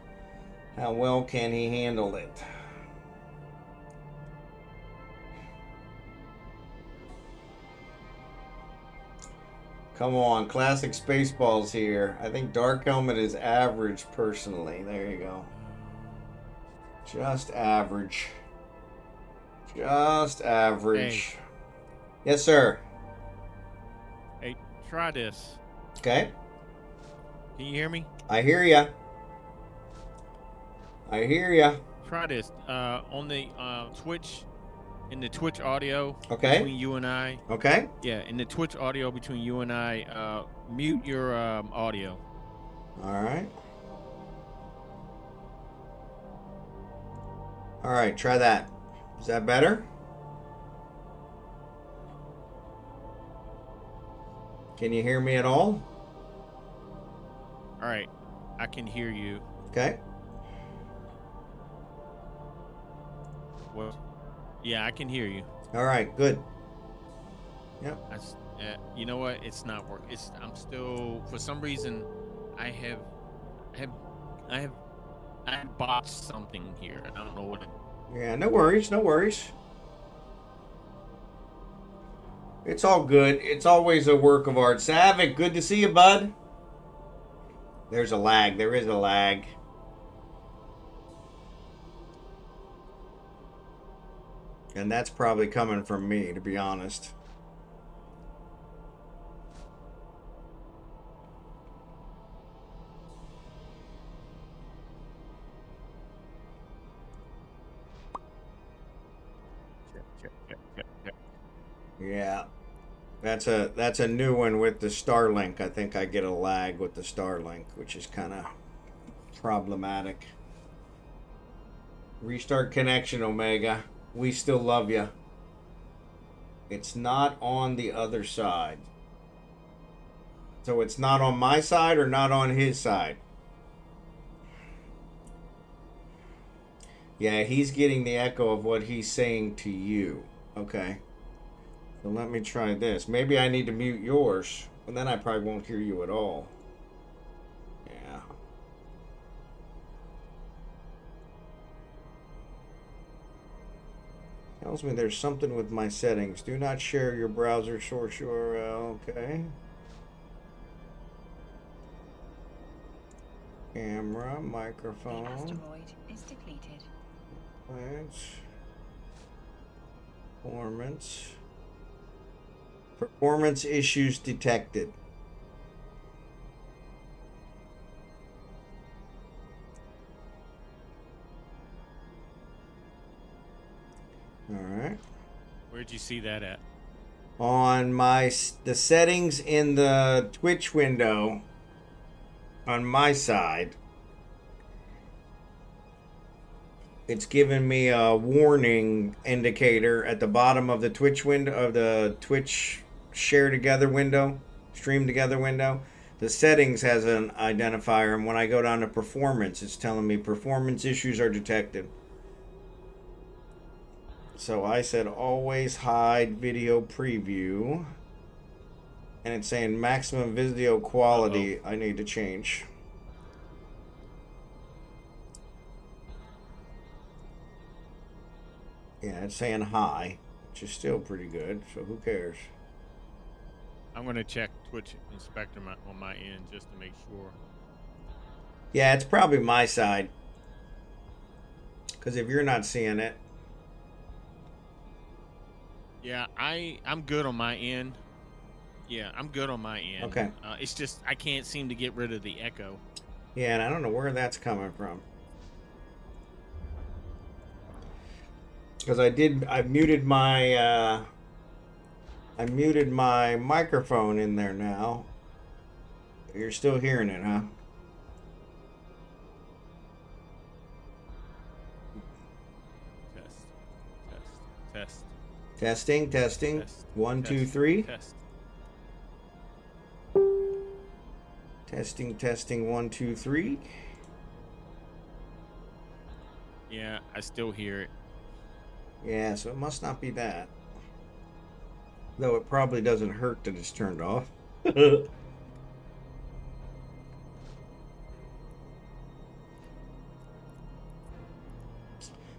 How well can he handle it? Come on, classic Spaceballs here. I think Dark Helmet is average personally. There you go. Just average. Just average. Hey. Yes, sir. Hey, try this. Okay. Can you hear me? I hear ya. I hear ya. Try this. On the Twitch, in the Twitch audio Okay. between you and I. Okay. Yeah, in the Twitch audio between you and I, mute your audio. All right. All right, try that. Is that better? Can you hear me at all? All right, I can hear you. Okay. Well, yeah, I can hear you. All right, good. Yep. You know what? It's not working. I'm still, for some reason, I have botched something here. I don't know what it. Yeah, no worries, no worries. It's all good. It's always a work of art. Saviek, good to see you, bud. There's a lag. There is a lag. And that's probably coming from me, to be honest. Yeah. That's a new one with the Starlink. I think I get a lag with the Starlink, which is kind of problematic. Restart connection, Omega. We still love you. It's not on the other side. So it's not on my side or not on his side? Yeah, he's getting the echo of what he's saying to you. Okay. So let me try this. Maybe I need to mute yours, and then I probably won't hear you at all. Yeah. Tells me there's something with my settings. Do not share your browser source URL. Okay. Camera, The microphone. asteroid is depleted. Plants. Performance. Performance issues detected. All right. Where'd you see that at? On the settings in the Twitch window, on my side, it's giving me a warning indicator at the bottom of the Twitch window, of the Twitch share together window, stream together window. The settings has an identifier, and when I go down to performance, it's telling me performance issues are detected. So I said always hide video preview, and it's saying maximum video quality. I need to change. Yeah, it's saying high, which is still pretty good, so who cares? I'm gonna check Twitch Inspector on my end just to make sure. Yeah, it's probably my side. Because if you're not seeing it. Yeah, I'm good on my end. Yeah, I'm good on my end. Okay. It's just I can't seem to get rid of the echo. Yeah, and I don't know where that's coming from. Because I muted my microphone in there now. You're still hearing it, huh? Test. Testing. Test. 1, Test. 2, 3. Test. Testing. 1, 2, 3. Yeah, I still hear it. Yeah, so it must not be that. Though it probably doesn't hurt that it's turned off.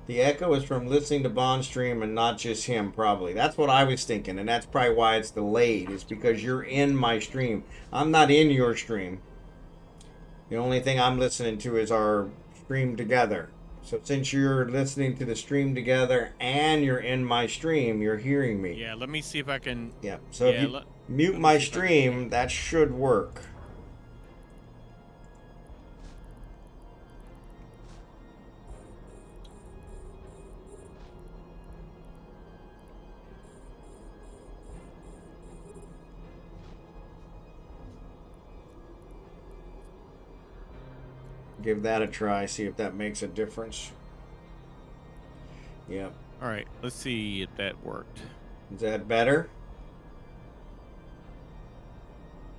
The echo is from listening to Bond's stream and not just him, probably. That's what I was thinking, and that's probably why it's delayed. It's because you're in my stream. I'm not in your stream. The only thing I'm listening to is our stream together. So since you're listening to the stream together and you're in my stream, you're hearing me. Yeah, let me see if I can. Yeah. So if you mute my stream, that should work. Give that a try, see if that makes a difference. Yep. All right, let's see if that worked. Is that better?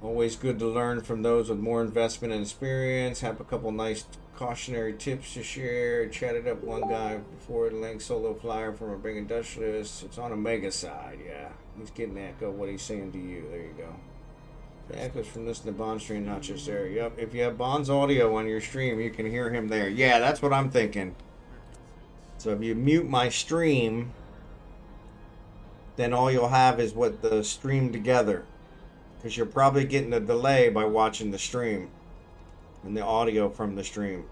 Always good to learn from those with more investment and experience. Have a couple nice cautionary tips to share. Chatted up one guy before the link solo flyer from a big industrialist. It's on Omega side, yeah. He's getting the echo what he's saying to you. There you go. The echoes from listening to Bond's stream, not just there. Yep, if you have Bond's audio on your stream, you can hear him there. Yeah, that's what I'm thinking. So if you mute my stream, then all you'll have is what the stream together. Because you're probably getting a delay by watching the stream and the audio from the stream.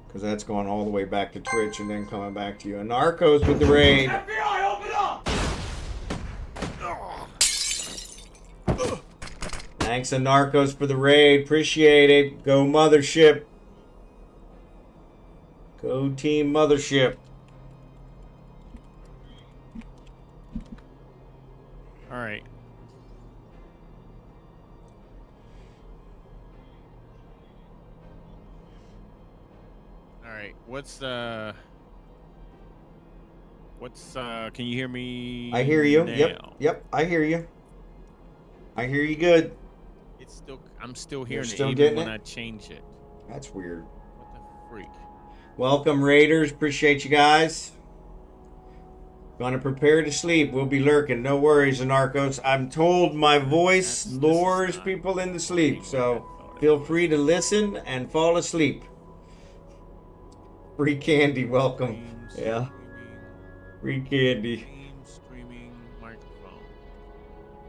Because that's going all the way back to Twitch and then coming back to you. Anarckos with the raid. FBI, open up! Thanks, Anarckos, for the raid. Appreciate it. Go Mothership. Go Team Mothership. All right. All right. Can you hear me? I hear you. Now? Yep. I hear you. I hear you good. I'm still hearing still it even getting when it? I change it. That's weird. What the freak? Welcome, Raiders. Appreciate you guys. Gonna prepare to sleep. We'll be lurking. No worries, Anarckos. I'm told my voice This is lures not people into sleep, working so what I thought it feel was. free to listen and fall asleep. Free candy, welcome. Stream, Yeah, free candy. streaming microphone.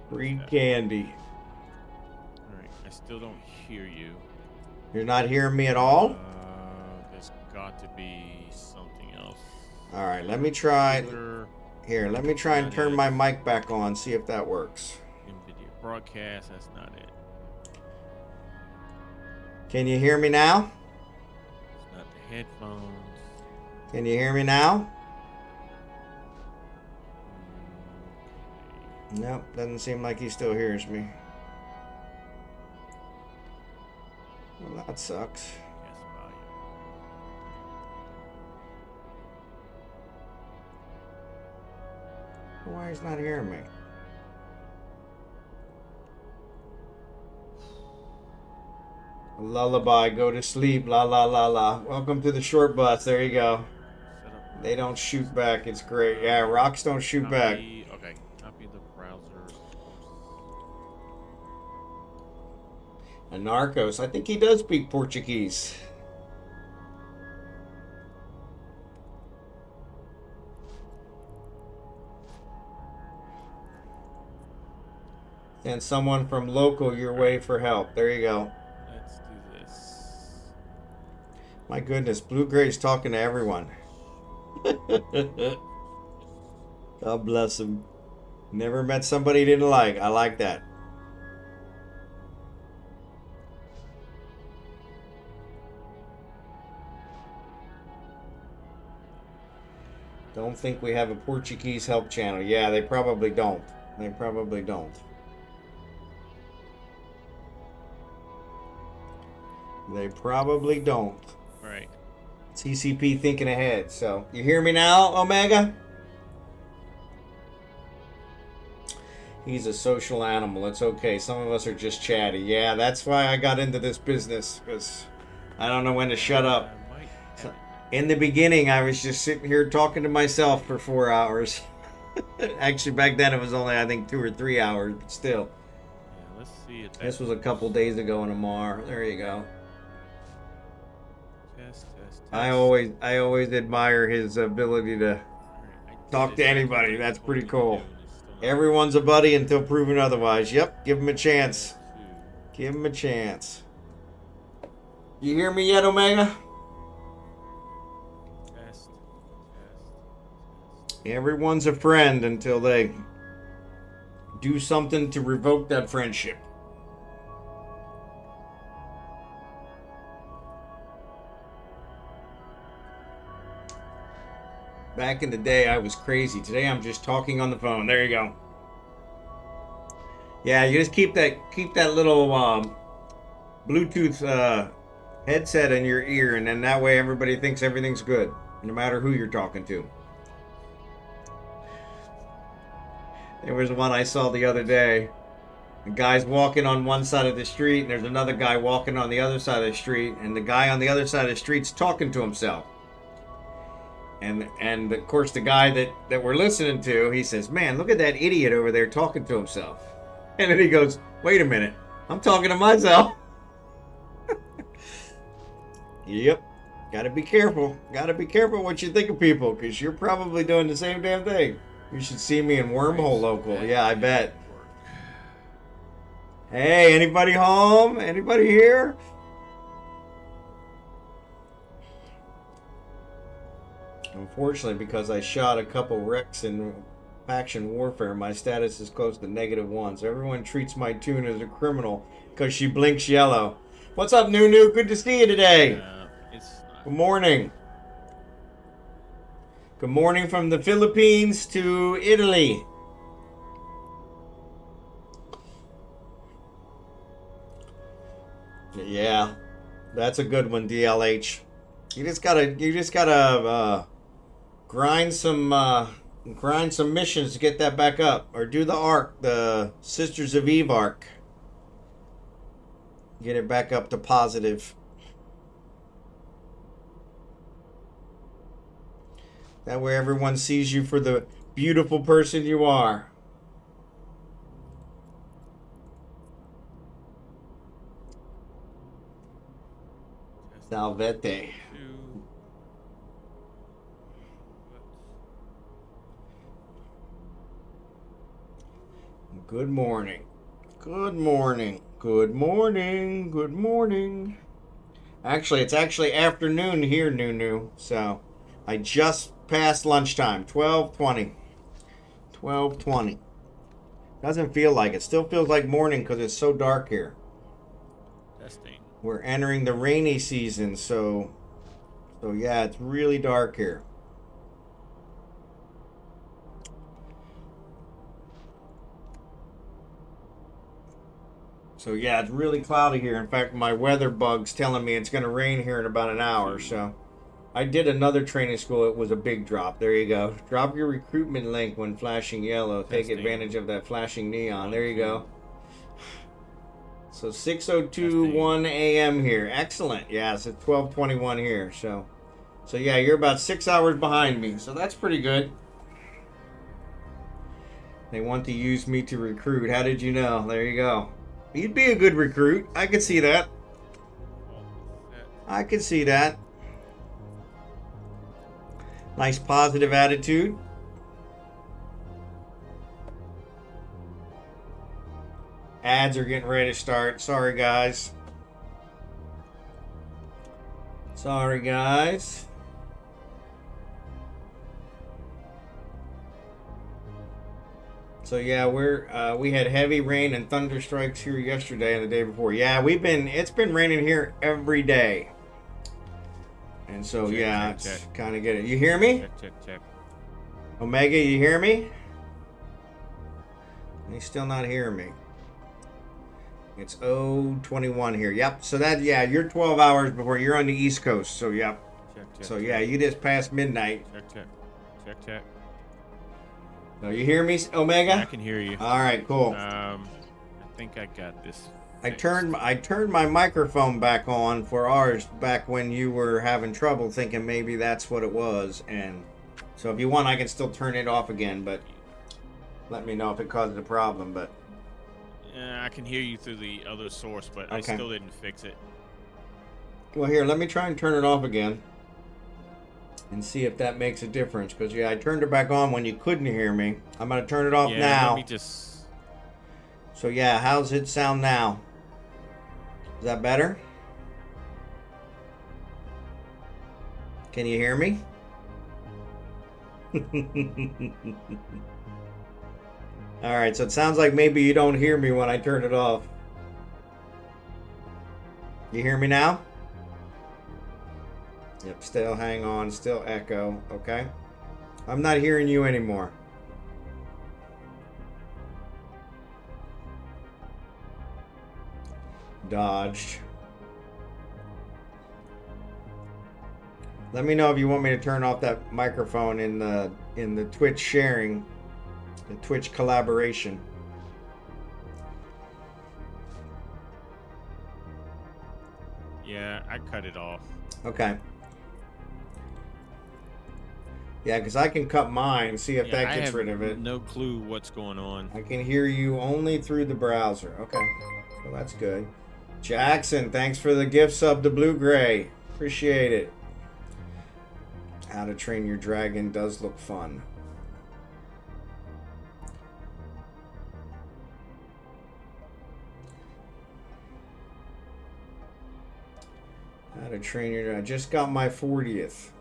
Free candy. All right. I still don't hear you. You're not hearing me at all? There's got to be something else. All right, let me try. Computer, Here, let me try and Not turn it. my mic back on, see if that works. NVIDIA broadcast. That's not it. Can you hear me now? It's not the headphones. Can you hear me now? Nope, doesn't seem like he still hears me. Well, that sucks. Yes, volume. Why he's not hearing me? Lullaby, go to sleep, la la la la. Welcome to the short bus. There you go. Set up. They don't shoot back. It's great. Yeah, rocks don't shoot back. Okay, copy the browser. Anarckos. I think he does speak Portuguese. Send someone from local your way for help. There you go. Let's do this. My goodness, Blue Gray's talking to everyone. God bless him. Never met somebody he didn't like. I like that. Don't think we have a Portuguese help channel. Yeah, they probably don't. They probably don't. They probably don't. Right. CCP thinking ahead. So, you hear me now, Omega? He's a social animal. It's okay. Some of us are just chatty. Yeah, that's why I got into this business, because I don't know when to shut up. I might So, in the beginning, I was just sitting here talking to myself for 4 hours. Actually, back then it was only, I think, 2 or 3 hours, but still. Yeah, let's see if This was a couple days ago in Amar. There you go. Test. I always admire his ability to Alright, I did talk it. to anybody. That's What pretty did cool. you do? It's still not- Everyone's a buddy until proven otherwise. Yep, give him a chance. Two. Give him a chance. You hear me yet, Omega? Test. Everyone's a friend until they do something to revoke that friendship. Back in the day, I was crazy. Today, I'm just talking on the phone. There you go. Yeah, you just keep that little Bluetooth headset in your ear, and then that way everybody thinks everything's good, no matter who you're talking to. There was one I saw the other day. The guy's walking on one side of the street, and there's another guy walking on the other side of the street, and the guy on the other side of the street's talking to himself. And of course, the guy that we're listening to, he says, "Man, look at that idiot over there talking to himself." And then he goes, "Wait a minute, I'm talking to myself." Yep. Gotta be careful. Gotta be careful what you think of people, because you're probably doing the same damn thing. You should see me in Wormhole Local. Yeah, I bet. Hey, anybody home? Anybody here? Unfortunately, because I shot a couple wrecks in faction warfare, my status is close to -1. So everyone treats my tune as a criminal because she blinks yellow. What's up, Nunu? Good to see you today. It's not. Good morning. Good morning from the Philippines to Italy. Yeah, that's a good one, DLH. You just gotta grind some missions to get that back up, or do the arc, the Sisters of Eve arc. Get it back up to positive. That way everyone sees you for the beautiful person you are. Salvete. Two. Good morning. Good morning. Good morning. Good morning. Actually, it's actually afternoon here, Nunu. So, I just passed lunchtime. 12:20. 12:20. Doesn't feel like it. Still feels like morning because it's so dark here. Testing. We're entering the rainy season, so yeah, it's really dark here. So yeah, it's really cloudy here. In fact, my weather bug's telling me it's going to rain here in about an hour. So I did another training school. It was a big drop. There you go. Drop your recruitment link when flashing yellow. Take Testing. advantage of that flashing neon. There you go. So 6:02 a.m. here. Excellent. Yeah, it's at 12:21 here. So yeah, you're about 6 hours behind me. So that's pretty good. They want to use me to recruit. How did you know? There you go. You'd be a good recruit. I could see that. I could see that. Nice positive attitude. Ads are getting ready to start. Sorry, guys. Sorry, guys. So yeah, we had heavy rain and thunder strikes here yesterday and the day before. Yeah, it's been raining here every day. And so yeah, it's kind of get it. You hear me? Check. Omega, you hear me? He's still not hearing me. It's 0:21 here. Yep. So that, yeah, you're 12 hours before. You're on the East Coast. So yep. Check. So yeah, you just passed midnight. Check. So you hear me, Omega? I can hear you. All right, cool. I think I got this. I fixed. turned my microphone back on for ours back when you were having trouble, thinking maybe that's what it was. And so if you want, I can still turn it off again, but let me know if it causes a problem. But I can hear you through the other source, but I Okay. still didn't fix it. well, here, let me try and turn it off again and see if that makes a difference. Because yeah, I turned it back on when you couldn't hear me. I'm gonna turn it off Yeah, now. let me just. So yeah, how's it sound now? Is that better? Can you hear me? All right, so it sounds like maybe you don't hear me when I turn it off. You hear me now? Yep, still hang on, still echo, okay? I'm not hearing you anymore. Dodged. Let me know if you want me to turn off that microphone in the Twitch sharing, the Twitch collaboration. Yeah, I cut it off. Okay. Yeah, because I can cut mine, see if Yeah, that I gets have rid of it. No clue what's going on. I can hear you only through the browser. Okay. Well, that's good. Jackson, thanks for the gift sub to Blue Gray. Appreciate it. How to Train Your Dragon does look fun. How to Train Your Dragon. I just got my 40th.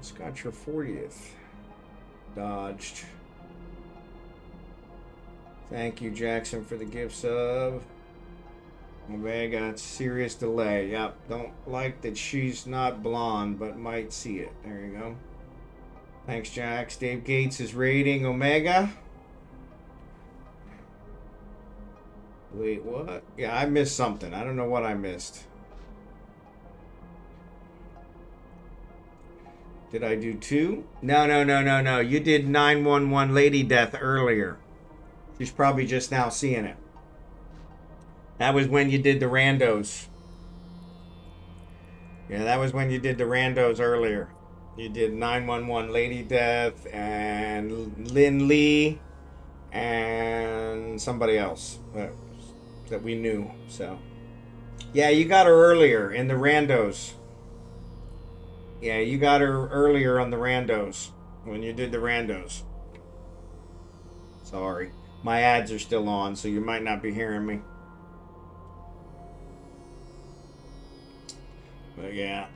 Just got your 40th. Dodged. Thank you, Jackson, for the gift sub. Omega, it's serious delay. Yep, don't like that she's not blonde, but might see it. There you go. Thanks, Jax. Dave Gates is rating Omega. Wait, what? Yeah, I missed something. I don't know what I missed. Did I do 2? No. You did 911 Lady Death earlier. She's probably just now seeing it. That was when you did the randos. Yeah, that was when you did the randos earlier. You did 911 Lady Death and Lynn Lee and somebody else that we knew. So, yeah, you got her earlier in the randos. Yeah, you got her earlier on the randos when you did the randos. Sorry. My ads are still on, so you might not be hearing me. But yeah.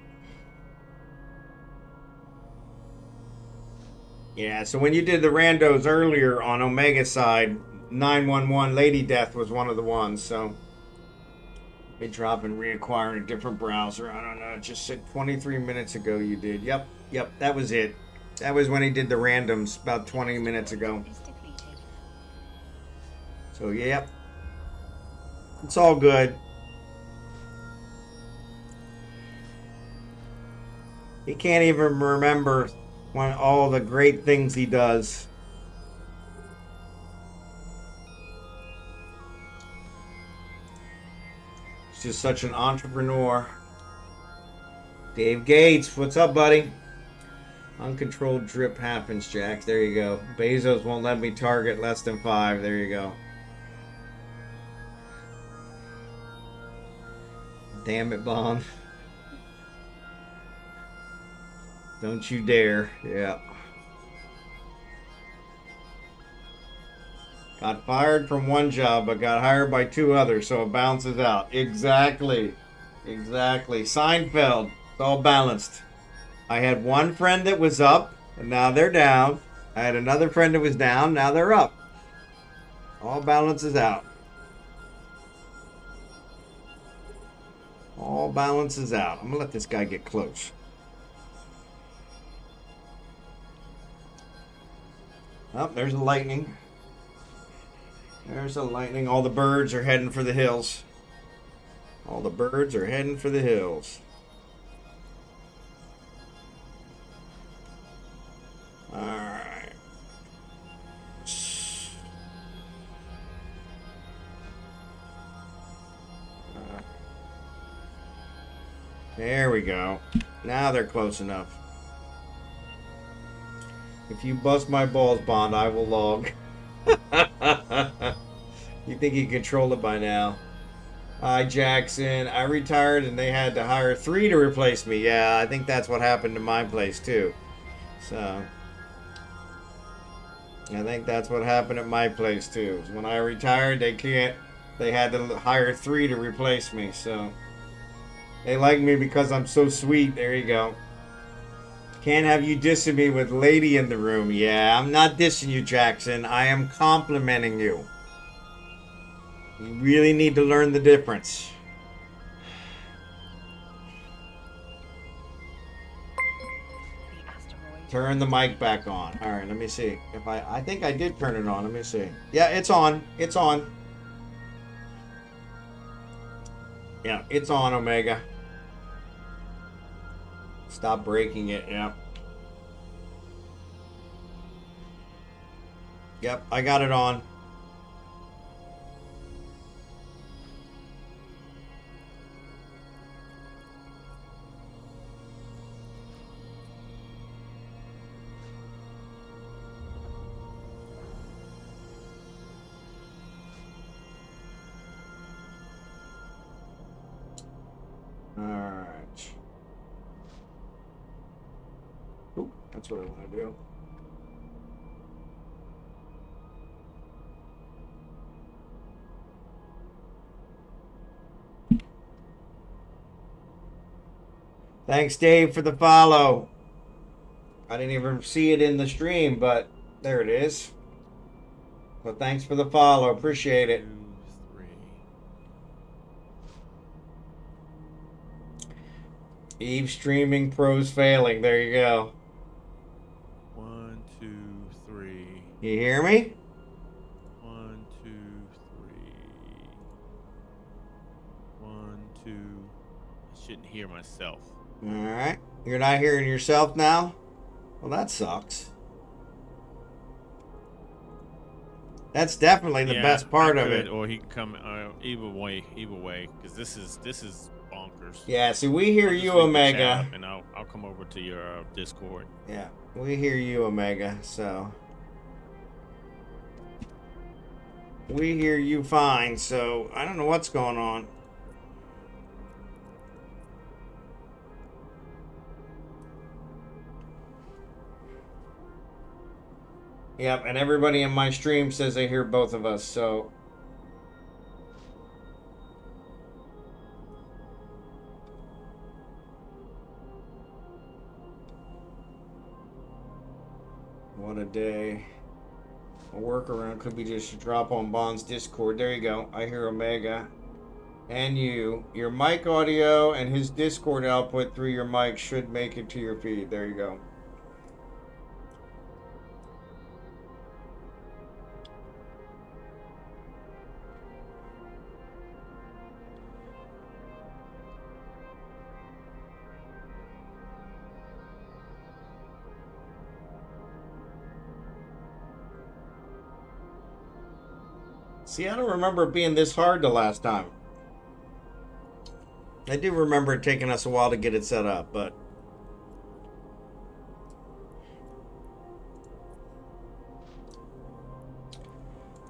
Yeah, so when you did the randos earlier on Omega side, 911 Lady Death was one of the ones, so be dropping reacquiring a different browser. I don't know, it just said 23 minutes ago you did. Yep, that was it. That was when he did the randoms about 20 minutes ago. Is depleted. So, yep. It's all good. He can't even remember all the great things he does. He's just such an entrepreneur. Dave Gates, what's up, buddy? Uncontrolled drip happens, Jack. There you go. Bezos won't let me target less than 5. There you go. Damn it, Bond. Don't you dare. Yeah. Got fired from one job, but got hired by 2 others, so it balances out. Exactly. Exactly. Seinfeld. It's all balanced. I had one friend that was up, and now they're down. I had another friend that was down, now they're up. All balances out. All balances out. I'm going to let this guy get close. Oh, there's a lightning. There's a lightning. All the birds are heading for the hills. All the birds are heading for the hills. Alright. There we go. Now they're close enough. If you bust my balls, Bond, I will log. You think you control it by now? Hi, Jackson. I retired and they had to hire 3 to replace me. Yeah, I think that's what happened to my place, too. So, I think that's what happened at my place, too. When I retired, they had to hire 3 to replace me, so. They like me because I'm so sweet. There you go. Can't have you dissing me with lady in the room. Yeah, I'm not dissing you, Jackson. I am complimenting you. You really need to learn the difference. The asteroid. Turn the mic back on. All right, let me see. If I think I did turn it on. Let me see. Yeah, it's on. It's on. Yeah, it's on, Omega. Stop breaking it. Yeah. Yep, I got it on. Alright. Oop, that's what I want to do. Thanks, Dave, for the follow. I didn't even see it in the stream, but there it is. So thanks for the follow. Appreciate it. 2, 3. Eve streaming, pros failing. There you go. 1, 2, 3. You hear me? 1, 2, 3. 1, 2. I shouldn't hear myself. Alright. You're not hearing yourself now? Well, that sucks. That's definitely the best part of it. Or he can come either way, because this is bonkers. Yeah, see, we hear I'll just you, leave the Omega. chat up and I'll come over to your Discord. Yeah, we hear you, Omega, so. We hear you fine, so I don't know what's going on. Yep, and everybody in my stream says they hear both of us, so. What a day. A workaround could be just to drop on Bond's Discord. There you go. I hear Omega. And you. Your mic audio and his Discord output through your mic should make it to your feed. There you go. See, I don't remember it being this hard the last time. I do remember it taking us a while to get it set up, but...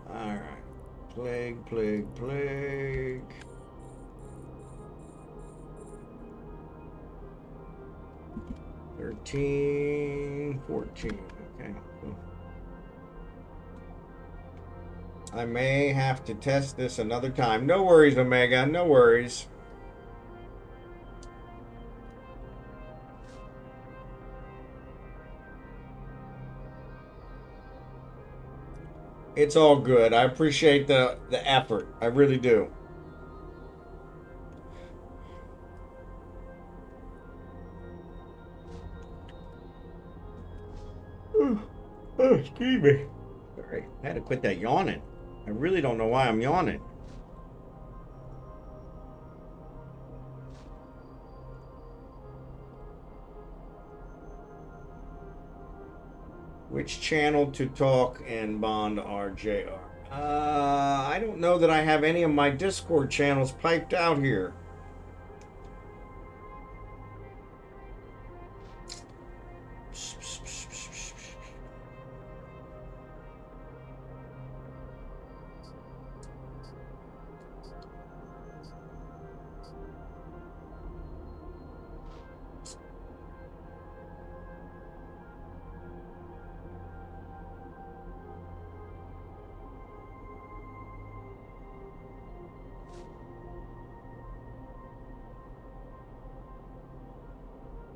Alright. Plague, plague, plague. $13, $14. Okay, cool. I may have to test this another time. No worries, Omega. No worries. It's all good. I appreciate the effort. I really do. Oh, excuse me. Sorry. I had to quit that yawning. I really don't know why I'm yawning. Which channel to talk and bond RJR? I don't know that I have any of my Discord channels piped out here.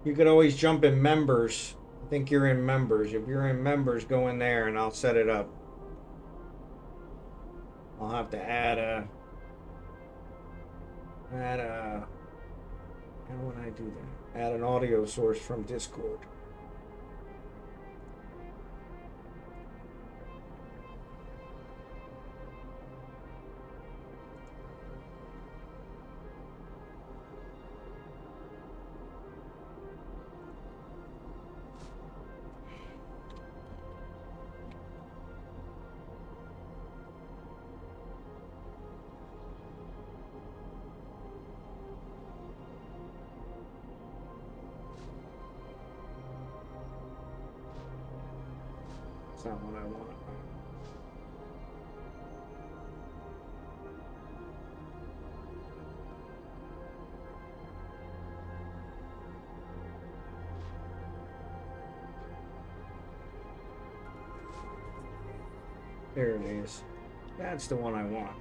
You could always jump in members. I think you're in members. If you're in members, go in there and I'll set it up. I'll have to add a... How would I do that? Add an audio source from Discord. That's not what I want. There it is. That's the one I want.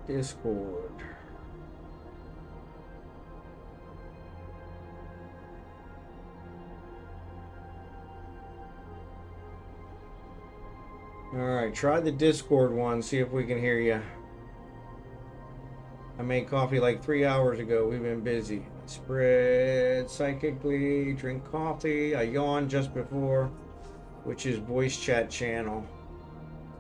Discord. Alright, try the Discord one, see if we can hear you. I made coffee like 3 hours ago. We've been busy. Spread psychically, drink coffee. I yawned just before, which is voice chat channel.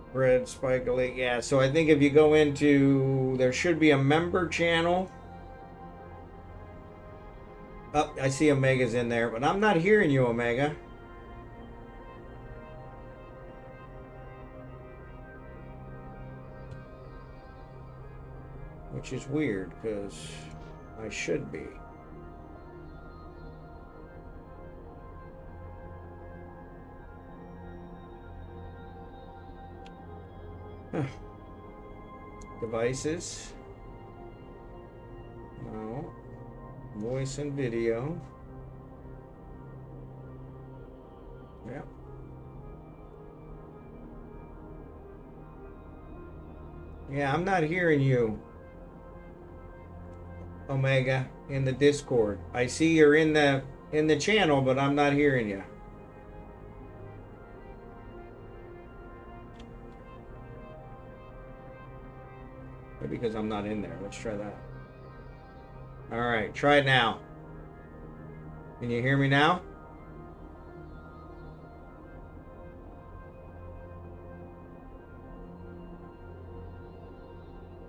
Spread spikily. Yeah, so I think if you go into, there should be a member channel. Oh, I see Omega's in there, but I'm not hearing you, Omega. Which is weird, because I should be. Huh. Devices. No. Voice and video. Yep. Yeah, I'm not hearing you, Omega, in the Discord. I see you're in the channel, but I'm not hearing you. Maybe because I'm not in there. Let's try that. All right, try it now. Can you hear me now?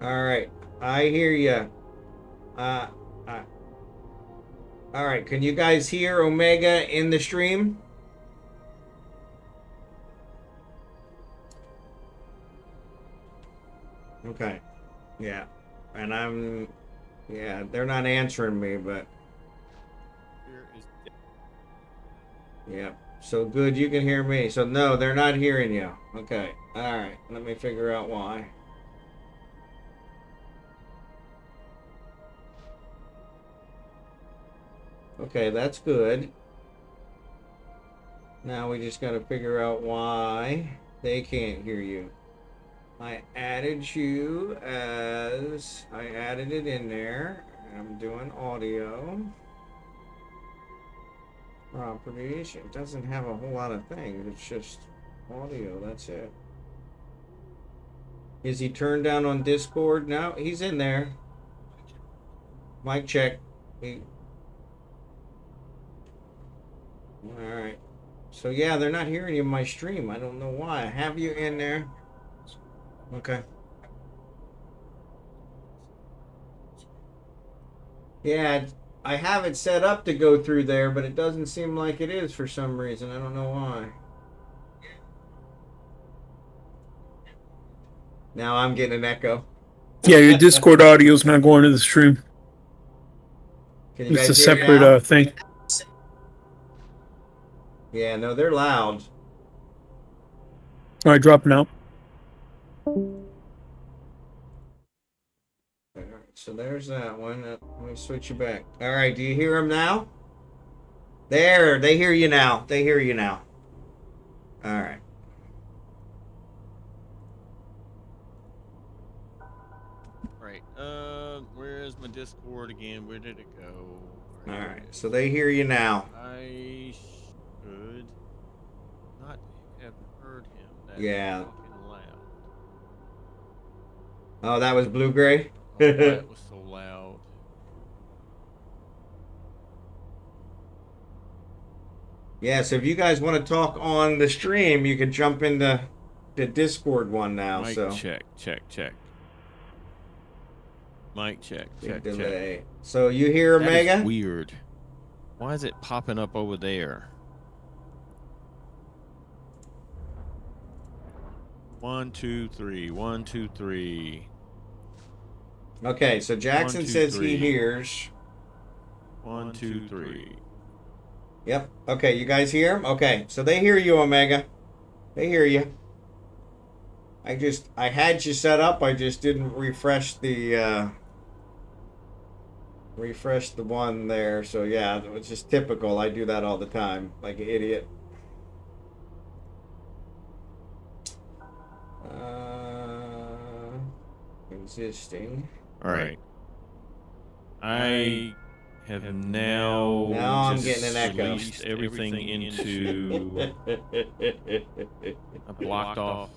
All right, I hear you. All right, can you guys hear Omega in the stream? Okay. Yeah. And yeah, they're not answering me, but Here is yeah. So good you can hear me. So no, they're not hearing you. Okay. All right. Let me figure out why. Okay, that's good. Now we just got to figure out why they can't hear you. I added it in there. I'm doing audio. Properties. It doesn't have a whole lot of things. It's just audio. That's it. Is he turned down on Discord? No, he's in there. Mic check. All right. So yeah, they're not hearing you in my stream. I don't know why. I have you in there. Okay. Yeah, I have it set up to go through there, but it doesn't seem like it is for some reason. I don't know why. Now I'm getting an echo. Yeah, your Discord audio is not going to the stream. Can you It's a guys hear separate now? thing. Yeah, no, they're loud. All right, dropping out. All right, so there's that one. Let me switch you back. All right, do you hear them now? There, they hear you now. They hear you now. All right. right. Where's my Discord again? Where did it go? All right, so they hear you now. I should not have heard him. That Yeah. fucking loud. Oh, that was Blue Gray? Oh, that was so loud. Yeah, so if you guys want to talk on the stream, you can jump into the Discord one now. Mic so check. Mic check. Big delay. So you hear That Omega? is weird. Why is it popping up over there? 1, 2, 3. 1, 2, 3. Okay, so Jackson 1, 2, says 3. he hears. 1, 2, 3. Yep. Okay, you guys hear him? Okay, so they hear you, Omega. They hear you. I had you set up. I just didn't refresh the one there. So yeah, it was just typical. I do that all the time, like an idiot. Existing. All right. I have now. Now I'm just getting an echo. Released everything into. I blocked off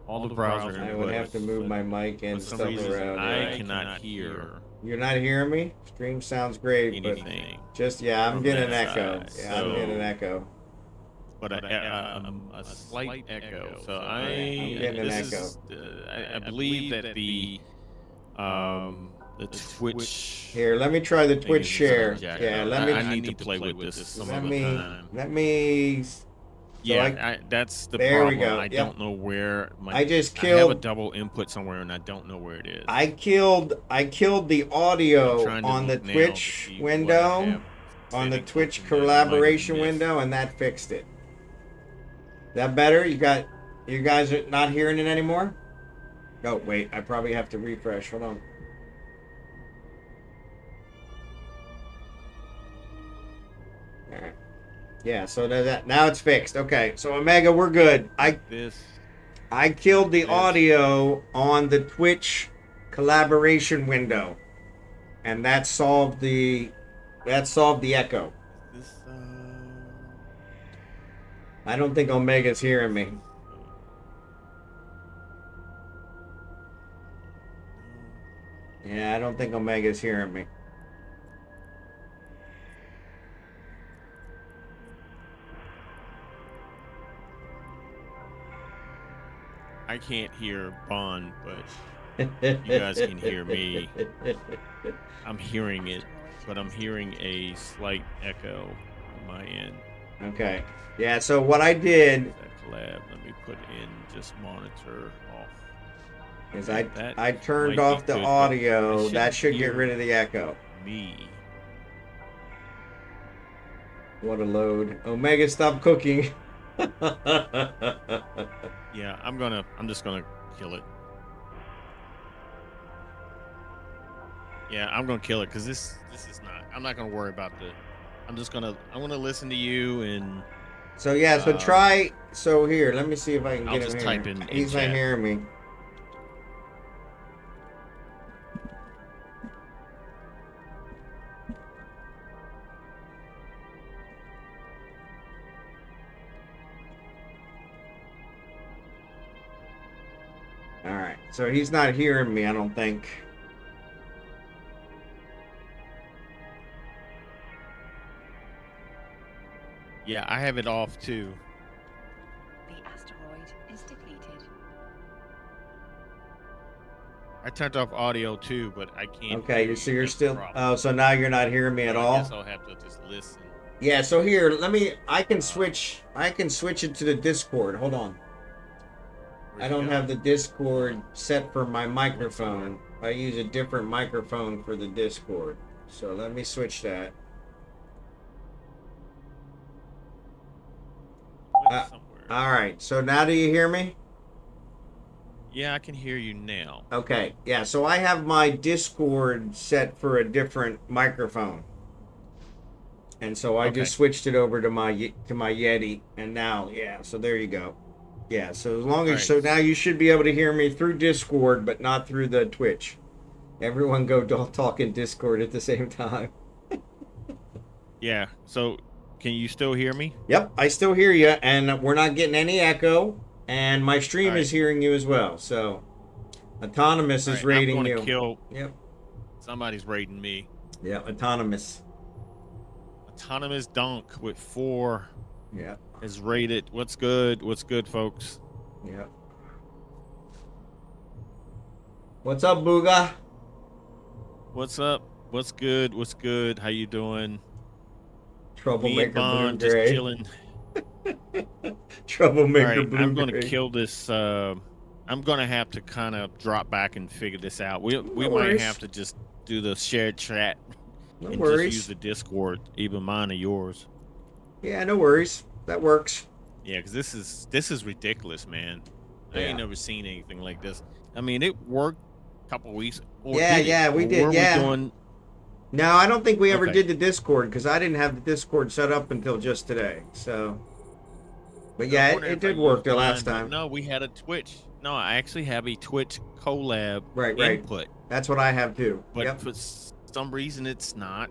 all the browser. I would have to move my mic and For some stuff reason, around. I cannot hear You're not hearing me? Stream sounds great, anything. but just yeah, I'm from getting an that echo. side, Yeah, I'm getting an echo. But a slight echo. So I'm getting an this echo. is, I believe that the Twitch. Here, let me try the Twitch is share. jacked Yeah, up. let me I need to play with this some let other me time. let me. Yeah, that's the there we problem. go. I Yep. don't know where my. I just I have a killed. double input somewhere, and I don't know where it is. I killed the I'm audio trying to on the look now to Twitch see what I window, have on the setting Twitch something that I might have collaboration missed. window, and that fixed it. That better? You guys are not hearing it anymore? Oh wait, I probably have to refresh. Hold on. All right. Yeah, so that now it's fixed. Okay, so Omega, we're good. I killed the audio on the Twitch collaboration window, and that solved the echo. I don't think Omega's hearing me. Yeah, I don't think Omega's hearing me. I can't hear Bond, but you guys can hear me. I'm hearing it. but I'm hearing a slight echo on my end. Okay. Yeah, so what I did Is that collab? Let me put in just monitor off. is Okay, that I turned might be off the good, but audio. it That shouldn't should get hear rid of the echo. me. What a load. Omega, stop cooking. Yeah, I'm just gonna kill it. Yeah, I'm gonna kill it because this is not. I'm not gonna worry about the. I'm gonna listen to you and So yeah, so try. So here, let me see if I can I'll get him just here. type in He's not chat. hearing me. All right, so he's not hearing me, I don't think. Yeah, I have it off too. The asteroid is depleted. I turned off audio too, but I can't. Okay, hear so you. you're That's the still. problem. Oh, so now you're not hearing me at So I all. guess I'll have to just listen. Yeah. So here, let me. I can switch. I can switch it to the Discord. Hold on. I don't have the Discord set for my microphone. I use a different microphone for the Discord. So let me switch that. All right. So now do you hear me? Yeah, I can hear you now. Okay. Yeah. So I have my Discord set for a different microphone, and so I just switched it over to my Yeti, and now So there you go. Yeah. So as long as now you should be able to hear me through Discord, but not through the Twitch. Everyone go talk in Discord at the same time. Yeah. So can you still hear me? Yep, I still hear you, and we're not getting any echo, and my stream is hearing you as well. So, Autonomous is rating I'm you. gonna kill. Yep. Somebody's rating me. Yeah, Autonomous. AutonomousDonk with 4. Yeah. Is rated. What's good? What's good, folks? Yeah. What's up, Booga? What's up? What's good? What's good? How you doing? Troublemaker Blue Gray. just chilling. Troublemaker Blue I'm gonna Gray. kill this. I'm gonna have to kind of drop back and figure this out. We might have to just do the shared chat and just use the Discord, either mine or yours. Yeah, no worries. That works. Yeah, because this is ridiculous, man. I ain't never seen anything like this. I mean, it worked a couple weeks. We did. No, I don't think we ever did the Discord because I didn't have the Discord set up until just today. So, but yeah, it did work the last time. No, we had a Twitch. No, I actually have a Twitch collab input. That's what I have too. But for some reason, it's not.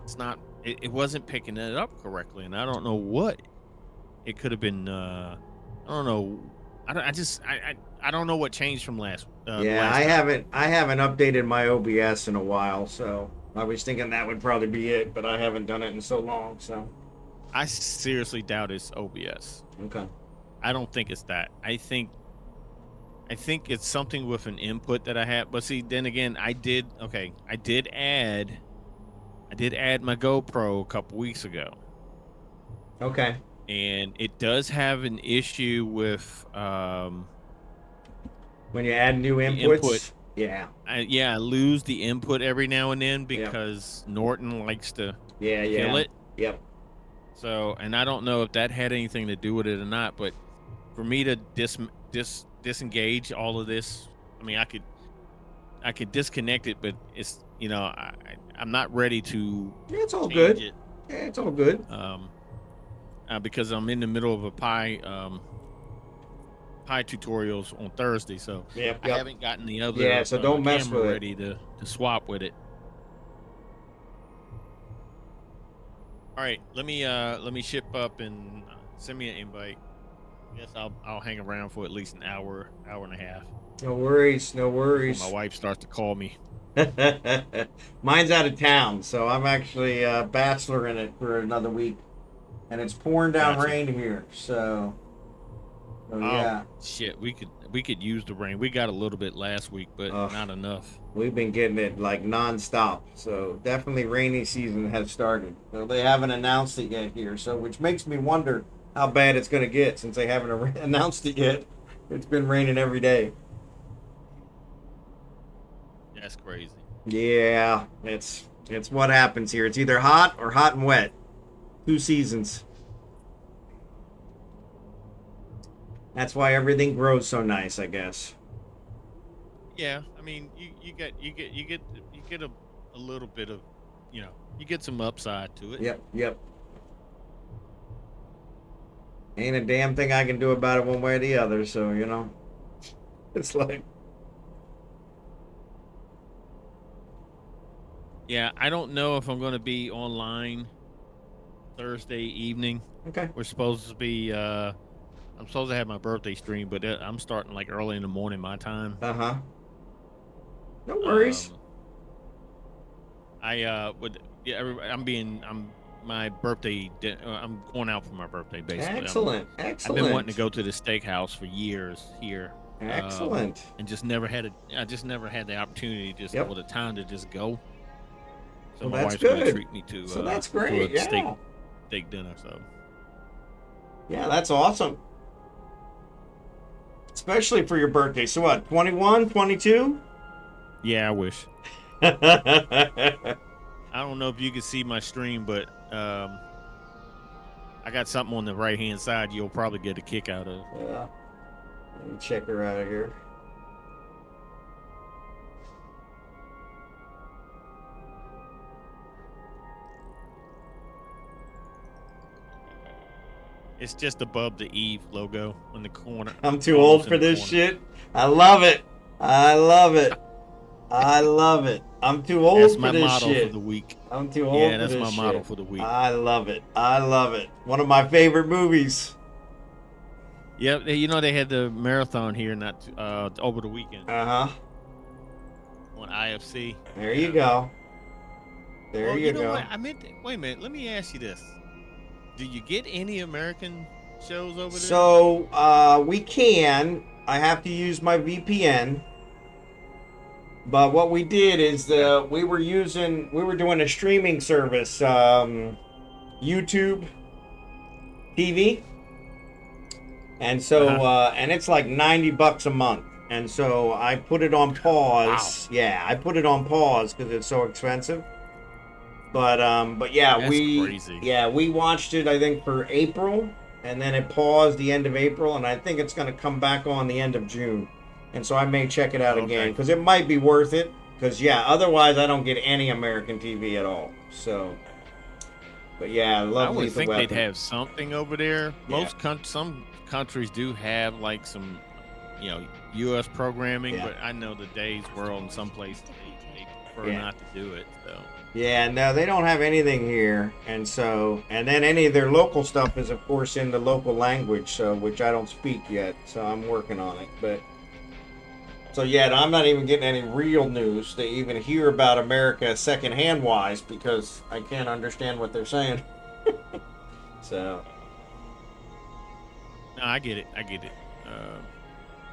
It's not. It wasn't picking it up correctly, and I don't know what. It could have been. I don't know. I don't know what changed from last. I haven't updated my OBS in a while, so I was thinking that would probably be it, but I haven't done it in so long. So I seriously doubt it's OBS. Okay. I don't think it's that. I think it's something with an input that I have. But see, then again, I did add my GoPro a couple weeks ago. Okay. And it does have an issue with when you add new inputs. I lose the input every now and then because Norton likes to kill it. Yep. So, and I don't know if that had anything to do with it or not, but for me to disengage all of this, I mean, I could disconnect it, but it's I'm not ready to. Yeah, it's all good. Yeah, it's all good. Because I'm in the middle of a pie tutorials on Thursday, so I haven't gotten the other so don't mess with ready to swap with it. All right, let me ship up and send me an invite. Yes, I'll hang around for at least an hour and a half. No worries. Before my wife starts to call me. Mine's out of town, so I'm actually bachelor in it for another week. And it's pouring down rain here, so yeah. Shit, we we could use the rain. We got a little bit last week, but Ugh. not enough. We've been getting it like nonstop. So definitely rainy season has started. So they haven't announced it yet here. So which makes me wonder how bad it's going to get since they haven't announced it yet. It's been raining every day. That's crazy. Yeah, it's what happens here. It's either hot or hot and wet. 2 seasons. That's why everything grows so nice, I guess. Yeah, I mean, you get a little bit of, you get some upside to it. Yep. Ain't a damn thing I can do about it one way or the other, so, it's like... Yeah, I don't know if I'm going to be online Thursday evening. Okay. We're supposed to be, I'm supposed to have my birthday stream, but I'm starting like early in the morning my time. Uh-huh. No worries. My birthday, I'm going out for my birthday, basically. Excellent. I've been wanting to go to the steakhouse for years here. Excellent. And I just never had the opportunity, or the time to just go. So my that's wife's going to good. treat me to, So that's great, to a yeah. steak dinner. So Yeah, that's awesome. Especially for your birthday. So what, 21, 22? yeah, I wish. I don't know if you can see my stream, but I got something on the right hand side you'll probably get a kick out of. Yeah. Let me check her out of here. It's just above the Eve logo in the corner. I'm too old for this shit. I love it. I love it. I love it. I'm too old That's for my this motto shit. for the week. I'm too old Yeah, for that's this my shit. motto for the week. I love it. I love it. One of my favorite movies. Yep, they had the marathon here over the weekend Uh-huh. on IFC. There you go. There Well, you you know go. what? Wait a minute. Let me ask you this: do you get any American shows over there? So, we can. I have to use my VPN. But what we did is we were doing a streaming service, YouTube TV. And so, and it's like $90 a month. And so I put it on pause. Wow. Yeah, I put it on pause because it's so expensive. But yeah, That's crazy. we watched it, I think, for April. And then it paused the end of April. And I think it's going to come back on the end of June. And so I may check it out again because it might be worth it. Because, yeah, otherwise I don't get any American TV at all. So, but yeah, I love I would Lethal think Weapon. they'd have something over there. Yeah. Some countries do have like some, U.S. programming, Yeah. but I know the Days World in some places they prefer not to do it. So. Yeah, no, they don't have anything here. And then any of their local stuff is, of course, in the local language, which I don't speak yet. So I'm working on it. But. So yeah, I'm not even getting any real news to even hear about America secondhand wise because I can't understand what they're saying. So. No, I get it.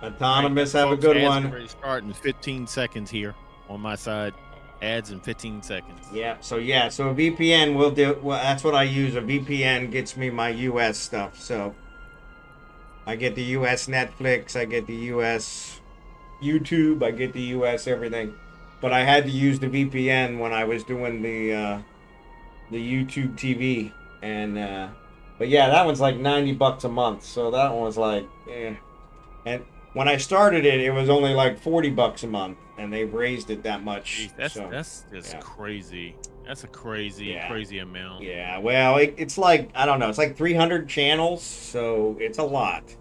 Autonomous, right, have folks, a good ads one. are ready to start in 15 seconds here on my side. Ads in 15 seconds. Yeah. So a VPN will do. Well, that's what I use. A VPN gets me my U.S. stuff. So I get the U.S. Netflix. I get the U.S. YouTube, I get the US everything, but I had to use the VPN when I was doing the YouTube TV, and but yeah, that one's like $90 a month, so that one was like, and when I started it, it was only like $40 a month, and they've raised it that much. Jeez, that's just crazy. That's a crazy amount. Yeah, well, it's like I don't know, it's like 300 channels, so it's a lot.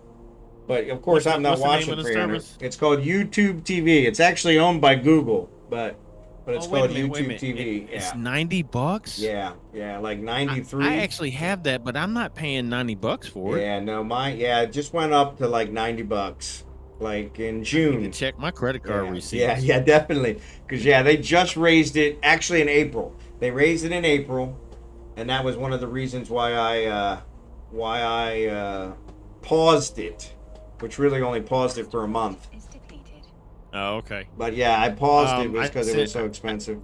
But of course, I'm not watching 300. It's called YouTube TV. It's actually owned by Google, but it's called YouTube TV. It's $90. Yeah, like 93. I actually have that, but I'm not paying $90 for it. Yeah, no, it just went up to like $90, like in June. I need to check my credit card receipts. Yeah, definitely, because they just raised it actually in April. They raised it in April, and that was one of the reasons why I paused it. which really only paused it for a month. Is depleted. Oh, okay. But yeah, I paused it I because it was so expensive.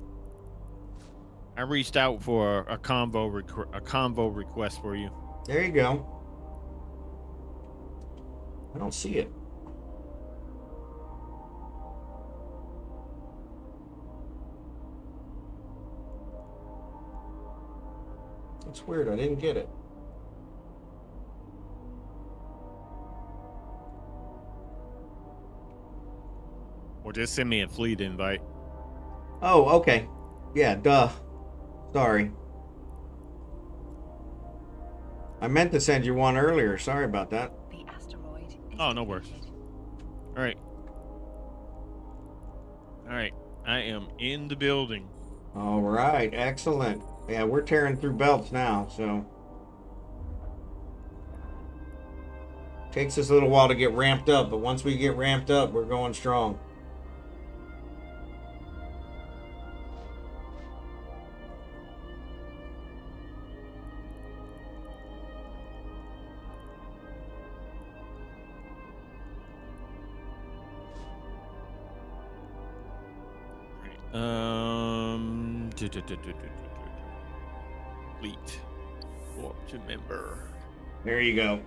I reached out for a combo request for you. There you go. I don't see it. That's weird. I didn't get it. Or just send me a fleet invite. Oh, okay. Yeah, duh. Sorry. I meant to send you one earlier. Sorry about that. The asteroid is Oh, no worries. depleted. All right. All right. I am in the building. All right. Excellent. Yeah, we're tearing through belts now, so. Takes us a little while to get ramped up, but once we get ramped up, we're going strong. Fleet. Warp to member. There you go.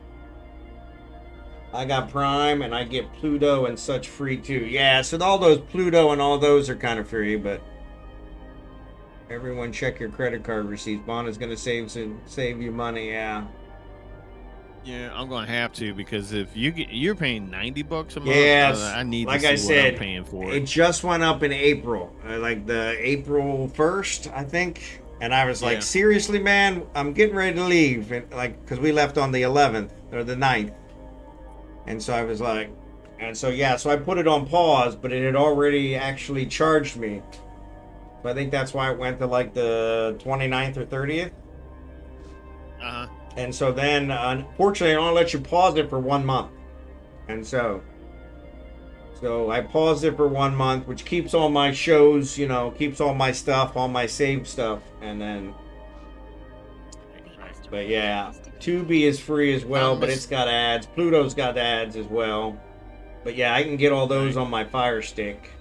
I got Prime and I get Pluto and such free too. Yeah, so all those Pluto and all those are kind of free, but everyone check your credit card receipts. Bond is going to save you money. Yeah. Yeah, I'm gonna have to because if you're paying $90 a month, Yes, I need like to I see said, what I'm paying for it it. just went up in April, like the April 1st, I think. And I was like, Yeah. seriously, man, I'm getting ready to leave. And like, because we left on the 11th or the 9th. And so I was like, and so, yeah, so I put it on pause, but it had already actually charged me. So I think that's why it went to like the 29th or 30th. Uh huh. And so then, unfortunately, I don't let you pause it for 1 month. And so I paused it for 1 month, which keeps all my shows, you know, keeps all my stuff, all my saved stuff. And then, but yeah, Tubi is free as well, but it's got ads. Pluto's got ads as well. But yeah, I can get all those on my Fire Stick.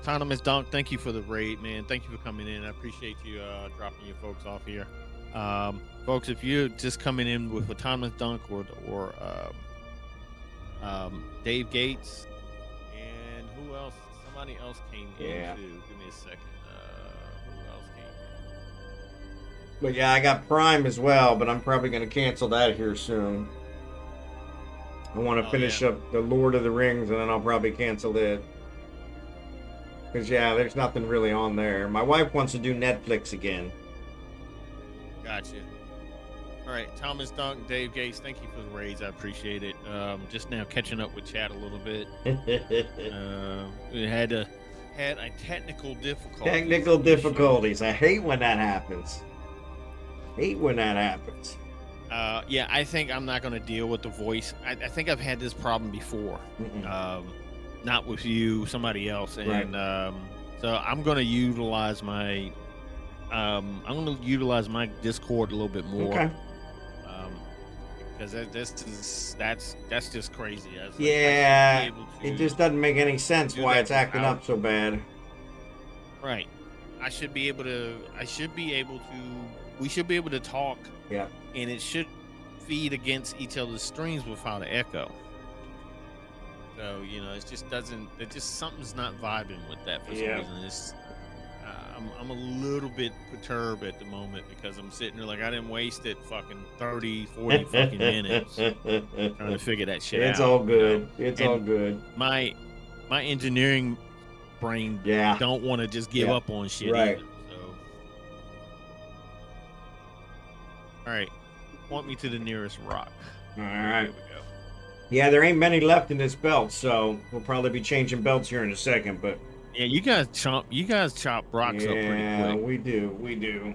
AutonomousDonk, thank you for the raid, man. Thank you for coming in. I appreciate you dropping your folks off here. Folks, if you're just coming in with AutonomousDonk or Dave Gates and who else? Somebody else came in too. Give me a second. Who else came in? But yeah, I got Prime as well, but I'm probably going to cancel that here soon. I want to finish up the Lord of the Rings, and then I'll probably cancel it. Because, yeah, there's nothing really on there. My wife wants to do Netflix again. Gotcha. All right, AutonomousDonk, Dave Gates, thank you for the raids. I appreciate it. Just now catching up with chat a little bit. We had a technical difficulty. Technical difficulties. I hate when that happens. Hate when that happens. Yeah, I think I'm not going to deal with the voice. I think I've had this problem before. Not with you, somebody else. And so I'm going to utilize my Discord a little bit more. Okay. Because that's just crazy. Yeah, it just doesn't make any sense why it's acting up so bad. Right. We should be able to talk. Yeah. And it should feed against each other's streams without an echo. So, you know, something's not vibing with that for some reason. I'm a little bit perturbed at the moment because I'm sitting there like I didn't waste it fucking 30, 40 fucking minutes trying to figure that shit out. It's all good. You know? It's all good. My engineering brain don't want to just give up on shit either. So. All right. Point me to the nearest rock. All right. There we go. Yeah, there ain't many left in this belt, so we'll probably be changing belts here in a second, but yeah, you guys chop rocks up pretty quick. Yeah, we do.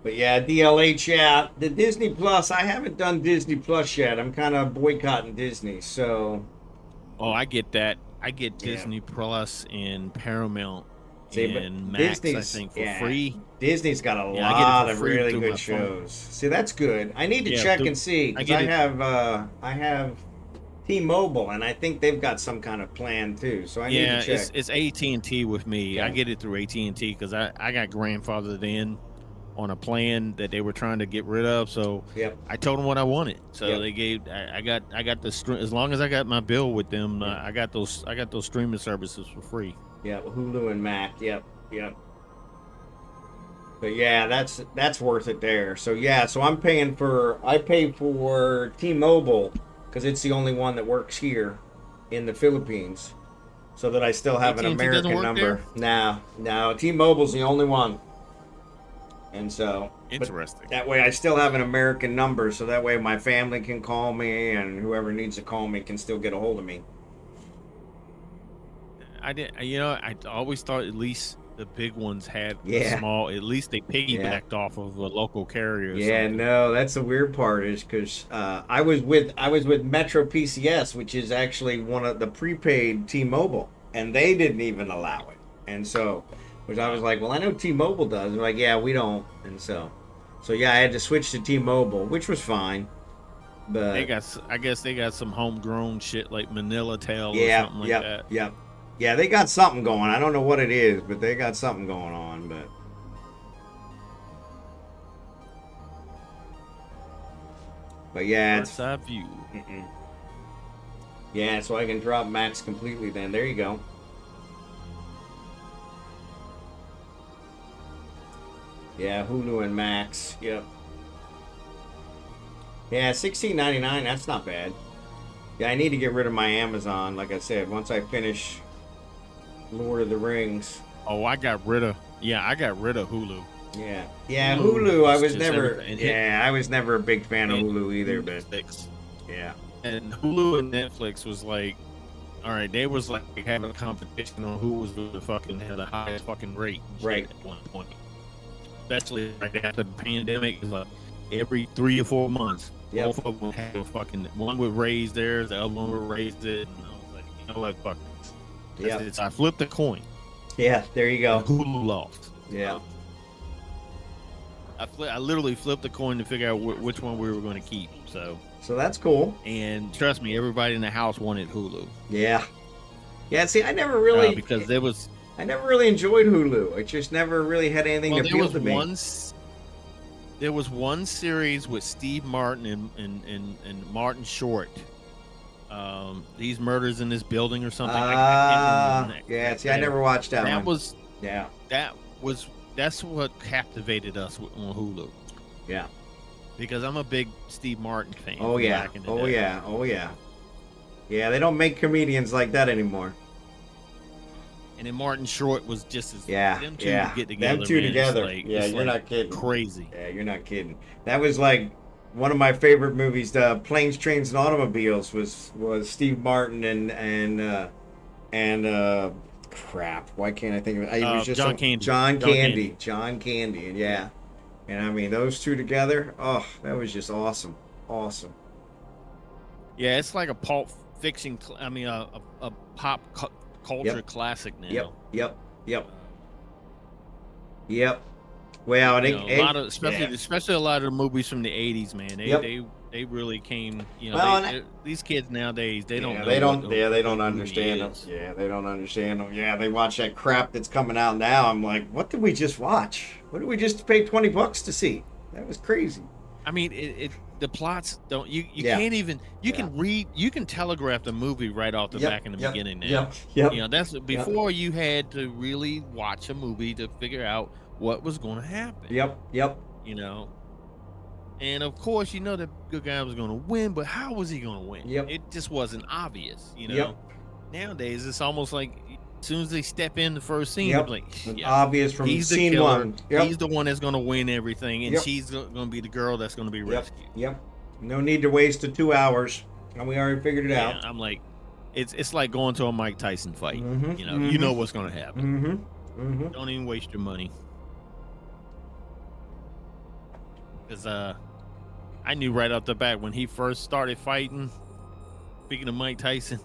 But yeah, DLH, yeah. The Disney Plus, I haven't done Disney Plus yet. I'm kind of boycotting Disney, so. Oh, I get that. I get Disney Plus and Paramount See, but and Max, I Disney's think, for free. Disney's got a Yeah, I get it lot for of free really through good my phone. shows. See, that's good. I need to Yeah, check through- and see I because get I have T-Mobile, and I think they've got some kind of plan too. So I need Yeah, to check. it's AT&T with me. I Okay. get it through AT&T because I got grandfathered in on a plan that they were trying to get rid of. So Yep. I told them what I wanted. So Yep. they gave. I got the stream as long as I got my bill with them. Yep. I got those streaming services for free. Yep. Hulu and Mac. Yep. Yep. But yeah, that's worth it there. So yeah, so I pay for T-Mobile because it's the only one that works here in the Philippines, so that I still have an AT&T doesn't American work number. No, T-Mobile's the only one, and so but Interesting. that way I still have an American number, so that way my family can call me and whoever needs to call me can still get a hold of me. I did. I always thought at least the big ones had Yeah. a small. At least they piggybacked off of a local carrier. Or Yeah, something. no, that's the weird part is because I was with Metro PCS, which is actually one of the prepaid T-Mobile, and they didn't even allow it. And so, which I was like, well, I know T-Mobile does. They're like, yeah, we don't. And so yeah, I had to switch to T-Mobile, which was fine. But I guess they got some homegrown shit like Manila Tail or yeah, something like yep, that. yep, yeah, they got something going. I don't know what it is, but they got something going on. But yeah, Bird's eye view. Yeah, so I can drop Max completely then. There you go. Yeah, Hulu and Max. Yep. Yeah, $16.99. That's not bad. Yeah, I need to get rid of my Amazon. Like I said, once I finish Lord of the Rings. Oh, I got rid of Hulu. Yeah, yeah. Hulu Hulu. I is was just never. everything. Yeah, I was never a big fan of And Hulu either. But Netflix. yeah, And Hulu and Netflix was like, all right, they was like having a competition on who was going to fucking have the highest fucking rate. and shit Right. At one point, especially right after the pandemic, is like every 3 or 4 months, Yep. both of them would have a fucking one would raise theirs, the other one would raise it, and I was like, you know what, fuck it. yeah, I flipped the coin. yeah. There you go. And Hulu lost. Yeah. I literally flipped the coin to figure out which one we were going to keep. So that's cool. And trust me, everybody in the house wanted Hulu. Yeah. Yeah. See, I never really because there was I never really enjoyed Hulu. It just never really had anything to appeal to me. There was one series with Steve Martin and Martin Short. These murders in this building or something. I can't remember yeah. See, I never watched that one. Yeah. That's what captivated us on Hulu. Yeah. Because I'm a big Steve Martin fan. Oh yeah. Back in the Oh day. yeah. Oh yeah. Yeah, they don't make comedians like that anymore. And then Martin Short was just as Yeah. them two Yeah. get together. Them two man, it's together. like- Yeah, it's you're like not kidding. crazy. Yeah, you're not kidding. That was like one of my favorite movies. The Planes, Trains, and Automobiles was Steve Martin and crap. Why can't I think of it? It was just John Candy. John Candy, and yeah. And I mean those two together. Oh, that was just awesome. Awesome. Yeah, it's like a pulp fiction. A pop culture Yep. classic now. Yep. Well, You know, a lot of, yeah. especially a lot of the movies from the '80s, man. They really came. You know, Well, these kids nowadays they don't. Yeah, know they don't. what the- Yeah, they don't what the movie understand them. is. Yeah, they don't understand them. Yeah, they watch that crap that's coming out now. I'm like, what did we just watch? What did we just pay $20 to see? That was crazy. I mean, the plots don't. You Yeah. can't even. You Yeah. can read. You can telegraph the movie right off the back in the beginning. Now. Yep. You know, that's before you had to really watch a movie to figure out what was going to happen. Yep. You know, and of course, you know the good guy was going to win, but how was he going to win? Yep. It just wasn't obvious. You know, Yep. nowadays it's almost like as soon as they step in the first scene, Yep. they're like, An yeah, obvious from he's the scene killer. one. Yep. He's the one that's going to win everything, and Yep. she's going to be the girl that's going to be rescued. Yep. No need to waste the 2 hours, and we already figured it Yeah, out. I'm like, it's like going to a Mike Tyson fight. Mhm, You know, mhm. you know what's going to happen. Mm-hmm. Don't even waste your money. Because I knew right off the bat when he first started fighting. Speaking of Mike Tyson,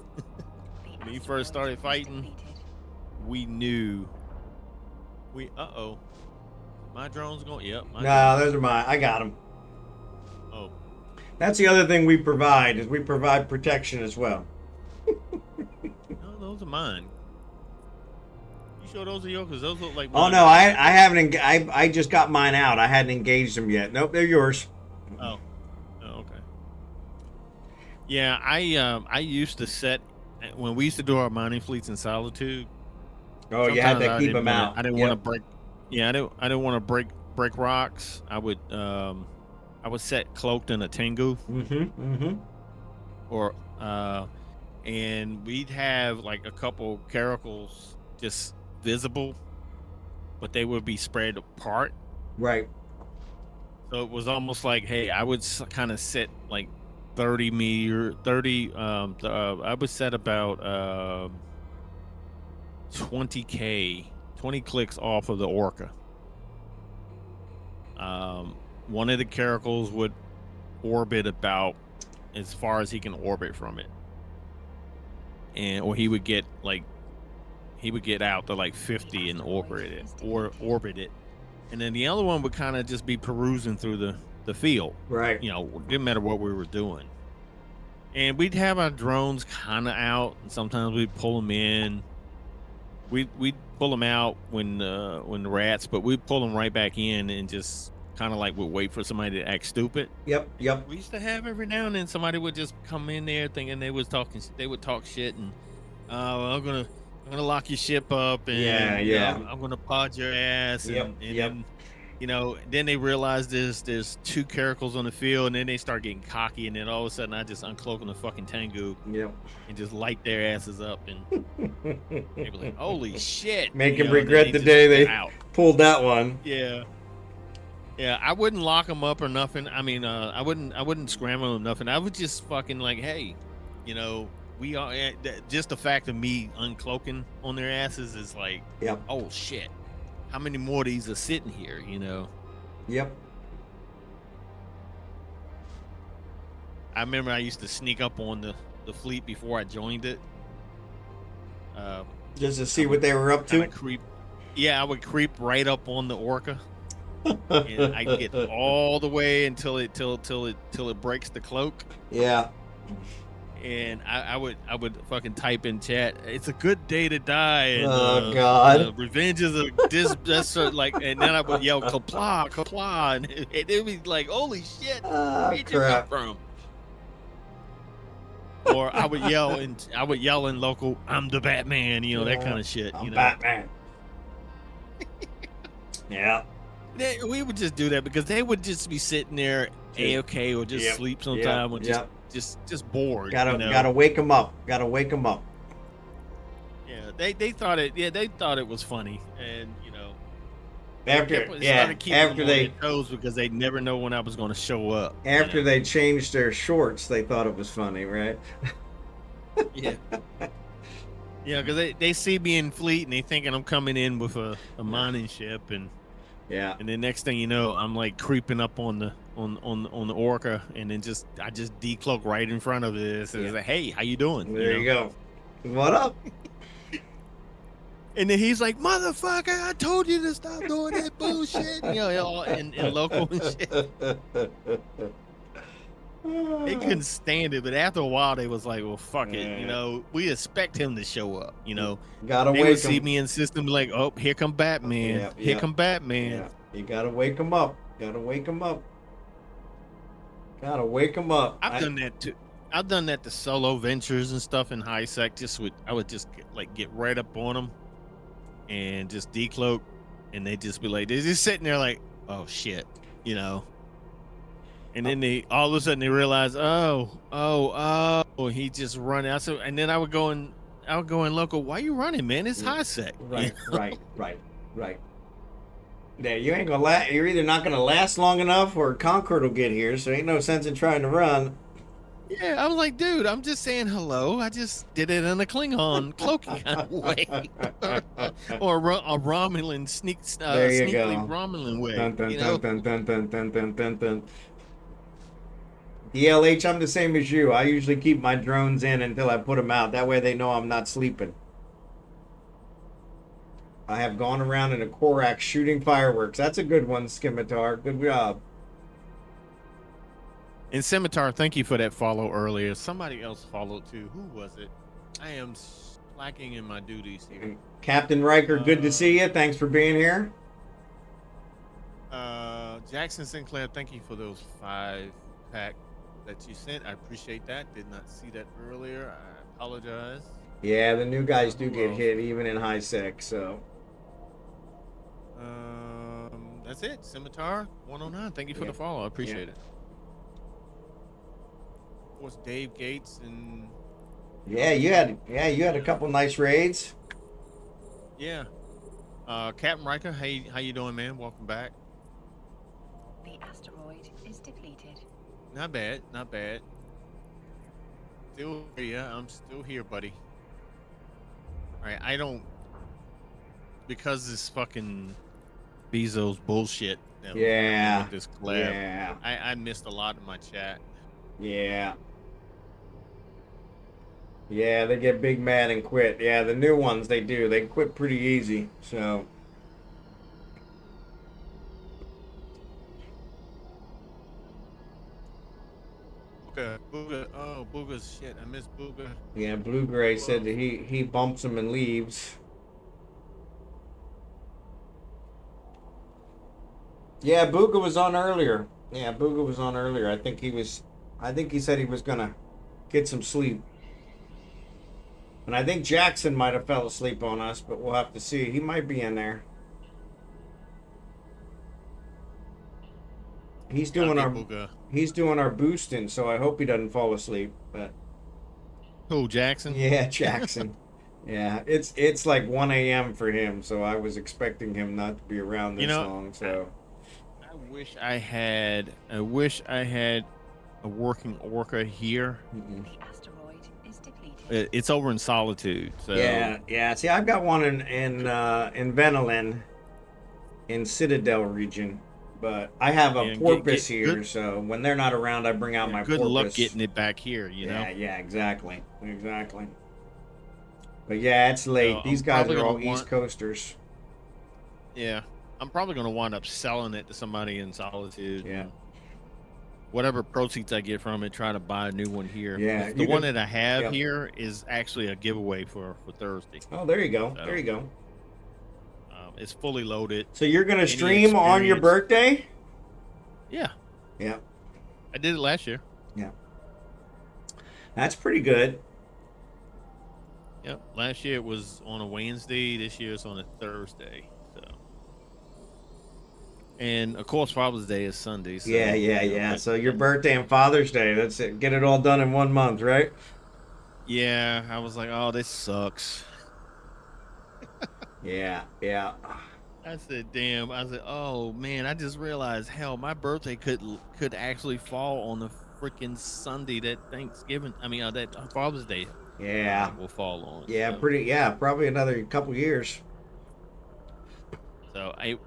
when he first started fighting, we knew Uh-oh. My drone's going. Yep. No, those are mine. I got them. Oh. That's the other thing we provide is we provide protection as well. No, those are mine. You sure those are yours? Because those look like. Oh mine. no, I haven't. I just got mine out. I hadn't engaged them yet. Nope, they're yours. Oh. Oh, okay. Yeah, I used to set when we used to do our mining fleets in Solitude. Oh, you had sometimes to I keep didn't them wanna- out. I didn't Yep. want to break. Yeah, I didn't want to break rocks. I would set cloaked in a Tengu or and we'd have like a couple caracals just visible, but they would be spread apart. Right. So it was almost like, hey, I would kind of set like 30. I would set about 20K, 20 clicks off of the orca. One of the caracals would orbit about as far as he can orbit from it, or he would get out to like 50 and orbit it, and then the other one would kind of just be perusing through the field. Right. Didn't matter what we were doing, and we'd have our drones kind of out, and sometimes we'd pull them in. We'd pull them out when the rats, but we'd pull them right back in and just kind of like would wait for somebody to act stupid. Yep. We used to have every now and then somebody would just come in there thinking they would talk shit and I'm gonna lock your ship up and Yeah. I'm gonna pod your ass and Yep. then they realize there's two caracals on the field, and then they start getting cocky, and then all of a sudden I just uncloak them the fucking Tengu Yep. and just light their asses up, and they were like, holy shit. Make You them know, and regret then the just day they get out. pulled that one. Yeah. Yeah, I wouldn't lock them up or nothing. I mean, I wouldn't scramble them nothing. I would just fucking like, hey, we are just the fact of me uncloaking on their asses is like, Yep. oh shit, how many more of these are sitting here? Yep. I remember I used to sneak up on the fleet before I joined it. Just to see what they were up to. I would creep right up on the orca. And I get all the way until it breaks the cloak. Yeah. And I would fucking type in chat, it's a good day to die. And, Oh, God. Revenge is that's sort of like, and then I would yell kapla, and it would be like, holy shit, where'd you come Crap. from? Or I would yell in local, I'm the Batman, that kind of shit. I'm Batman. Yeah. We would just do that because they would just be sitting there A-okay or just sleep sometime or just bored. Gotta wake them up. Yeah, they thought it was funny, and After they toes because they never know when I was going to show up. After they changed their shorts, they thought it was funny, right? Yeah. Yeah, because they see me in fleet and they thinking I'm coming in with a mining ship, and then next thing you know, I'm like creeping up on the orca, and then I just decloak right in front of it. And it's like, hey, how you doing? There you go. What up? And then he's like, motherfucker, I told you to stop doing that bullshit. All in local and shit. They couldn't stand it, but after a while, they was like, well, fuck it. We expect him to show up, Gotta they wake would see him. me in system like, oh, here come Batman. Here come Batman. Yeah. You gotta wake him up. Gotta wake him up. I've done that too. I've done that to solo ventures and stuff in high sec. I would just get right up on them and just decloak, and they just be like, they're just sitting there like, oh shit, and then they all of a sudden they realize, oh, he just run out. So, and then I would go in local. Why you running, man? It's high sec. Right. Yeah, you ain't gonna you're either not gonna last long enough, or Concord will get here. So ain't no sense in trying to run. Yeah, I was like, dude, I'm just saying hello. I just did it in a Klingon cloaking kind of way, or a Romulan sneakily Romulan way. Dun. DLH, I'm the same as you. I usually keep my drones in until I put them out. That way they know I'm not sleeping. I have gone around in a Korak shooting fireworks. That's a good one, Scimitar. Good job. And Scimitar, thank you for that follow earlier. Somebody else followed too. Who was it? I am slacking in my duties here. Captain Riker, good to see you. Thanks for being here. Jackson Sinclair, thank you for those 5-pack that you sent. I appreciate that. Did not see that earlier. I apologize. Yeah, the new guys do get else? hit even in high sec, so. That's it. Scimitar 109. Thank you for the follow. I appreciate it. Of course, Dave Gates and You had a couple nice raids. yeah. Captain Riker, hey, how you doing, man? Welcome back. The asteroid is depleted. Not bad, not bad. Still, yeah, I'm still here, buddy. All right, I don't, because this fucking Bezos bullshit. That was Yeah. with this collab. Yeah. I missed a lot in my chat. Yeah. Yeah, they get big mad and quit. Yeah, the new ones, they do. They quit pretty easy, so. Booga. Oh, Booga's shit. I miss Booga. Yeah, Blue Gray said that he bumps them and leaves. Yeah, Booga was on earlier. I think he said he was gonna get some sleep. And I think Jackson might have fell asleep on us, but we'll have to see. He might be in there. He's doing our boosting, so I hope he doesn't fall asleep. But who, Jackson? yeah, Jackson. Yeah, it's like 1 a.m. for him, so I was expecting him not to be around this long. So I wish I had a working orca here. Mm-mm. The asteroid is depleted. It's over in Solitude. So yeah. See, I've got one in Venelin, in Citadel region. But I have a porpoise here, so when they're not around, I bring out my porpoise. Good luck getting it back here, you know? Yeah, exactly. But yeah, it's late. So these guys are all East Coasters. Yeah. I'm probably going to wind up selling it to somebody in Solitude. Yeah. Whatever proceeds I get from it, try to buy a new one here. Yeah. The one that I have here is actually a giveaway for Thursday. Oh, there you go. So, it's fully loaded. So you're going to stream on your birthday? Yeah. Yeah. I did it last year. Yeah. That's pretty good. Yep. Last year it was on a Wednesday. This year it's on a Thursday. So. And of course Father's Day is Sunday. So, Yeah. So your birthday and Father's Day, that's it. Get it all done in 1 month, right? Yeah. I was like, oh, this sucks. Yeah. I said, damn. I said, oh man, I just realized, hell, my birthday could actually fall on the freaking Sunday that that Father's Day. Yeah. Will fall on. Yeah, so. Probably another couple years. So I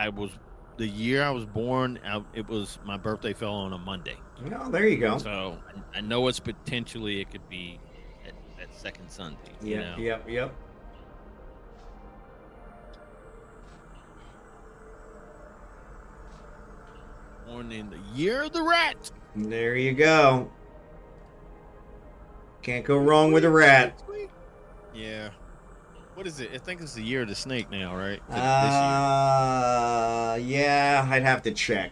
was the year I was born. It was my birthday fell on a Monday. Oh, there you go. So I know it could be that second Sunday. Yep. Born in the year of the rat. There you go. Can't go wrong with a rat. Yeah. What is it? I think it's the year of the snake now, right? Yeah, I'd have to check.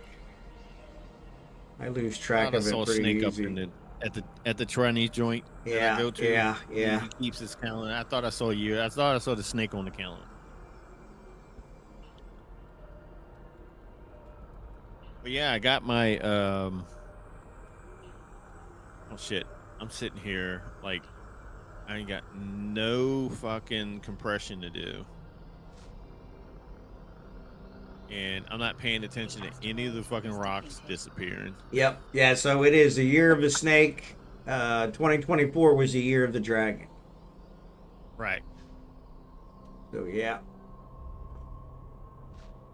I lose track of it pretty snake easy. Up at the Chinese joint. Yeah, I go to. yeah. He keeps his calendar. I thought I saw a year. I thought I saw the snake on the calendar. But yeah, I got my oh shit. I'm sitting here like I ain't got no fucking compression to do. And I'm not paying attention to any of the fucking rocks disappearing. Yep. Yeah, so it is the year of the snake. 2024 was the year of the dragon. Right. So yeah.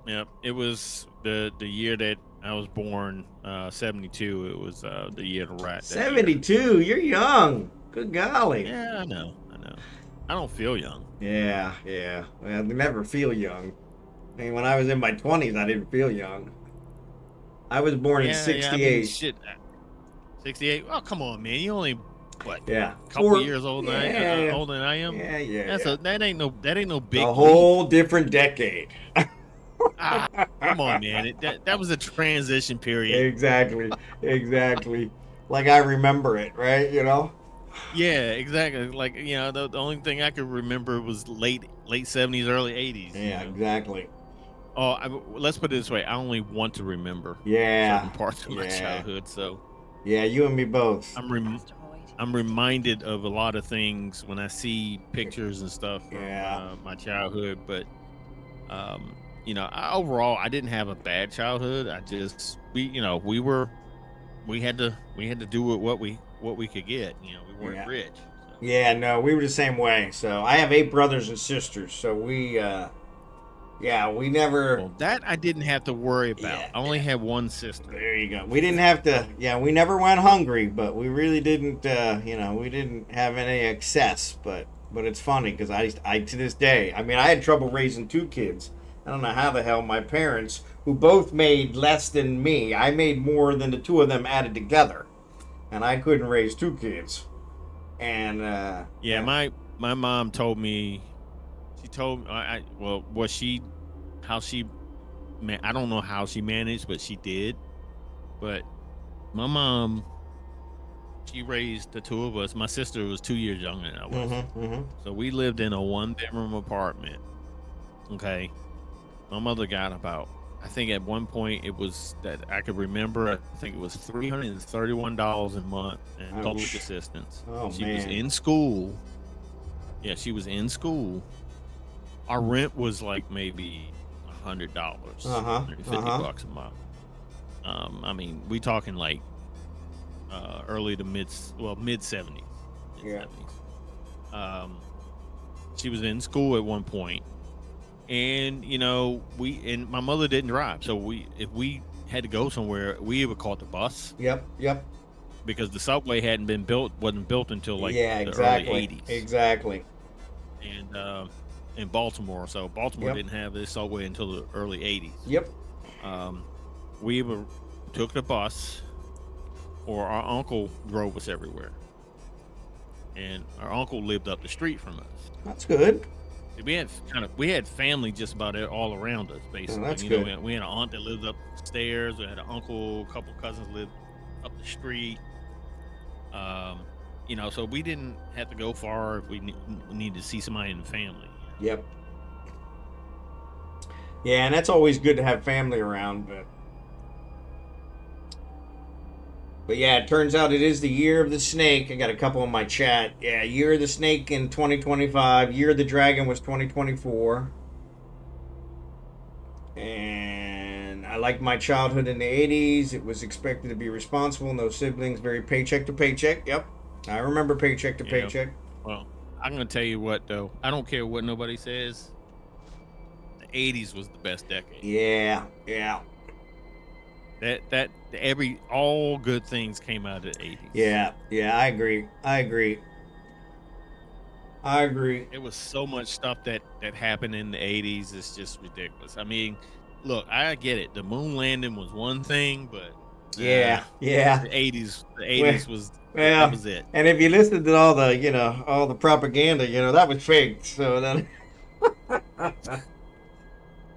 Yep. It was the year that I was born, 72. It was the year of the rat. 72. You're young. Good golly. Yeah, I know. I don't feel young. Yeah, yeah. Well, they never feel young. I mean, when I was in my 20s, I didn't feel young. I was born in Yeah, I mean, 68. shit. 68. Oh, come on, man. You only what? Yeah. A couple years older than Yeah. older than I am. Yeah, yeah, That's yeah. that ain't no big A leap. whole different decade. Ah, come on, man. That was a transition period. Exactly. Exactly. Like I remember it, right? You know? Yeah, exactly. Like, the only thing I could remember was late 70s, early 80s. Yeah, exactly. Oh, let's put it this way. I only want to remember Yeah. certain parts of my Yeah. childhood, so Yeah, you and me both. I'm reminded of a lot of things when I see pictures and stuff from my childhood. But overall, I didn't have a bad childhood. I just we had to do with what we could get. We weren't rich. So. Yeah, no, we were the same way. So I have 8 brothers and sisters. So we we never. Well, that I didn't have to worry about. Yeah, I only had one sister. There you go. We didn't have to. Yeah, we never went hungry, but we really didn't. We didn't have any excess. But it's funny because I to this day, I mean, I had trouble raising 2 kids. I don't know how the hell my parents, who both made less than me, I made more than the 2 of them added together, and I couldn't raise 2 kids. And my mom told me. She told me, I don't know how she managed, but she did. But my mom, she raised the 2 of us. My sister was 2 years younger than I was. So we lived in a 1-bedroom apartment. Okay. My mother got about, I think at one point it was that I could remember, I think it was $331 a month in public assistance. Oh, she man. was in school. Yeah, she was in school. Our rent was like maybe $100, $150 a month. I mean, we talking like early to mid 70s. Yeah. She was in school at one point, and my mother didn't drive, so if we had to go somewhere, we would call the bus. Yep. Because the subway wasn't built until like the early 80s. Exactly. And in Baltimore, so Baltimore didn't have this subway until the early 80s. Yep. We either took the bus, or our uncle drove us everywhere. And our uncle lived up the street from us. That's good. We had family just about all around us, basically. That's good. We had an aunt that lived upstairs. We had an uncle, a couple cousins lived up the street. So we didn't have to go far if we needed to see somebody in the family. Yep. Yeah, and that's always good to have family around, but yeah, it turns out it is the year of the snake. I got a couple in my chat. Yeah, year of the snake in 2025. Year of the dragon was 2024. And I liked my childhood in the 80s. It was expected to be responsible, no siblings, very paycheck to paycheck. Yep. I remember paycheck to paycheck. Well, I'm going to tell you what, though. I don't care what nobody says. The 80s was the best decade. Yeah. All good things came out of the 80s. Yeah, I agree. It was so much stuff that happened in the 80s. It's just ridiculous. I mean, look, I get it. The moon landing was one thing, but yeah. The 80s that was it. And if you listened to all the propaganda, that was fake. So then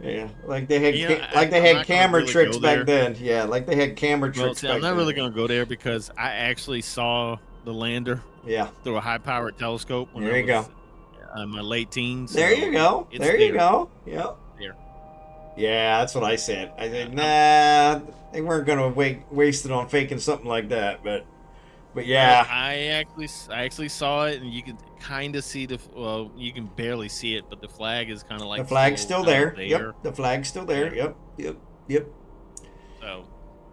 yeah, like they had camera tricks back then. Yeah, like they had camera tricks back then. I'm not really going to go there because I actually saw the lander through a high-powered telescope when I was in my late teens. There you go. There you go. Yep. There. Yeah, that's what I said. I said, nah, they weren't going to waste it on faking something like that, but yeah. I actually saw it, and you can kind of see you can barely see it, but the flag is kind of like the flag's still there. Yep, the flag's still there. Yep. So,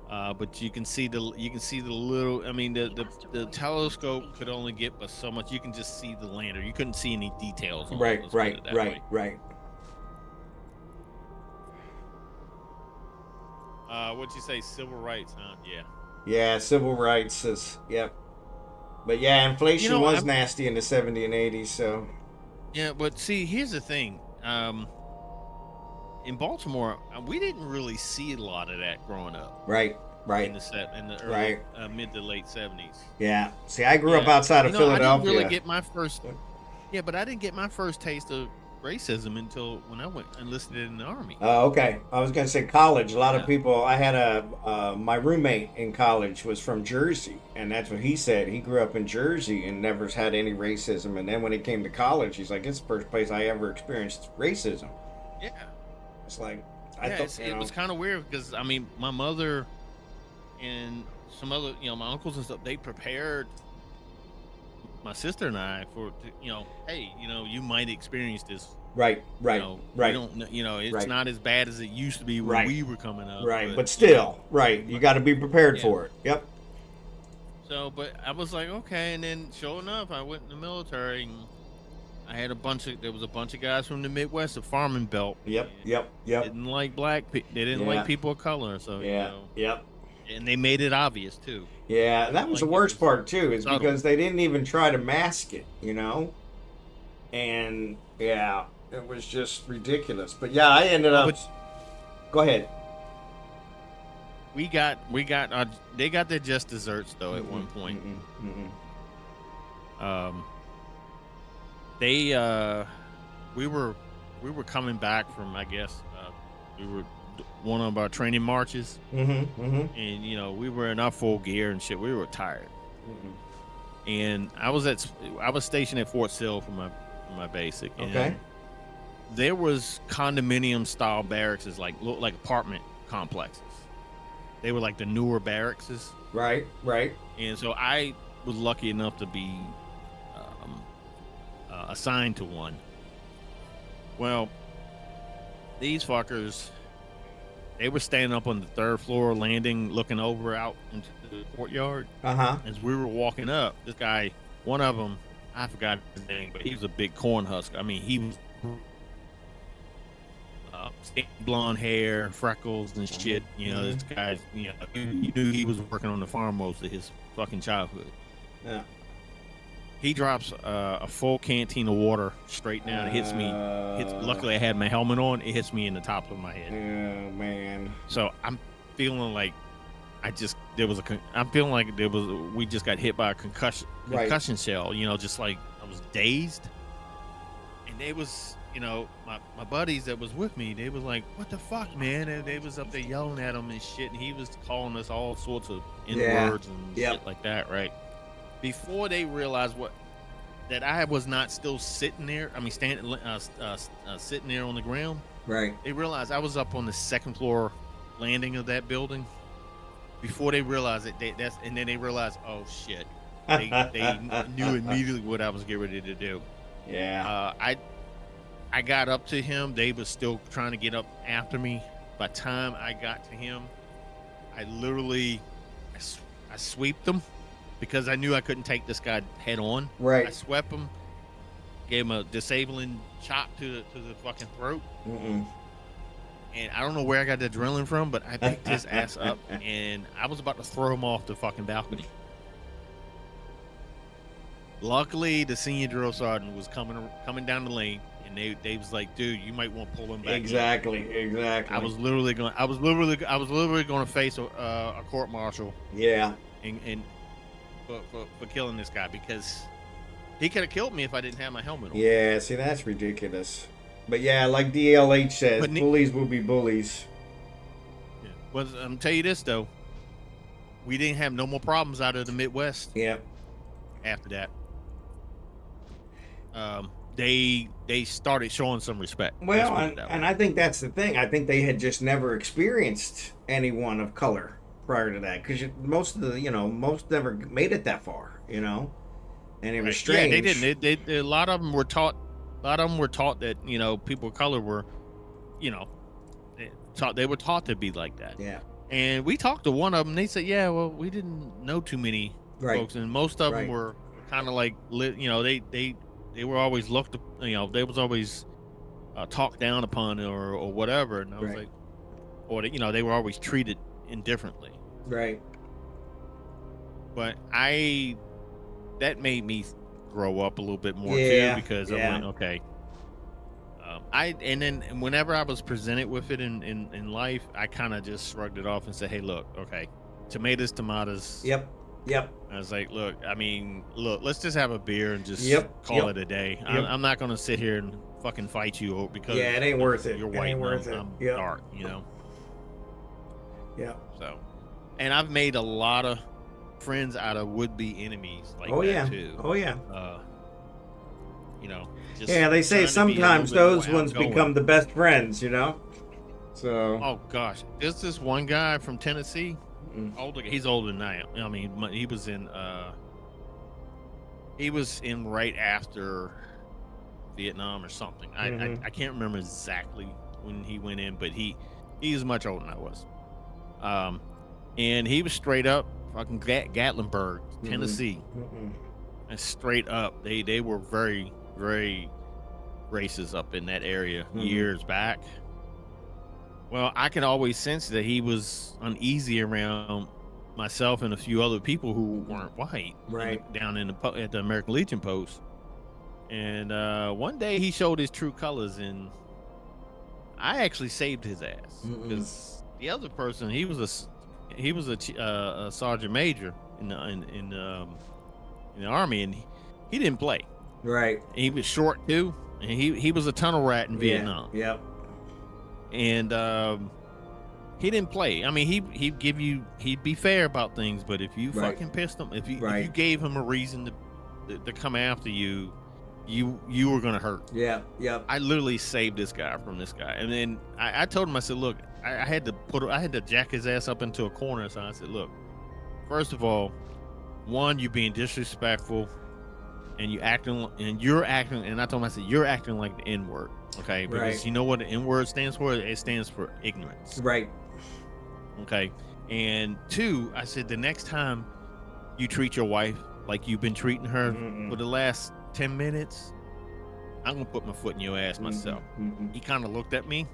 but you can see the little. I mean, the telescope could only get but so much. You can just see the lander. You couldn't see any details. Right. What'd you say? Civil rights, huh? Yeah. Yeah, civil rights is, yep. But yeah, inflation was nasty in the 70s and 80s, so. Yeah, but see, here's the thing. In Baltimore, we didn't really see a lot of that growing up Right. in Right. in the early Right. mid to late 70s. Yeah. See, I grew up Yeah, outside of I didn't really Philadelphia. get my first. Yeah, but I didn't get my first taste of racism until when I went enlisted in the army. Oh, okay. I was gonna say college. A lot of Yeah. people. I had my roommate in college was from Jersey, and that's what he said. He grew up in Jersey and never had any racism. And then when he came to college, he's like, "It's the first place I ever experienced racism." Yeah. It's like I Yeah, thought, it was kind of weird because I mean, my mother and some other, my uncles and stuff, they prepared my sister and I for, hey, you might experience this. right, right, You right, don't, it's right, not as bad as it used to be when right, we were coming up, right. but But still, right. You but got to be prepared yeah. for it. Yep. So, but I was like, okay, and then sure enough, I went in the military and there was a bunch of guys from the Midwest, the farming belt, Yep. and Yep. Yep. didn't like they didn't Yeah. like people of color, so Yeah. Yep. and they made it obvious too. It Yeah, and that wasn't was the like it worst was part too, is subtle. because they didn't even try to mask it, And yeah, it was just ridiculous. But yeah, I ended Oh, up. but Go ahead. we got they got their just desserts though at one point. Um, they we were coming back from, I guess, we were one of our training marches, and we were in our full gear and shit. We were tired, and I was stationed at Fort Sill for my basic. Okay. And there was condominium style barracks, looked like apartment complexes. They were like the newer barracks, Right. Right. and so I was lucky enough to be assigned to one. Well, these fuckers, they were standing up on the third floor landing, looking over out into the courtyard. As we were walking up, this guy, one of them, I forgot his name, but he was a big corn husker. I mean, he was blonde hair, freckles and shit. This guy, you knew he was working on the farm most of his fucking childhood. Yeah. He drops a full canteen of water straight down. It hits me. Luckily, I had my helmet on. It hits me in the top of my head. Oh man. So I'm feeling like we just got hit by a concussion shell. Just like I was dazed. And they was, my buddies that was with me, they was like, "What the fuck, man?" And they was up there yelling at him and shit. And he was calling us all sorts of N-words and shit like that, right? Before they realized that I was not still sitting there. I mean, sitting there on the ground. Right. They realized I was up on the second floor landing of that building. Before they realized it, and then they realized, oh shit, they knew immediately what I was getting ready to do. Yeah. I got up to him. They was still trying to get up after me. By the time I got to him, I literally I sweeped them. Because I knew I couldn't take this guy head on. Right. I swept him, gave him a disabling chop to the fucking throat. And I don't know where I got the adrenaline from, but I picked his ass up and I was about to throw him off the fucking balcony. Luckily, the senior drill sergeant was coming down the lane, and they was like, "Dude, you might want to pull him back." Exactly. I was literally going to face a court martial. Yeah. And for killing this guy, because he could have killed me if I didn't have my helmet on. Yeah, see, that's ridiculous. But yeah, like DLH says, bullies will be bullies. Yeah. Well, I'm tell you this though, we didn't have no more problems out of the Midwest. Yeah. After that, they started showing some respect. Well, and I think that's the thing. I think they had just never experienced anyone of color prior to that, because most never made it that far, and it was strange. Yeah, they didn't. A lot of them were taught. That people of color were, they were taught to be like that. Yeah. And we talked to one of them. They said, "Yeah, well, we didn't know too many folks, and most of them were kind of like, they were always looked, they was always talked down upon or whatever." And I was like, or they were always treated indifferently. Right. But that made me grow up a little bit more Yeah, too, because yeah. I'm like, okay. And then whenever I was presented with it in life, I kind of just shrugged it off and said, hey, look, okay, tomatoes. Yep. I was like, look, I mean, look, let's just have a beer and just Yep, call yep, it a day. yep. I'm not going to sit here and fucking fight you because Yeah, it ain't worth it. You're It white ain't and worth it. I'm Yep. dark, you know? Yeah. So, and I've made a lot of friends out of would-be enemies like Oh that yeah. too. Oh yeah. You know, just Yeah, they say trying to be a little sometimes bit more those ones outgoing. become the best friends, you know? So. Oh gosh, there's this one guy from Tennessee. Mm. Older, he's older than I am. I mean, he was in right after Vietnam or something. I can't remember exactly when he went in, but he's much older than I was. And he was straight up fucking Gatlinburg, Tennessee. And straight up, they were very, very racist up in that area years back. Well, I could always sense that he was uneasy around myself and a few other people who weren't white, Right. down at the American Legion post. And one day he showed his true colors, and I actually saved his ass because the other person, he was a sergeant major in the army, and he didn't play. Right. And he was short too, and he was a tunnel rat in Vietnam. Yep. And he didn't play. I mean, he'd be fair about things, but if you fucking pissed him, if you gave him a reason to come after you, you were gonna hurt. Yeah. Yep. I literally saved this guy from this guy, and then I told him, I said, look, I had to jack his ass up into a corner. So I said, look, first of all, one, you being disrespectful, and you're acting, and I told him, I said, you're acting like the N-word, okay? Because you know what the N-word stands for? It stands for ignorance. Right. Okay. And two, I said, the next time you treat your wife like you've been treating her for the last 10 minutes, I'm gonna put my foot in your ass myself. He kind of looked at me.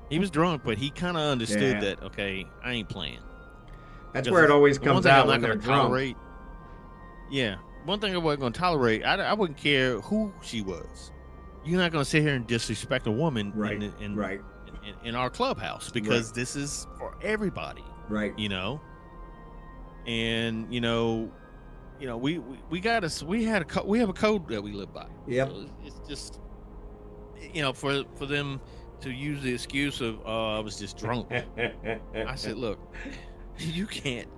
He was drunk, but he kind of understood that, okay, I ain't playing. That's where it always comes out when they're drunk. Yeah. One thing I wasn't going to tolerate, I wouldn't care who she was. You're not going to sit here and disrespect a woman in our clubhouse, because this is for everybody. Right. You know? And, we have a code that we live by. Yep. So it's just, for them to use the excuse of, I was just drunk. I said, look, you can't.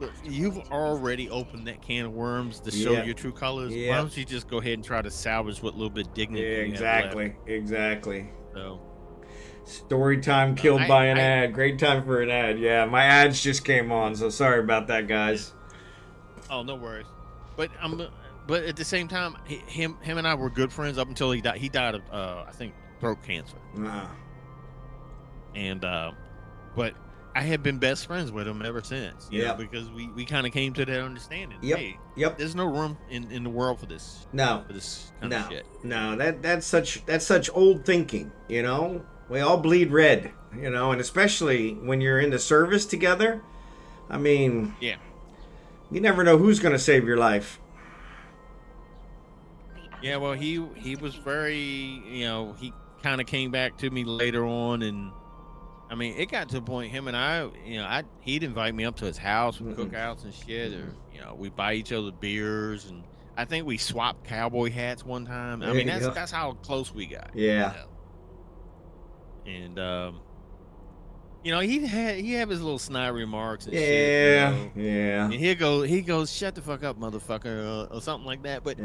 Look, you've already opened that can of worms to show your true colors. Why don't you just go ahead and try to salvage what little bit of dignity you have left? Exactly. So, story time killed by an ad. Great time for an ad. Yeah, my ads just came on, so sorry about that, guys. Oh, no worries. But at the same time, him and I were good friends up until he died. He died of I think throat cancer. And but I have been best friends with him ever since. You know, because we kind of came to that understanding. Hey, there's no room in the world for this. No. For this kind of shit. No, that's such old thinking, you know? We all bleed red, you know, and especially when you're in the service together. I mean, you never know who's going to save your life. Yeah, well, he was very, he kind of came back to me later on, and I mean, it got to a point, him and I, he'd invite me up to his house for cookouts and shit, or, we buy each other beers, and I think we swapped cowboy hats one time. I mean, that's how close we got. Yeah. And, he have his little snide remarks and shit. Yeah. And he goes, shut the fuck up, motherfucker, or something like that. But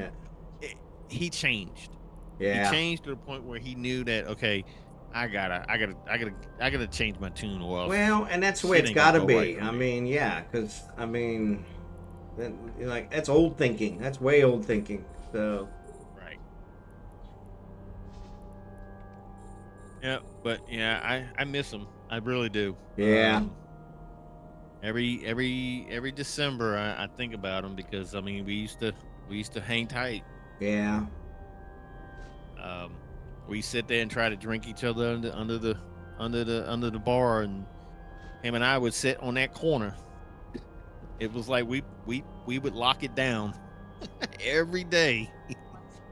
he changed. Yeah. He changed to the point where he knew that, okay, I gotta change my tune. Well, and that's the way it's gotta be. I mean, because that's old thinking. That's way old thinking. So. Right. Yeah, but I miss him. I really do. Yeah. Every December, I think about him, because I mean, we used to hang tight. Yeah. We sit there and try to drink each other under the bar, and him and I would sit on that corner. It was like we would lock it down every day.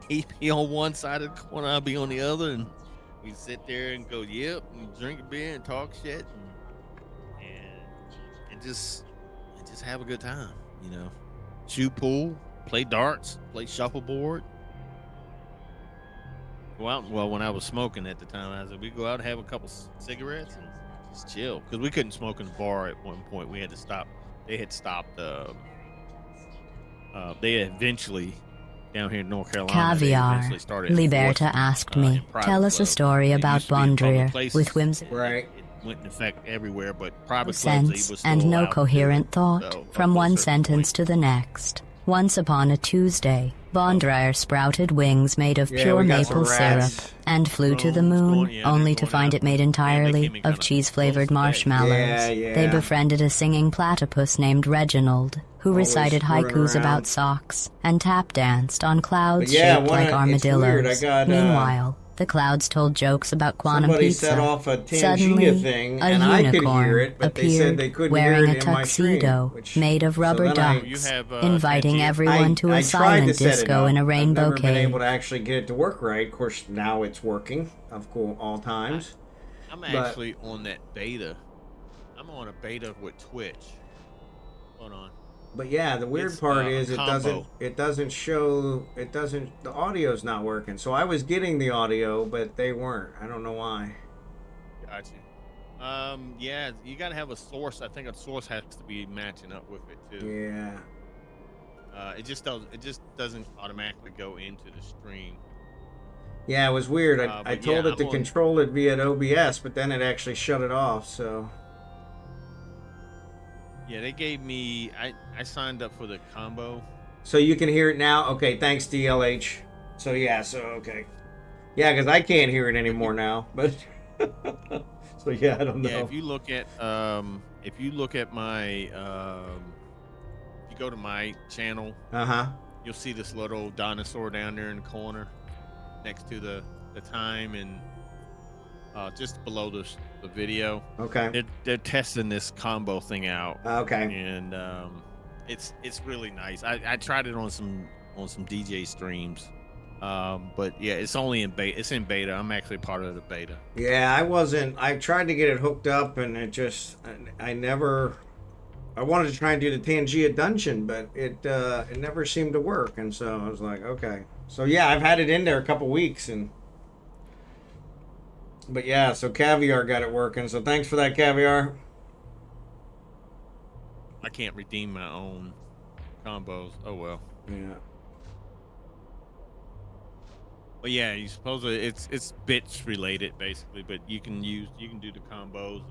He'd be on one side of the corner, I'd be on the other, and we sit there and go, yep, and drink a beer and talk shit, and just have a good time, you know. Shoot pool, play darts, play shuffleboard. Go out. Well, when I was smoking at the time, I said we go out and have a couple cigarettes and just chill, because we couldn't smoke in the bar at one point. We had to stop. They had stopped. They eventually down here in North Carolina. Caviar. They eventually started Liberta enforcing, asked in me, private tell us a clubs. story It about used to be in public Bondrier places. with whimsy, Right. It went in effect everywhere, but private clubs, sense, they was still and no allowed to do coherent it, thought so, up from to a one certain sentence point. to the next. Once upon a Tuesday, Bondrier sprouted wings made of Yeah, pure we got maple some syrup rats. and flew to the Drones moon, going- yeah, they're only to going find out. it made Man, they entirely came in of kinda cheese-flavored close today. marshmallows. Yeah, yeah. They befriended a singing platypus named Reginald, who Always recited screwing haikus around. about socks and tap-danced on clouds But yeah, shaped like it's weird. I armadillos. got, Meanwhile, the clouds told jokes about quantum somebody pizza. set off a Tangina Suddenly, thing, a and I could unicorn hear it, but they appeared said they couldn't hear wearing it a in my stream, tuxedo which- made of so rubber then I- You ducks, have, inviting Tangier? everyone to a I tried to silent set it disco up. in a I've rainbow never been able cave. to actually get it to work right. Of course, now it's working, of course, all times. I'm But- actually on that beta. I'm on a beta with Twitch. Hold on. But yeah, the weird It's, part a is it combo. doesn't show, the audio's not working. So I was getting the audio, but they weren't. I don't know why. Got you. Yeah, you gotta have a source. I think a source has to be matching up with it too. Yeah. It just doesn't automatically go into the stream. Yeah, it was weird. I But told yeah, it to I'm on- control it via OBS, but then it actually shut it off. So Yeah, they gave me. I signed up for the combo. you can hear it now. Okay, thanks DLH. So yeah, okay. Yeah, because I can't hear it anymore now. But so yeah, I don't know. Yeah, if you look at my, if you go to my channel, Uh-huh. you'll see this little dinosaur down there in the corner, next to the time, and just below the video. Okay. They're testing this combo thing out, Okay. and it's really nice. I tried it on some DJ streams, but yeah, it's only in beta. It's in beta. I'm actually part of the beta. Yeah, I tried to get it hooked up, and it just, I wanted to try and do the Tangia dungeon, but it never seemed to work, and so I was like, okay. So yeah, I've had it in there a couple weeks, but yeah, so Caviar got it working, so thanks for that, Caviar. I can't redeem my own combos. Oh well. Yeah. But yeah, you suppose it's bits related basically, but you can do the combos,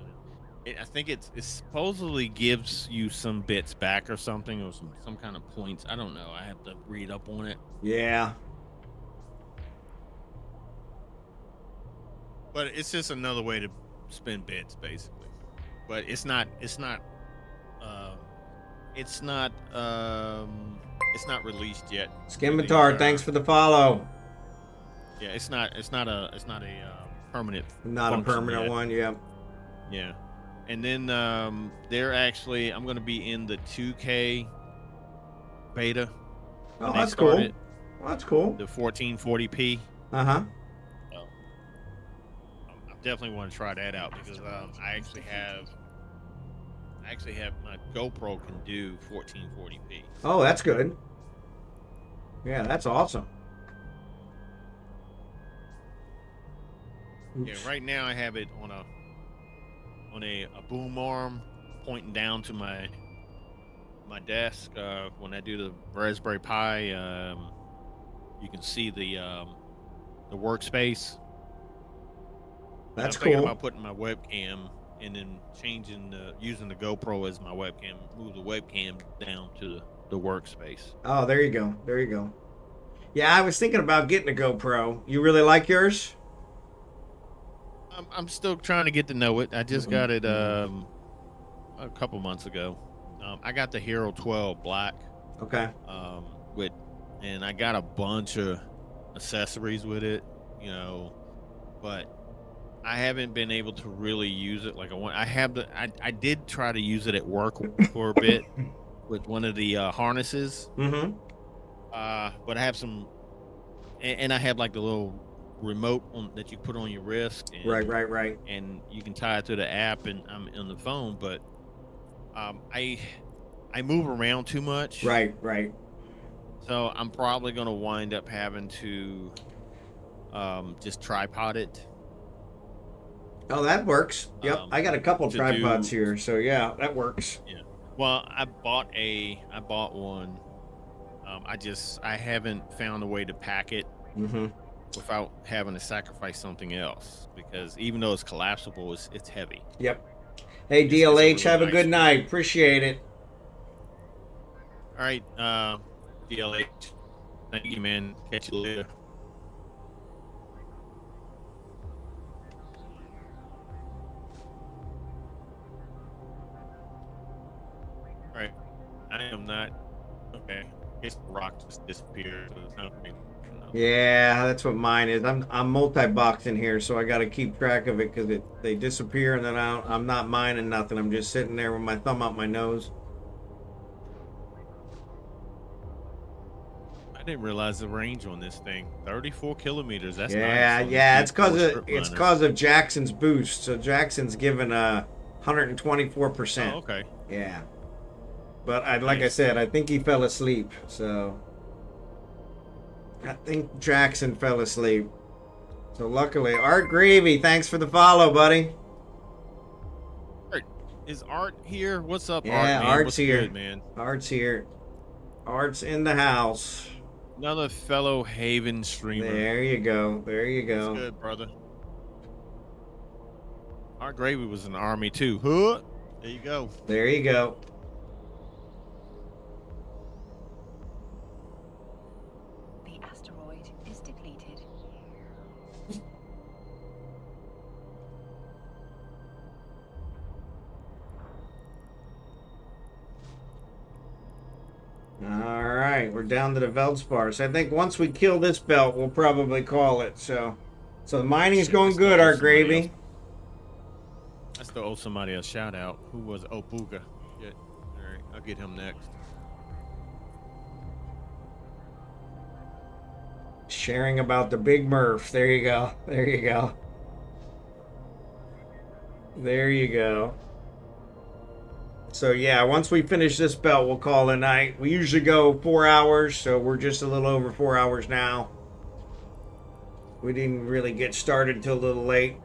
and I think it supposedly gives you some bits back or something, or some kind of points. I don't know. I have to read up on it. Yeah. But it's just another way to spend bits basically. But it's not released yet. Skimitar, thanks for the follow. Yeah, it's not a permanent. Not a function permanent yet. one, yeah. Yeah, and then they're actually, I'm gonna be in the 2K beta. Oh, when they that's cool. started, Well, that's cool. The 1440p. Uh-huh. So, I definitely want to try that out, because I actually have my GoPro can do 1440p. Oh, that's good. Yeah, that's awesome. Yeah, right now I have it on a boom arm pointing down to my desk. When I do the Raspberry Pi, you can see the workspace. That's I'm thinking cool. about putting my webcam and then using the GoPro as my webcam. Move the webcam down to the workspace. Oh, there you go. There you go. Yeah, I was thinking about getting a GoPro. You really like yours? I'm still trying to get to know it. I just got it a couple months ago. I got the Hero 12 Black. Okay. And I got a bunch of accessories with it, but I haven't been able to really use it like I want. I did try to use it at work for a bit with one of the harnesses. Mm-hmm. But I have some, and I have like the little remote that you put on your wrist, and Right. and you can tie it to the app, and I'm on the phone. But I move around too much, Right. so I'm probably gonna wind up having to just tripod it. Oh, that works. Yep, I got a couple To tripods do here, so yeah, that works. Yeah. Well, I bought one. I haven't found a way to pack it Mm-hmm. without having to sacrifice something else, because even though it's collapsible, it's heavy. Yep. Hey, It's a DLH, really have a nice good one. night. Appreciate it. All right, DLH. Thank you, man. Catch you later. All right. I am not okay. I guess the rock just disappeared. So it's not no. Yeah, that's what mine is. I'm multi-boxing here, so I got to keep track of it because they disappear and then I'm not mining nothing. I'm just sitting there with my thumb up my nose. I didn't realize the range on this thing. 34 kilometers. That's Yeah, nice. yeah. It's cause of Jackson's boost. So Jackson's given 124%. Oh, okay. Yeah. But like I Nice. said, I think he fell asleep. So I think Jackson fell asleep. So luckily, Art Gravy, thanks for the follow, buddy. Art, is Art here? What's up, Yeah, Art? Man? Art's What's here. good, man? Art's here. Art's in the house. Another fellow Haven streamer. There you go. There you What's go. good, brother? Art Gravy was in the army too. Huh? There you go. There you go. The asteroid is depleted. All right, we're down to the Veldspar. So I think once we kill this belt, we'll probably call it. So the mining's Shit, going let's good, go Art with somebody Gravy. else. Let's throw owe somebody a shout out. Who was Opuga? Shit. All right, I'll get him next. Sharing about the Big Murph. There you go. There you go. There you go. So yeah, once we finish this belt, we'll call it a night. We usually go 4 hours, so we're just a little over 4 hours now. We didn't really get started till a little late.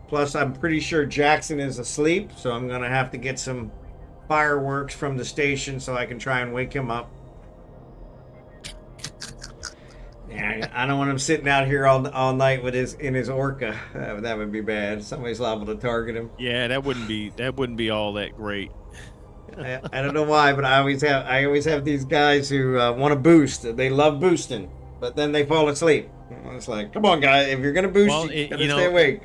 Plus, I'm pretty sure Jackson is asleep, so I'm gonna have to get some fireworks from the station so I can try and wake him up. Yeah, I don't want him sitting out here all night with his orca. That would be bad. Somebody's liable to target him. Yeah, that wouldn't be all that great. I don't know why, but I always have these guys who want to boost. They love boosting, but then they fall asleep. It's like, come on, guy, if you're gonna boost, Well, you gotta you know, stay awake.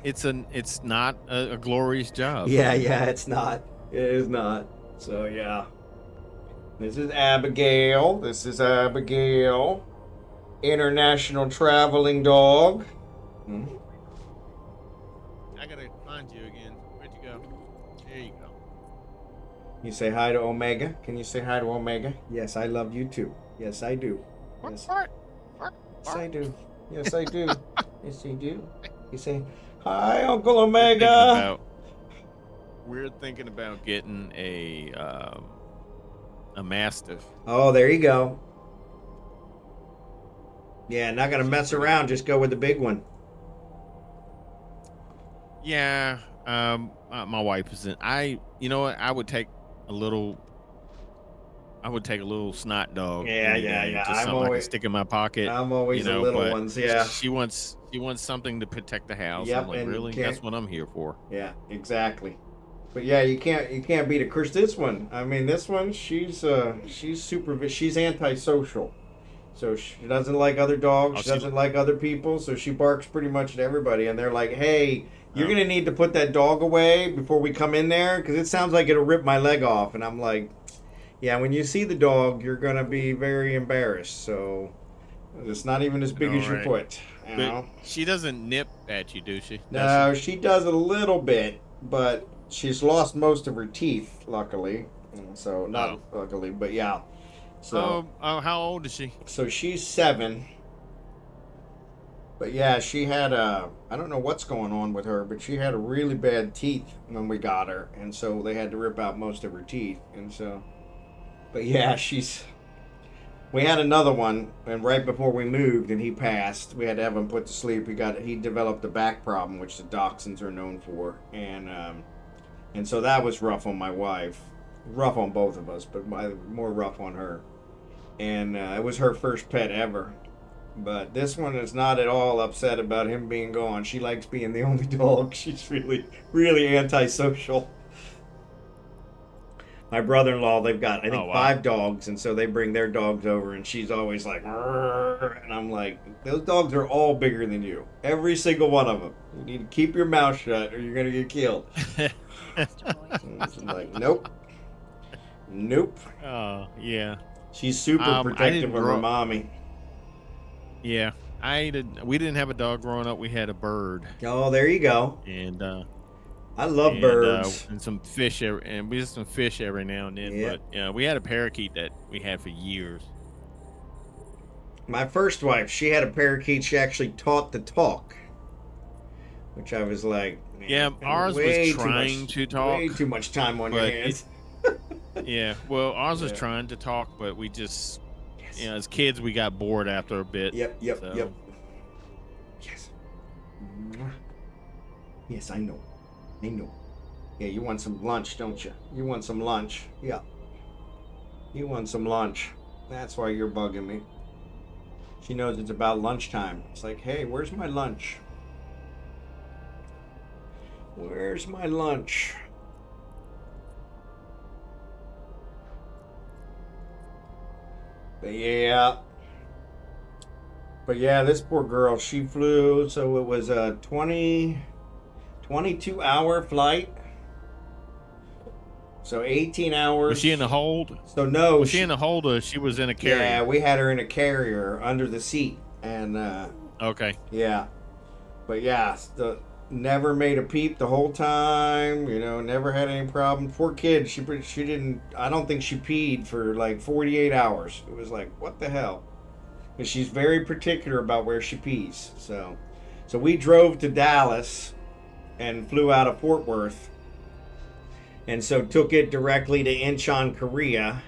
It's not a glorious job. Yeah, it's not. It is not. So yeah. This is Abigail. International traveling dog. I gotta find you again. Where'd you go? There you go. You say hi to Omega. Can you say hi to Omega? Yes, I love you too. Yes, I do. Yes, I do. Yes, I do. Yes, I do. You say hi, Uncle Omega. We're thinking about getting a Mastiff. Oh, there you go. Yeah, not gonna mess around. Just go with the big one. Yeah, my wife is in. You know what? I would take a little snot dog. Yeah. Just something I can stick in my pocket. I'm always the little ones. Yeah. She wants something to protect the house. Yep, I'm like, and really? That's what I'm here for. Yeah, exactly. But yeah, you can't beat it. Chris, this one. I mean, this one. She's she's antisocial. So she doesn't like other dogs. She doesn't like other people. So she barks pretty much at everybody. And they're like, hey, you're going to need to put that dog away before we come in there because it sounds like it'll rip my leg off. And I'm like, yeah, when you see the dog, you're going to be very embarrassed. So it's not even as big as your foot. You know? She doesn't nip at you, do she? No, she does a little bit. But she's lost most of her teeth, luckily. So not luckily, but yeah. So, How old is she? so she's 7. But yeah, she had I don't know what's going on with her, but she had a really bad teeth when we got her, and so they had to rip out most of her teeth, and so. But yeah, we had another one, and right before we moved, and he passed. We had to have him put to sleep. He developed a back problem, which the dachshunds are known for, and so that was rough on my wife, rough on both of us, but more rough on her. And it was her first pet ever. But this one is not at all upset about him being gone. She likes being the only dog. She's really, really antisocial. My brother-in-law, they've got, I think, Oh, wow. 5 dogs, and so they bring their dogs over, and she's always like, "Rrr," and I'm like, those dogs are all bigger than you. Every single one of them. You need to keep your mouth shut, or you're going to get killed. Asteroid And is she's like, depleted. nope. Nope. Oh, yeah. She's super I protective didn't of her grow- mommy. Yeah. We didn't have a dog growing up. We had a bird. Oh, there you go. And I love birds. and some fish and we just some fish every now and then. Yeah. But we had a parakeet that we had for years. My first wife, she had a parakeet she actually taught to talk. Which I was like, man, Yeah, ours was way too trying much- to talk, Way too much time on your but hands. Yeah, well, ours was Yeah. trying to talk, but we just, Yes. as kids, we got bored after a bit. Yep. so- Yes. Yes, I know. I know. Yeah, you want some lunch, don't you? You want some lunch. Yeah. You want some lunch. That's why you're bugging me. She knows it's about lunchtime. It's like, hey, where's my lunch? Where's my lunch? But yeah. But yeah, this poor girl, she flew, so it was a 22-hour flight. So 18 hours. Was she in the hold? So no. Was she in the hold or she was in a carrier? Yeah, we had her in a carrier under the seat. And Okay. yeah. But yeah, never made a peep the whole time, never had any problem. Poor kid, she didn't, I don't think she peed for like 48 hours. It was like, what the hell? Because she's very particular about where she pees. So we drove to Dallas and flew out of Fort Worth. And so took it directly to Incheon, Korea.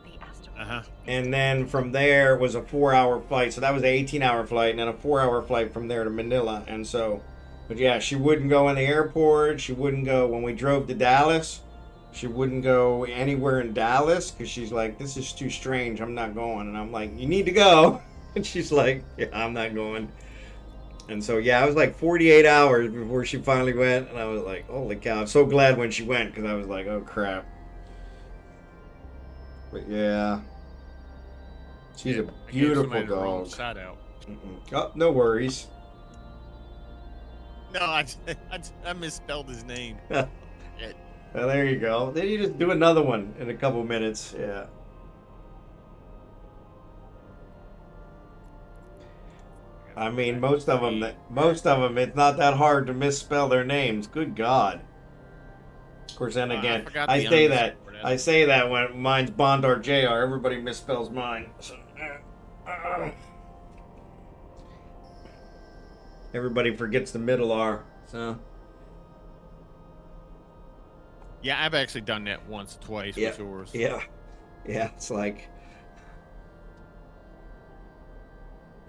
The asteroid Uh-huh. And then from there was a 4-hour flight. So that was an 18-hour flight, and then a 4-hour flight from there to Manila. And so, but yeah, she wouldn't go in the airport. She wouldn't go when we drove to Dallas. She wouldn't go anywhere in Dallas because she's like, this is too strange. I'm not going. And I'm like, you need to go. And she's like, yeah, I'm not going. And so, yeah, it was like 48 hours before she finally went. And I was like, holy cow. I'm so glad when she went because I was like, oh, crap. But yeah. She's a I gave beautiful somebody the wrong dog. shout out. Oh, no worries. No, I misspelled his name. Well, there you go. Then you just do another one in a couple minutes. Yeah. I mean, most of them, it's not that hard to misspell their names. Good God. Of course, then again, forgot I the say underscore. that. I say that when mine's Bondar Jr. Everybody misspells mine. So, everybody forgets the middle R. So. Yeah, I've actually done that once or twice with yours. Yeah. It's like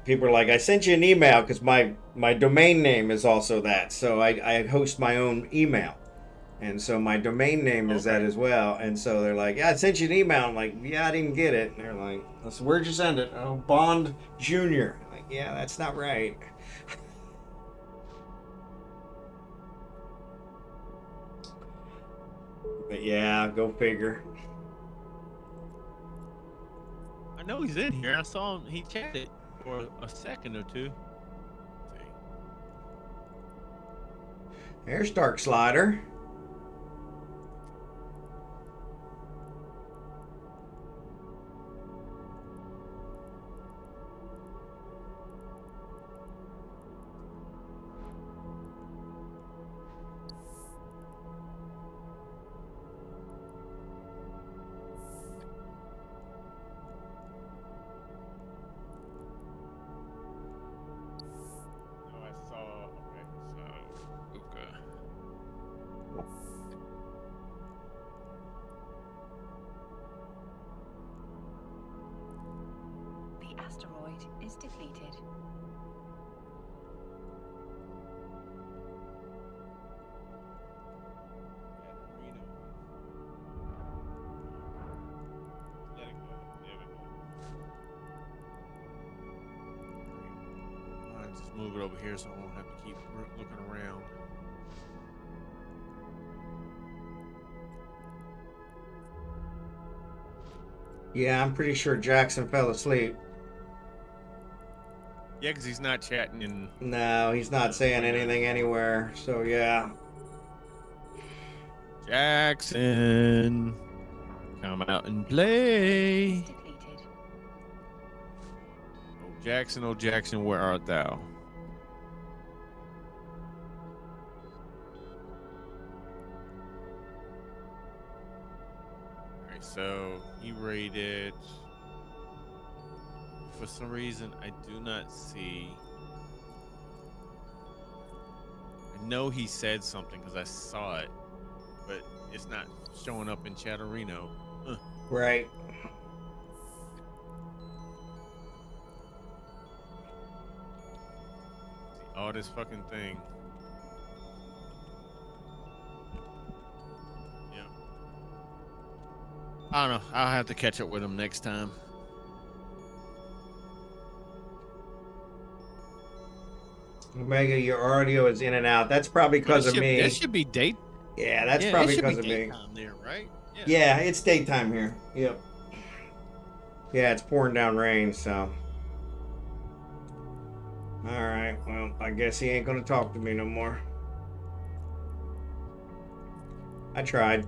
people are like, I sent you an email because my domain name is also that. So I host my own email. And so my domain name is that as well. And so they're like, yeah, I sent you an email. I'm like, yeah, I didn't get it. And they're like, so where'd you send it? Oh, Bond Jr. I'm like, yeah, that's not right. But yeah, go figure. I know he's in here. I saw him. He chatted for a second or two. There's Dark Slider. asteroid is depleted. Let it go. There we go. Alright, just move it over here so I won't have to keep looking around. Yeah, I'm pretty sure Jackson fell asleep. Yeah, because he's not chatting in. No, he's not saying anything anywhere. So yeah. Jackson, come out and play. Depleted. Oh Jackson, where art thou? Alright, so he rated. For some reason, I do not see. I know he said something because I saw it, but it's not showing up in Chatterino. Right. The oddest fucking thing. Yeah. I don't know. I'll have to catch up with him next time. Omega, your audio is in and out. That's probably because of me. That should be date. Yeah, that's Yeah, probably it should because be of me. daytime there, right? Yeah, it's daytime here. Yep. Yeah, it's pouring down rain, so. Alright, well, I guess he ain't gonna talk to me no more. I tried.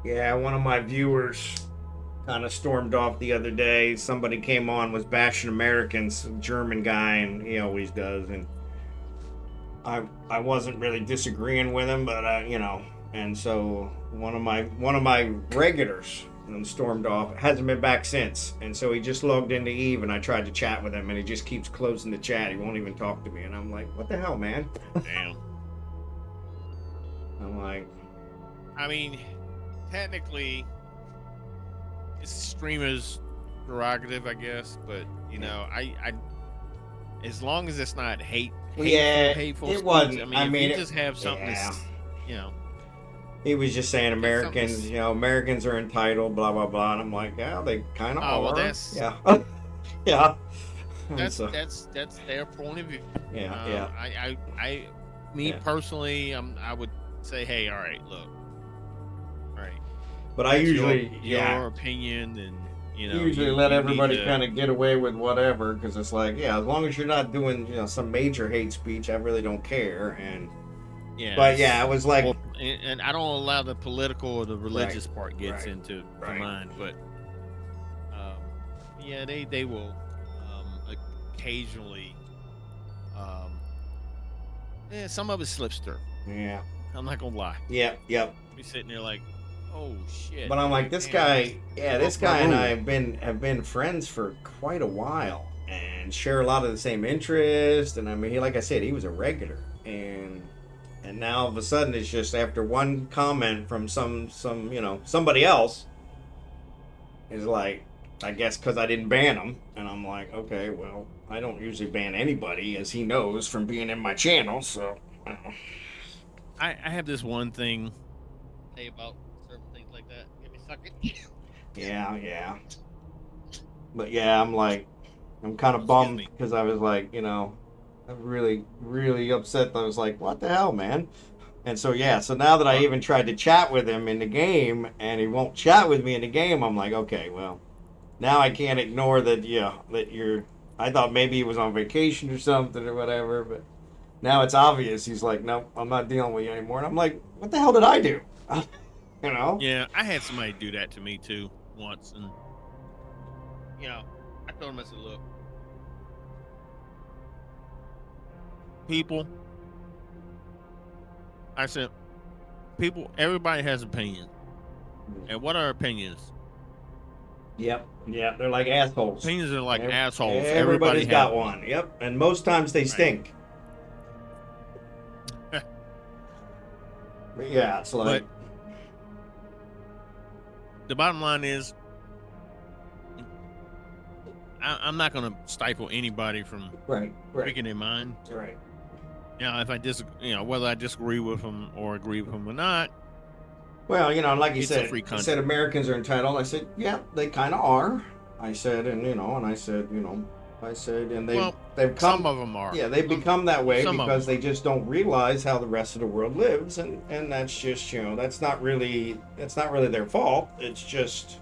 Yeah, one of my viewers kind of stormed off the other day. Somebody came on, was bashing Americans, a German guy, and he always does. And I wasn't really disagreeing with him, but you know. And so one of my regulars stormed off. Hasn't been back since. And so he just logged into Eve, and I tried to chat with him, and he just keeps closing the chat. He won't even talk to me, and I'm like, what the hell, man? Damn. I'm like, I mean, technically, it's streamer's prerogative, I guess. But you know, I as long as it's not hateful, it speech, wasn't. I mean, if it- you just have something yeah. that's, you know. He was just saying Americans, something- you know, Americans are entitled, blah blah blah. And I'm like, yeah, they kind of Oh, are. well, that's- yeah, yeah. And That's so- that's their point of view. yeah, yeah. Me Yeah. personally, I would say, hey, all right, look, all right. But I That's usually, your opinion, and you know, usually you- let you everybody need to- kind of get away with whatever, because it's like, yeah, as long as you're not doing, you know, some major hate speech, I really don't care. And Yeah, but yeah, it was like, well, and I don't allow the political or the religious part gets right, into right. mine, but yeah, they will occasionally. Yeah, some of it slips through. yeah, I'm not gonna lie. yep. Be sitting there like, oh shit. But I'm like, this man, guy, yeah, this broke my guy and I rule. have been friends for quite a while and share a lot of the same interests. And I mean, like I said, he was a regular, and now all of a sudden it's just after one comment from some you know, somebody else is like, I guess because I didn't ban him, and I'm like, okay, well, I don't usually ban anybody, as he knows from being in my channel, so. I have this one thing to say about certain things like that. Give me a second. Yeah. But yeah, I'm like, I'm kind of Excuse bummed me. because I was like, you know, I'm really upset. I was like, what the hell, man? And so yeah, so now that I even tried to chat with him in the game and he won't chat with me in the game, I'm like, okay, well, now I can't ignore that. Yeah, that you're. I thought maybe he was on vacation or something or whatever, but now it's obvious. He's like, nope, I'm not dealing with you anymore. And I'm like, what the hell did I do? You know? Yeah, I had somebody do that to me too once, and you know, I told him, I said, look, people, I said, people, everybody has opinions, and what are opinions? Yep. They're like assholes. Opinions are like Ev- assholes. Everybody's Everybody got has one. Yep. And most times they stink. But yeah, it's like, the bottom line is, I'm not going to stifle anybody from Right. speaking their mind. Right. If I whether I disagree with them or agree with them or not. Well, like you It's a said, free you country. said Americans are entitled. I said, yeah, they kind of are. I said, and I said, and they've come. Some of them are. Yeah, they've become that way Some of because them they just don't realize how the rest of the world lives, and that's just that's not really their fault. It's just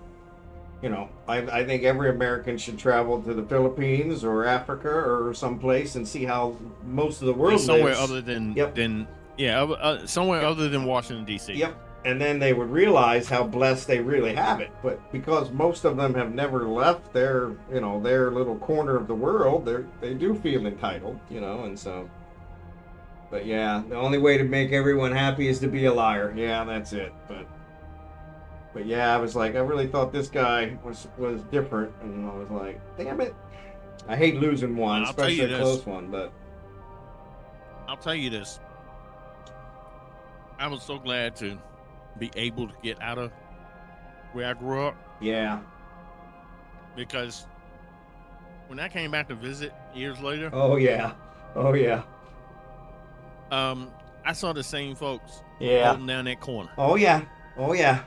I think every American should travel to the Philippines or Africa or someplace and see how most of the world somewhere lives. other than Yep. somewhere other than Washington D.C. Yep. And then they would realize how blessed they really have it. But because most of them have never left their little corner of the world, they do feel entitled, and so. But yeah, the only way to make everyone happy is to be a liar. Yeah, that's it. But yeah, I was like, I really thought this guy was different, and I was like, damn it. I hate losing one, I'll tell you especially a this. close one, but. I'll tell you this. I was so glad to be able to get out of where I grew up, Yeah. because when I came back to visit years later, Oh yeah. Oh yeah. I saw the same folks Yeah. holding down that corner. Oh yeah. Oh yeah.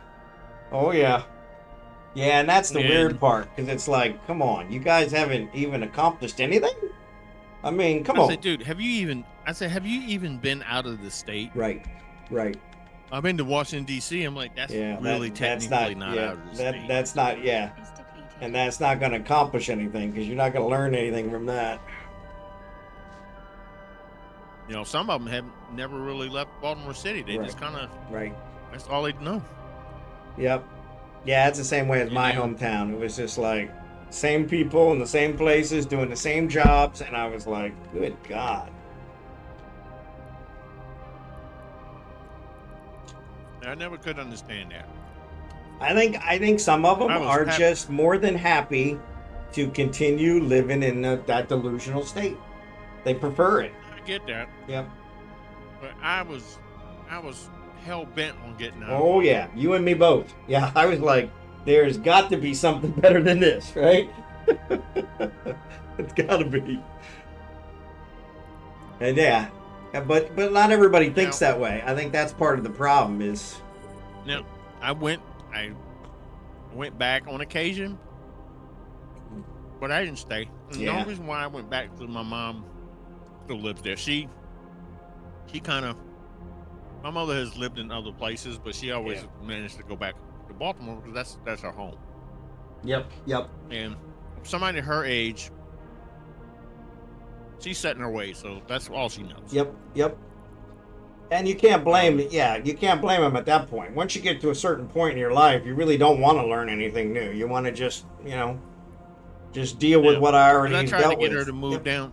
Oh yeah. Yeah, and that's the And- weird part, because it's like, come on, you guys haven't even accomplished anything? I mean, come I on. said, dude, have you even been out of the state? Right. I've been to Washington D.C. I'm like, that's Yeah. really that's technically not yeah, out of the state. That's not, yeah. Is depleted. And that's not going to accomplish anything, because you're not going to learn anything from that. Some of them have never really left Baltimore City. They Right. just kind of, Right. that's all they know. Yep. Yeah, it's the same way as my Yeah. hometown. It was just like, same people in the same places, doing the same jobs, and I was like, good God. I never could understand that. I think some of them I was are hap- just more than happy to continue living in that delusional state. They prefer it. I get that, Yep. but I was hell bent on getting out. Oh yeah, you and me both. Yeah, I was like, there's got to be something better than this, right? It's got to be. And yeah, but not everybody thinks that way. I think that's part of the problem. Is Now, I went back on occasion, but I didn't stay. And The Yeah. only reason why I went back to my mom still lives there. She kind of, my mother has lived in other places, but she always managed to go back to Baltimore because that's her home. Yep. And somebody her age, she's set in her ways, so that's all she knows. Yep. And you can't blame, you can't blame them at that point. Once you get to a certain point in your life, you really don't want to learn anything new. You want to just, just deal with what I already And I tried dealt to get with. her to move down.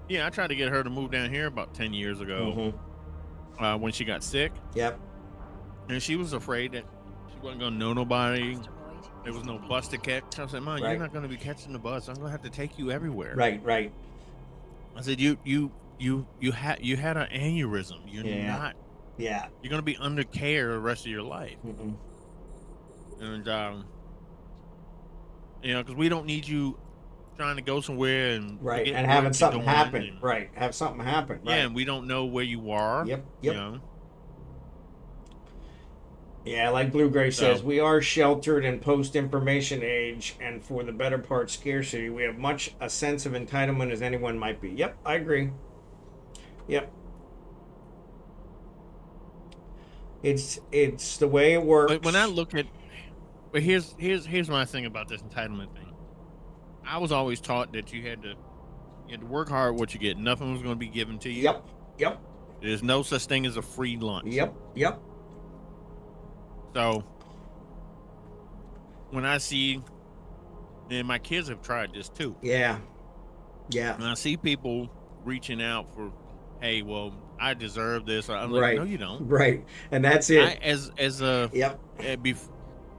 Yeah, I tried to get her to move down here about 10 years ago when she got sick. Yep. And she was afraid that she wasn't going to know nobody. Must avoid There was no bus to catch. I said, Mom, Right. you're not going to be catching the bus. I'm going to have to take you everywhere. Right. I said, you had an aneurysm. You're not. Yeah. You're going to be under care the rest of your life. Mm-mm. And because we don't need you trying to go somewhere and Right. forget And what having you're something doing happen. and- Right. Have something happen. Right. Yeah, and we don't know where you are. Yep. You know? Yeah, like Blue Gray says, So- we are sheltered in post-information age, and for the better part, scarcity. We have much a sense of entitlement as anyone might be. Yep, I agree. Yep. It's the way it works. But when I look at, but here's my thing about this entitlement thing. I was always taught that you had to work hard what you get. Nothing was going to be given to you. Yep. There's no such thing as a free lunch. Yep. So when I see, and my kids have tried this too. Yeah. When I see people reaching out for, hey, well, I deserve this. I'm like, Right. no, you don't. Right. And that's it. As a Yep.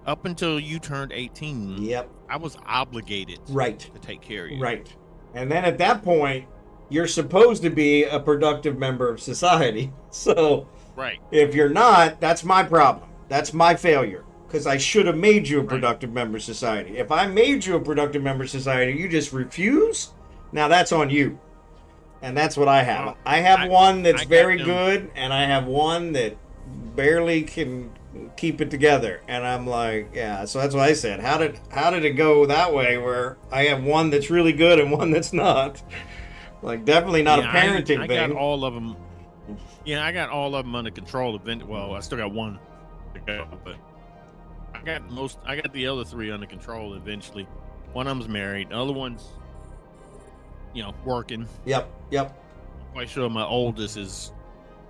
up until you turned 18, Yep. I was obligated Right. to take care of you. Right. And then at that point, you're supposed to be a productive member of society. So Right. if you're not, that's my problem. That's my failure. because I should have made you a productive member of society. If I made you a productive member of society, you just refuse. Now that's on you. And that's what I have. Well, I have one that's I got very them. good, and I have one that barely can keep it together. And I'm like, yeah. So that's what I said. How did it go that way? Where I have one that's really good and one that's not. Like, definitely not a parenting I thing. got all of them. Yeah, I got all of them under control. Well, I still got one to go, but I got the other three under control eventually. One of them's married. The other one's, working. Yep. I'm quite sure my oldest is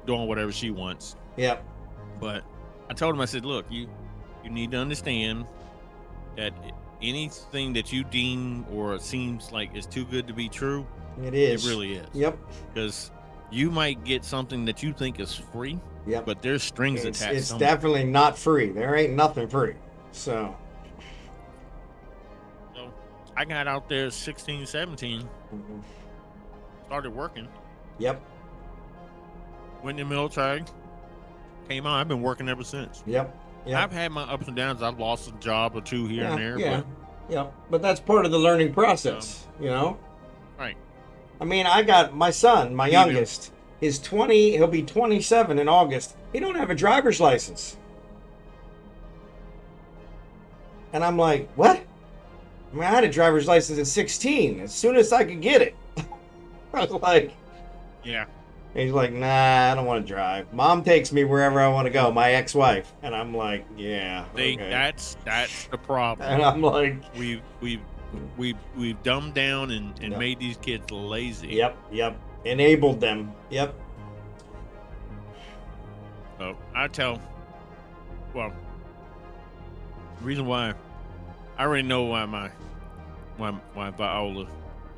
doing whatever she wants. Yep. But I told him, I said, look, you need to understand that anything that you deem or seems like is too good to be true, It is. it really is. Yep. Because you might get something that you think is free, Yep. but there's strings attached. It's somewhere. definitely not free. There ain't nothing free. So I got out there 16, 17, mhm. started working, Yep. went in the military, came out. I've been working ever since. Yep. I've had my ups and downs. I've lost a job or two here and there. Yeah. But that's part of the learning process, Right. I mean, I got my son, my youngest, is 20, he'll be 27 in August. He don't have a driver's license. And I'm like, what? I mean, I had a driver's license at 16, as soon as I could get it. I was like, Yeah. he's like, nah, I don't want to drive. Mom takes me wherever I want to go, my ex-wife. And I'm like, yeah, okay. That's the problem. And I'm like, We've dumbed down and made these kids lazy. Yep. Enabled them. Yep. So the reason why I already know why my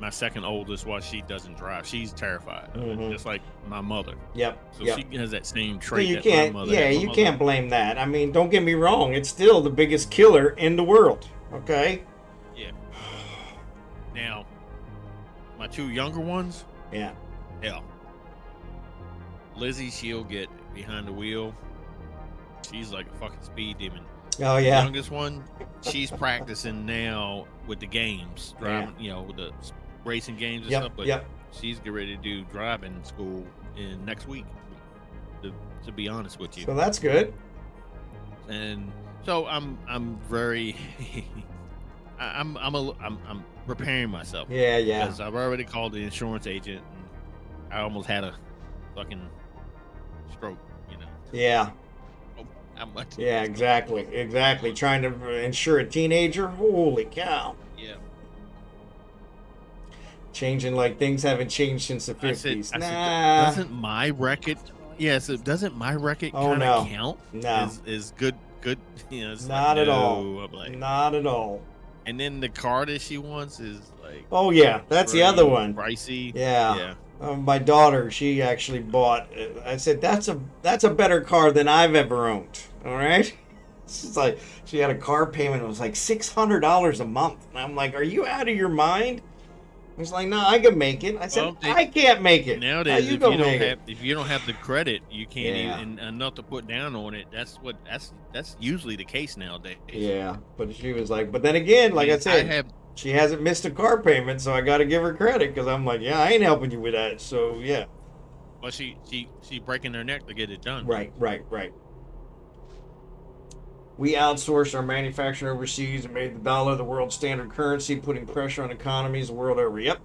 second oldest, why she doesn't drive. She's terrified of it, just like my mother. Yep. So yep. she has that same So trait. you that can't. my mother Yeah, had. My you mother- can't blame that. I mean, don't get me wrong. It's still the biggest killer in the world. Okay. Yeah. Now, my two younger ones. Yeah. Hell, Lizzie, she'll get behind the wheel. She's like a fucking speed demon. Oh The yeah. youngest one, she's practicing now with the games, driving, with the racing games and Yep. stuff. But Yep. she's getting ready to do driving school in next week. To be honest with you, So that's good. and so I'm very, I'm preparing myself. Yeah. Yeah. Because I've already called the insurance agent, and I almost had a fucking stroke. Yeah. How much? Yeah. Exactly. Trying to insure a teenager. Holy cow. Yeah. Changing like things haven't changed since the I said, 50s. I Nah. said, doesn't my record? Yes, doesn't my record Oh, kind no. of count? No. Is good. It's Not like, at all. no. I'm like, Not at all. and then the car that she wants is like. Oh yeah, that's the other one. Pricey. Yeah. Yeah. My daughter, she actually bought. I said that's a better car than I've ever owned. All right. It's like she had a car payment. It was like $600 a month, and I'm like, "Are you out of your mind?" He's like, "No, I can make it." I said, Well, "I can't make it." Nowadays, How if you don't have the credit, you can't Yeah. even enough to put down on it. That's usually the case nowadays. Yeah, but she was like, but then again, like I said, she hasn't missed a car payment, so I got to give her credit because I'm like, yeah, I ain't helping you with that. So yeah. Well, she breaking her neck to get it done. Right. We outsourced our manufacturing overseas and made the dollar the world's standard currency, putting pressure on economies the world over. Yep.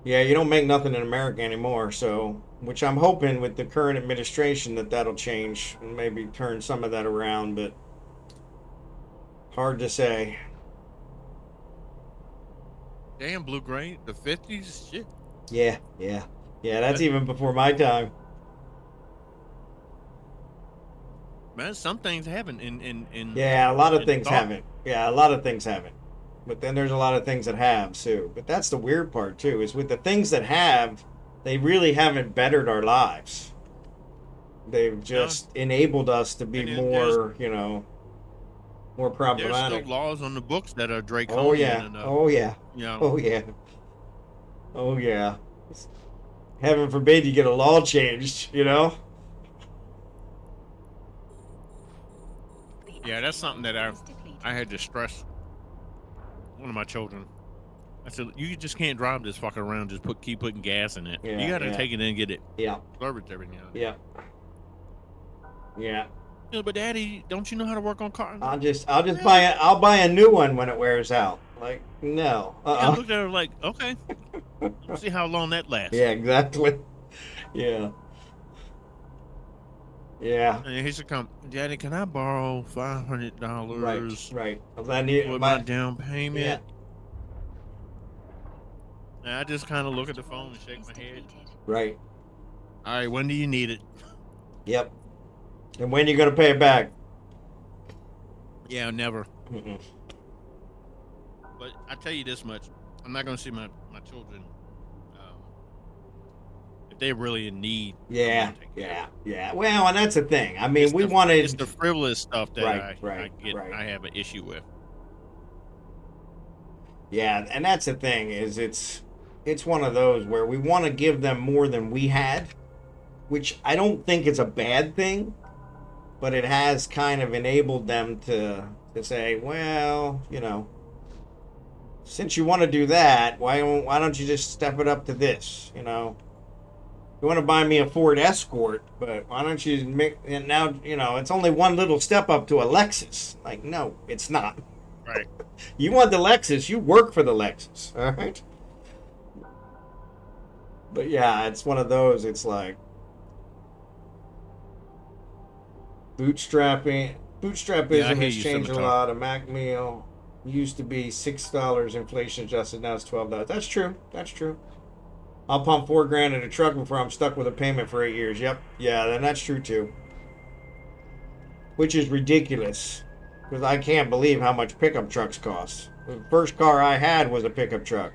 Yeah, you don't make nothing in America anymore, so, which I'm hoping with the current administration that'll change and maybe turn some of that around, but hard to say. Damn, Blue Gray, the 50s, shit. Yeah, that's even before my time. Man, some things happen in Yeah, a lot of in things thought. haven't. Yeah, a lot of things haven't. But then there's a lot of things that have, too. But that's the weird part, too, is with the things that have, they really haven't bettered our lives. They've just enabled us to be And more, more There's problematic. still laws on the books that are draconian. Oh, yeah. Enough, Oh, yeah. You know, Oh, yeah. Oh, yeah. Heaven forbid you get a law changed, Yeah, that's something that Is depleted. I had to stress one of my children. I said, you just can't drive this fucker around. Just keep putting gas in it. Yeah, You got to yeah. take it in and get it Yeah, garbage every now and then. yeah, yeah. Yeah, but Daddy, don't you know how to work on cars? I'll buy a new one when it wears out. Like, no. Yeah, I looked at her like, okay. Let's see how long that lasts. Yeah, exactly. Yeah. Yeah. And he should come, Daddy, can I borrow $500 Right. I need with my down payment? Yeah. And I just kind of look at the phone and shake Is my head. depleted. Right. All right, when do you need it? Yep. And when you gonna pay it back? Yeah, never. Mm-mm. But I tell you this much, I'm not going to see my children if they're really in need. I'm Yeah. gonna take care of them. Yeah. Well, and that's the thing. I mean, It's we the- wanted. It's the frivolous stuff that Right. I have an issue with. Yeah, and that's the thing is it's one of those where we want to give them more than we had, which I don't think is a bad thing, but it has kind of enabled them to say, well, since you want to do that, why don't you just step it up to this, You want to buy me a Ford Escort, but why don't you make and now, it's only one little step up to a Lexus. Like, no, it's not. Right. You want the Lexus, you work for the Lexus, all right? But yeah, it's one of those, it's like bootstrapism Yeah, I hear has you, changed a Scimitar. lot. A Mac meal used to be $6 inflation adjusted, now it's $12. That's true. I'll pump $4,000 in a truck before I'm stuck with a payment for 8 years. Yep. Yeah, then that's true too. Which is ridiculous. Because I can't believe how much pickup trucks cost. The first car I had was a pickup truck.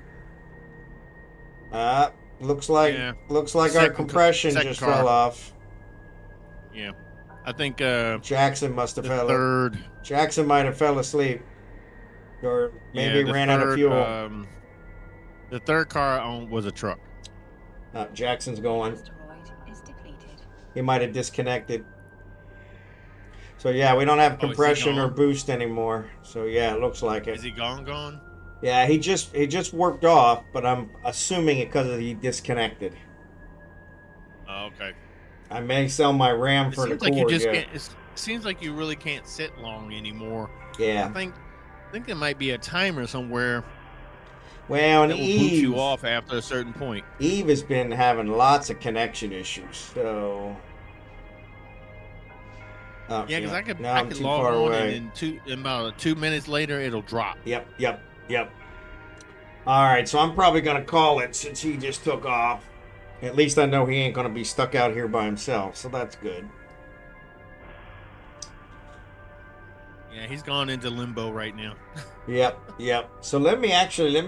Looks like Yeah. our Second compression second just car. fell off. Yeah. I think Jackson must have the fell. third. Jackson might have fell asleep, or maybe the ran out of third, fuel. The third car I owned was a truck. Jackson's going. Asteroid is depleted. He might have disconnected. So yeah, we don't have Oh, is he compression or gone? boost anymore. So yeah, it looks like Is it. he gone? Yeah, he just warped off, but I'm assuming it because he disconnected. Oh, okay. I may sell my RAM It for the seems like you cord. just Yeah. can't. It seems like you really can't sit long anymore. I Yeah. think there might be a timer somewhere Well, and that will boot Eve, you off after a certain point. Eve has been having lots of connection issues. So. Oh, Yeah, because now I I'm could too log far on away. and in about 2 minutes later it'll drop. Yep. All right, so I'm probably gonna call it since he just took off. At least I know he ain't gonna be stuck out here by himself, so that's good. Yeah, he's gone into limbo right now. Yep. So let me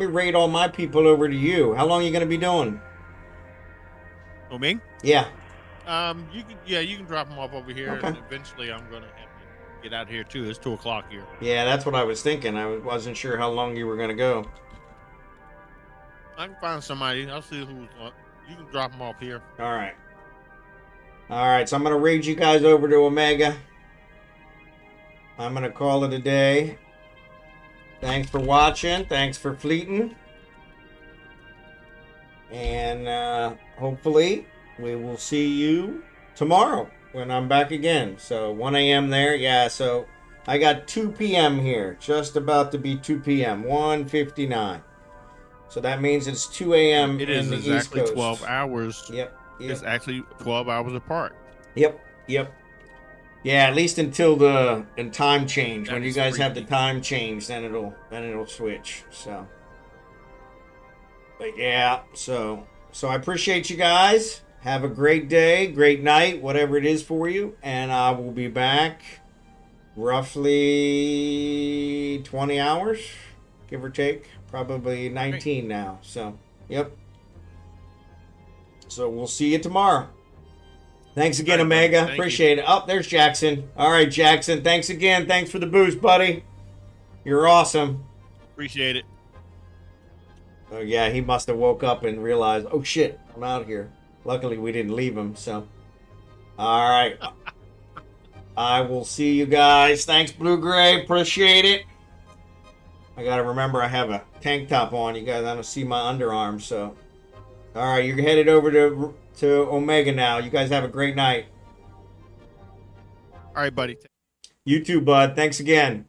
raid all my people over to you. How long are you gonna be doing? Oh, me? Yeah. You can drop him off over here, Okay. and eventually I'm gonna have to get out here too. It's 2:00 here. Yeah, that's what I was thinking. I wasn't sure how long you were gonna go. I can find somebody. I'll see who's. You can drop him off here. All right. So I'm gonna raid you guys over to Omega. I'm gonna call it a day. Thanks for watching. Thanks for fleeting. And hopefully we will see you tomorrow when I'm back again. So 1 a.m. there. Yeah, so I got 2 p.m. here. Just about to be 2 p.m. 1:59. So that means it's 2 a.m. It in is the East exactly Coast. 12 hours. Yep. It's actually 12 hours apart. Yep. Yeah, at least until the time change. That When you is guys have the freaky. time change, then it'll switch. So, but yeah, so I appreciate you guys. Have a great day, great night, whatever it is for you, and I will be back roughly 20 hours, give or take, probably 19 now. So, yep. So we'll see you tomorrow. Thanks again, All right, Omega. thank you. Appreciate it. Oh, there's Jackson. All right, Jackson. Thanks again. Thanks for the boost, buddy. You're awesome. Appreciate it. Oh, yeah, he must have woke up and realized, oh, shit, I'm out here. Luckily, we didn't leave him, so. All right. I will see you guys. Thanks, Blue Gray. Appreciate it. I gotta remember I have a tank top on. You guys, I don't see my underarms, so. All right, you're headed over to Omega now. You guys have a great night. All right, buddy. You too, bud. Thanks again.